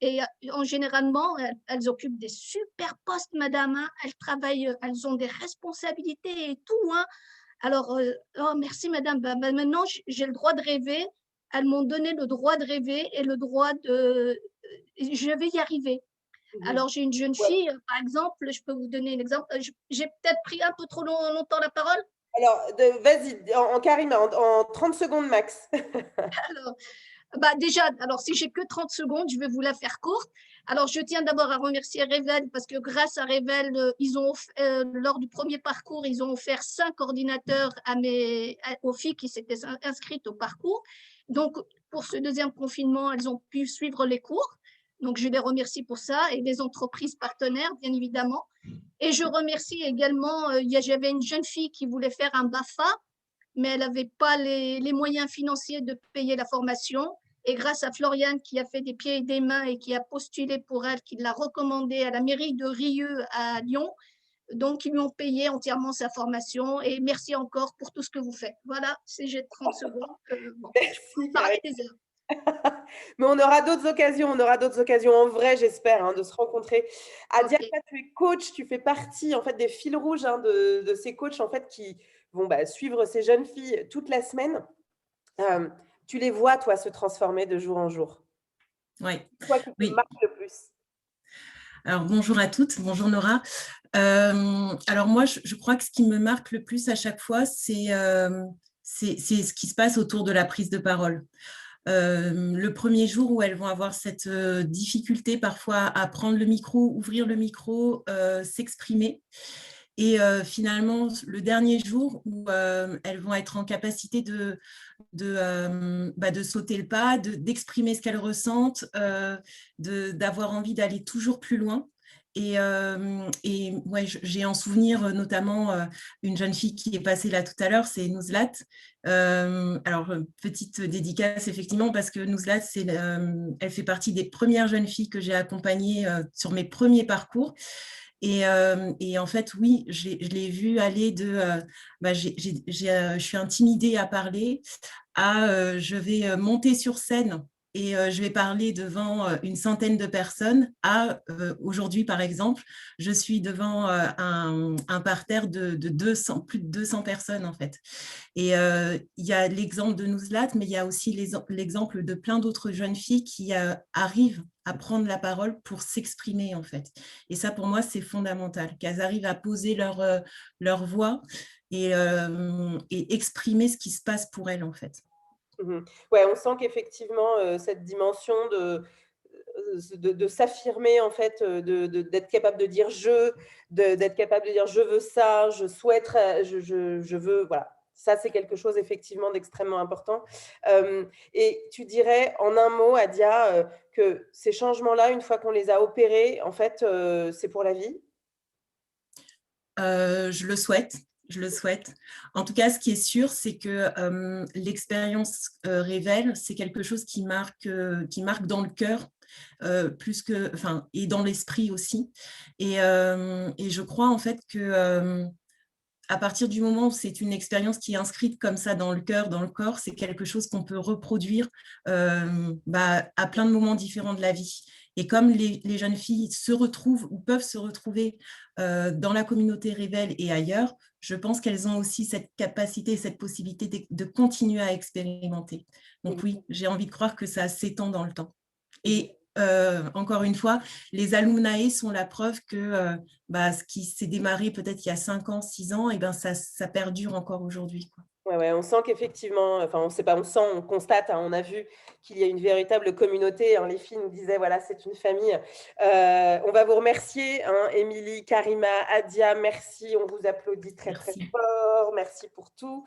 et généralement, elles occupent des super postes, madame, hein. Elles travaillent, elles ont des responsabilités et tout, hein. Alors, oh, merci madame, maintenant j'ai le droit de rêver. Elles m'ont donné le droit de rêver et le droit je vais y arriver. Alors, j'ai une jeune fille, par exemple, je peux vous donner un exemple. J'ai peut-être pris un peu trop longtemps la parole. Alors, vas-y, Karima, en 30 secondes max. Alors, déjà, si j'ai que 30 secondes, je vais vous la faire courte. Alors, je tiens d'abord à remercier Revel parce que grâce à Revel, lors du premier parcours, ils ont offert 5 ordinateurs aux filles qui s'étaient inscrites au parcours. Donc, pour ce deuxième confinement, elles ont pu suivre les cours. Donc, je les remercie pour ça et les entreprises partenaires, bien évidemment. Et je remercie également, j'avais une jeune fille qui voulait faire un BAFA, mais elle n'avait pas les moyens financiers de payer la formation. Et grâce à Floriane qui a fait des pieds et des mains et qui a postulé pour elle, qui l'a recommandée à la mairie de Rieux à Lyon, donc ils lui ont payé entièrement sa formation. Et merci encore pour tout ce que vous faites. Voilà, si j'ai 30 secondes, je peux vous parler des heures. Mais on aura d'autres occasions en vrai, j'espère, hein, de se rencontrer. Adia, tu es coach, tu fais partie en fait des fils rouges de ces coachs en fait qui vont suivre ces jeunes filles toute la semaine. Tu les vois, toi, se transformer de jour en jour. Oui. Toi qui te marque le plus. Alors, bonjour à toutes, bonjour Nora. Alors moi, je crois que ce qui me marque le plus à chaque fois, c'est ce qui se passe autour de la prise de parole. Le premier jour où elles vont avoir cette difficulté parfois à prendre le micro, ouvrir le micro, s'exprimer. Et finalement, le dernier jour où elles vont être en capacité de sauter le pas, d'exprimer ce qu'elles ressentent, d'avoir envie d'aller toujours plus loin. Et ouais, j'ai en souvenir notamment une jeune fille qui est passée là tout à l'heure, c'est Nouzlat. Alors, petite dédicace effectivement, parce que Nouzlat, elle fait partie des premières jeunes filles que j'ai accompagnées sur mes premiers parcours. Et en fait, oui, je l'ai vue aller je suis intimidée à parler, je vais monter sur scène et je vais parler devant une centaine de personnes. Aujourd'hui, par exemple, je suis devant un parterre de plus de 200 personnes, en fait. Et il y a l'exemple de Nouzlat, mais il y a aussi l'exemple de plein d'autres jeunes filles qui arrivent à prendre la parole pour s'exprimer, en fait. Et ça, pour moi, c'est fondamental, qu'elles arrivent à poser leur voix et exprimer ce qui se passe pour elles, en fait. Ouais, on sent qu'effectivement, cette dimension de s'affirmer, en fait, d'être capable de dire d'être capable de dire je veux ça, je souhaite, je veux, voilà. Ça, c'est quelque chose effectivement d'extrêmement important. Et tu dirais en un mot, Adia, que ces changements-là, une fois qu'on les a opérés, en fait, c'est pour la vie? Je le souhaite. Je le souhaite. En tout cas, ce qui est sûr, c'est que l'expérience Revel, c'est quelque chose qui marque dans le cœur, et dans l'esprit aussi. Et je crois en fait que à partir du moment où c'est une expérience qui est inscrite comme ça dans le cœur, dans le corps, c'est quelque chose qu'on peut reproduire à plein de moments différents de la vie. Et comme les jeunes filles se retrouvent ou peuvent se retrouver dans la communauté Révèle et ailleurs, je pense qu'elles ont aussi cette capacité, cette possibilité de continuer à expérimenter. Donc oui, j'ai envie de croire que ça s'étend dans le temps. Et encore une fois, les alumnae sont la preuve que ce qui s'est démarré peut-être il y a 5 ans, 6 ans, et ben ça perdure encore aujourd'hui, quoi. Ouais, on sent qu'effectivement, enfin, on sait pas, on sent, on constate, hein, on a vu qu'il y a une véritable communauté. Hein, les filles nous disaient, voilà, c'est une famille. On va vous remercier, hein, Émilie, Karima, Adia, merci. On vous applaudit très fort. Merci pour tout.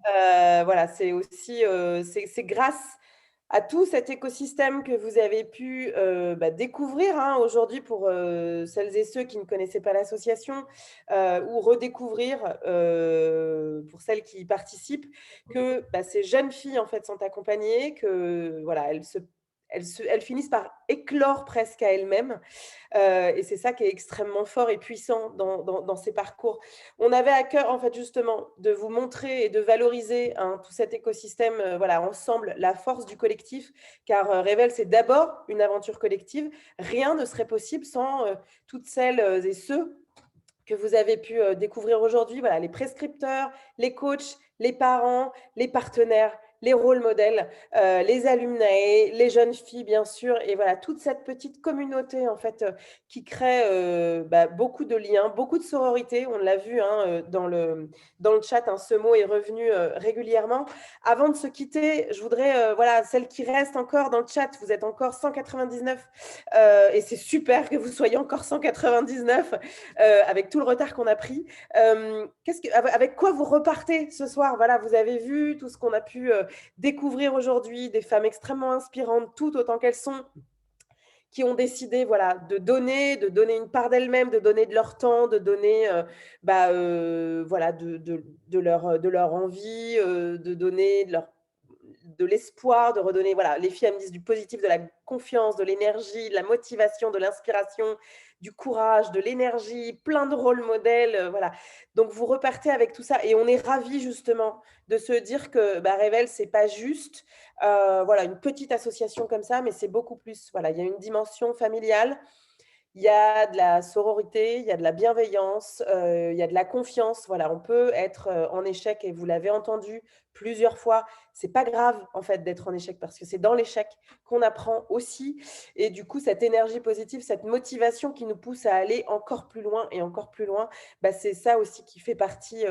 Voilà, c'est aussi, c'est grâce à tout cet écosystème que vous avez pu découvrir, hein, aujourd'hui pour celles et ceux qui ne connaissaient pas l'association ou redécouvrir pour celles qui y participent, que ces jeunes filles en fait sont accompagnées, que voilà, elles finissent par éclore presque à elles-mêmes. Et c'est ça qui est extrêmement fort et puissant dans ces parcours. On avait à cœur, en fait, justement, de vous montrer et de valoriser, hein, tout cet écosystème, ensemble, la force du collectif, car Révèle, c'est d'abord une aventure collective. Rien ne serait possible sans toutes celles et ceux que vous avez pu découvrir aujourd'hui, voilà, les prescripteurs, les coachs, les parents, les partenaires, les rôles modèles, les alumnae, les jeunes filles, bien sûr, et voilà, toute cette petite communauté, en fait, qui crée beaucoup de liens, beaucoup de sororité. On l'a vu, hein, dans le chat, hein, ce mot est revenu régulièrement. Avant de se quitter, je voudrais, celles qui restent encore dans le chat, vous êtes encore 199, et c'est super que vous soyez encore 199, avec tout le retard qu'on a pris. Avec quoi vous repartez ce soir? Voilà, vous avez vu tout ce qu'on a pu découvrir aujourd'hui, des femmes extrêmement inspirantes, toutes autant qu'elles sont, qui ont décidé de donner une part d'elles-mêmes, de donner de leur temps, de donner de leur envie, de donner de l'espoir, de redonner, les filles elles me disent du positif, de la confiance, de l'énergie, de la motivation, de l'inspiration, du courage, de l'énergie, plein de rôles modèles, voilà. Donc vous repartez avec tout ça et on est ravis justement de se dire que Révèle, c'est pas juste une petite association comme ça, mais c'est beaucoup plus. Voilà, il y a une dimension familiale, il y a de la sororité, il y a de la bienveillance, il y a de la confiance. Voilà, on peut être en échec et vous l'avez entendu plusieurs fois. C'est pas grave en fait d'être en échec parce que c'est dans l'échec qu'on apprend aussi. Et du coup, cette énergie positive, cette motivation qui nous pousse à aller encore plus loin et encore plus loin, c'est ça aussi qui fait partie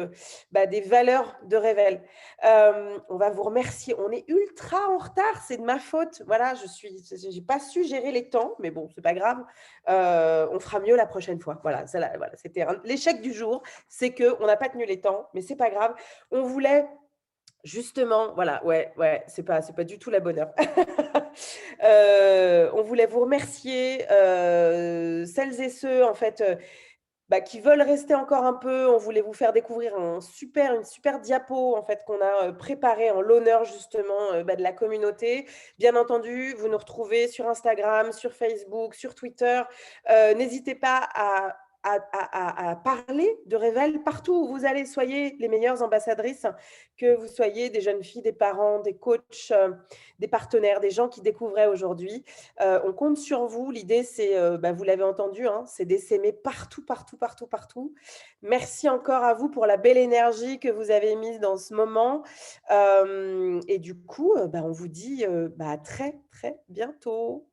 des valeurs de Révèle. On va vous remercier. On est ultra en retard, c'est de ma faute. Voilà, j'ai pas su gérer les temps, mais bon, c'est pas grave. On fera mieux la prochaine fois. Voilà, c'était l'échec du jour, c'est qu'on n'a pas tenu les temps, mais c'est pas grave. On voulait justement, c'est pas du tout la bonne heure. On voulait vous remercier, celles et ceux en fait qui veulent rester encore un peu. On voulait vous faire découvrir une super diapo en fait qu'on a préparée en l'honneur justement de la communauté. Bien entendu, vous nous retrouvez sur Instagram, sur Facebook, sur Twitter. N'hésitez pas à parler de Révèle partout où vous allez. Soyez les meilleures ambassadrices, que vous soyez des jeunes filles, des parents, des coachs, des partenaires, des gens qui découvraient aujourd'hui. On compte sur vous. L'idée, c'est, vous l'avez entendu, hein, c'est d'essaimer partout. Merci encore à vous pour la belle énergie que vous avez mise dans ce moment. Et du coup, on vous dit à très, très bientôt.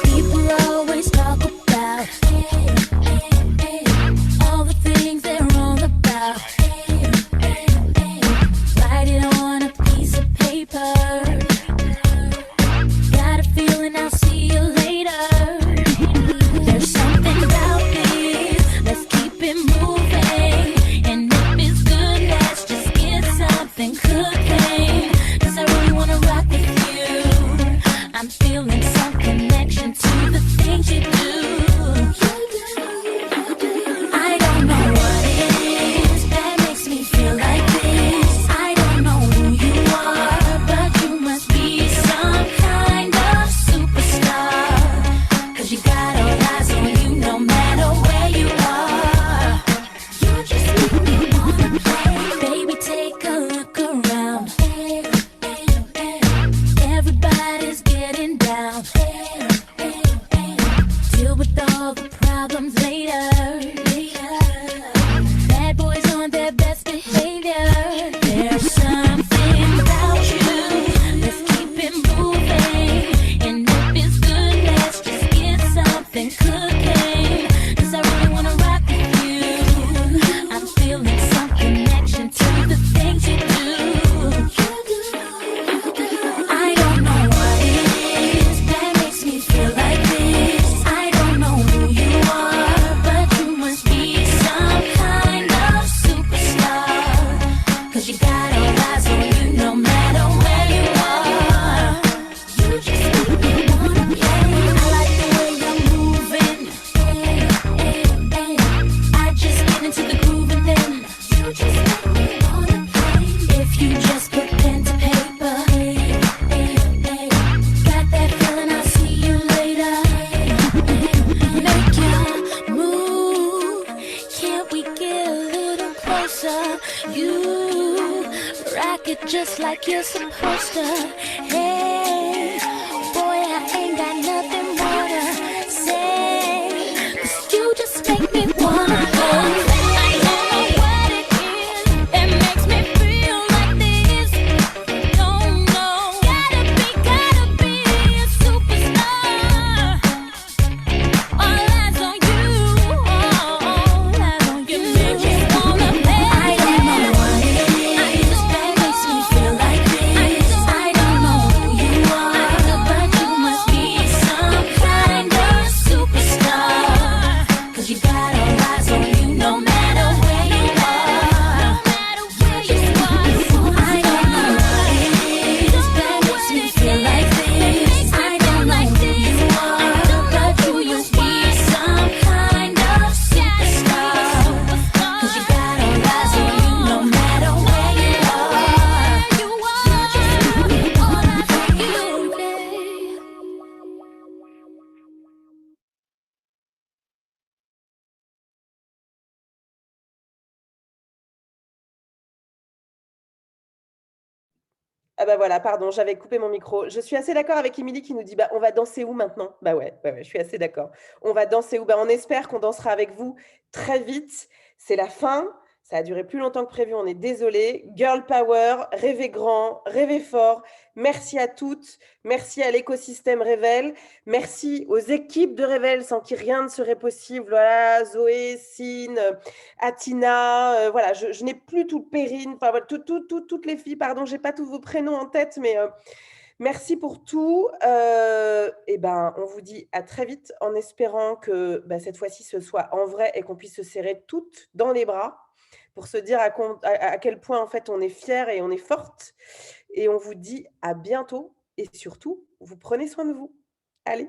People always talk about all the things they're wrong about. Write it on a piece of paper. Got a feeling I'll see you later. closer. You rock it just like you're supposed to. Hey, boy, I ain't got nothing more to say, 'cause you just make me wanna go. Ah bah voilà, pardon, j'avais coupé mon micro. Je suis assez d'accord avec Émilie qui nous dit, bah, on va danser où maintenant? Bah ouais, je suis assez d'accord. On va danser où? Bah, on espère qu'on dansera avec vous très vite. C'est la fin. Ça a duré plus longtemps que prévu, on est désolé. Girl Power, rêvez grand, rêvez fort. Merci à toutes. Merci à l'écosystème Révèle. Merci aux équipes de Révèle sans qui rien ne serait possible. Voilà, Zoé, Sine, Atina. Voilà, je n'ai plus tout Perrine. Enfin, voilà, toutes les filles, pardon, j'ai pas tous vos prénoms en tête, mais merci pour tout. Et ben, on vous dit à très vite en espérant que cette fois-ci ce soit en vrai et qu'on puisse se serrer toutes dans les bras pour se dire à quel point en fait on est fiers et on est fortes. Et on vous dit à bientôt et surtout, vous prenez soin de vous. Allez.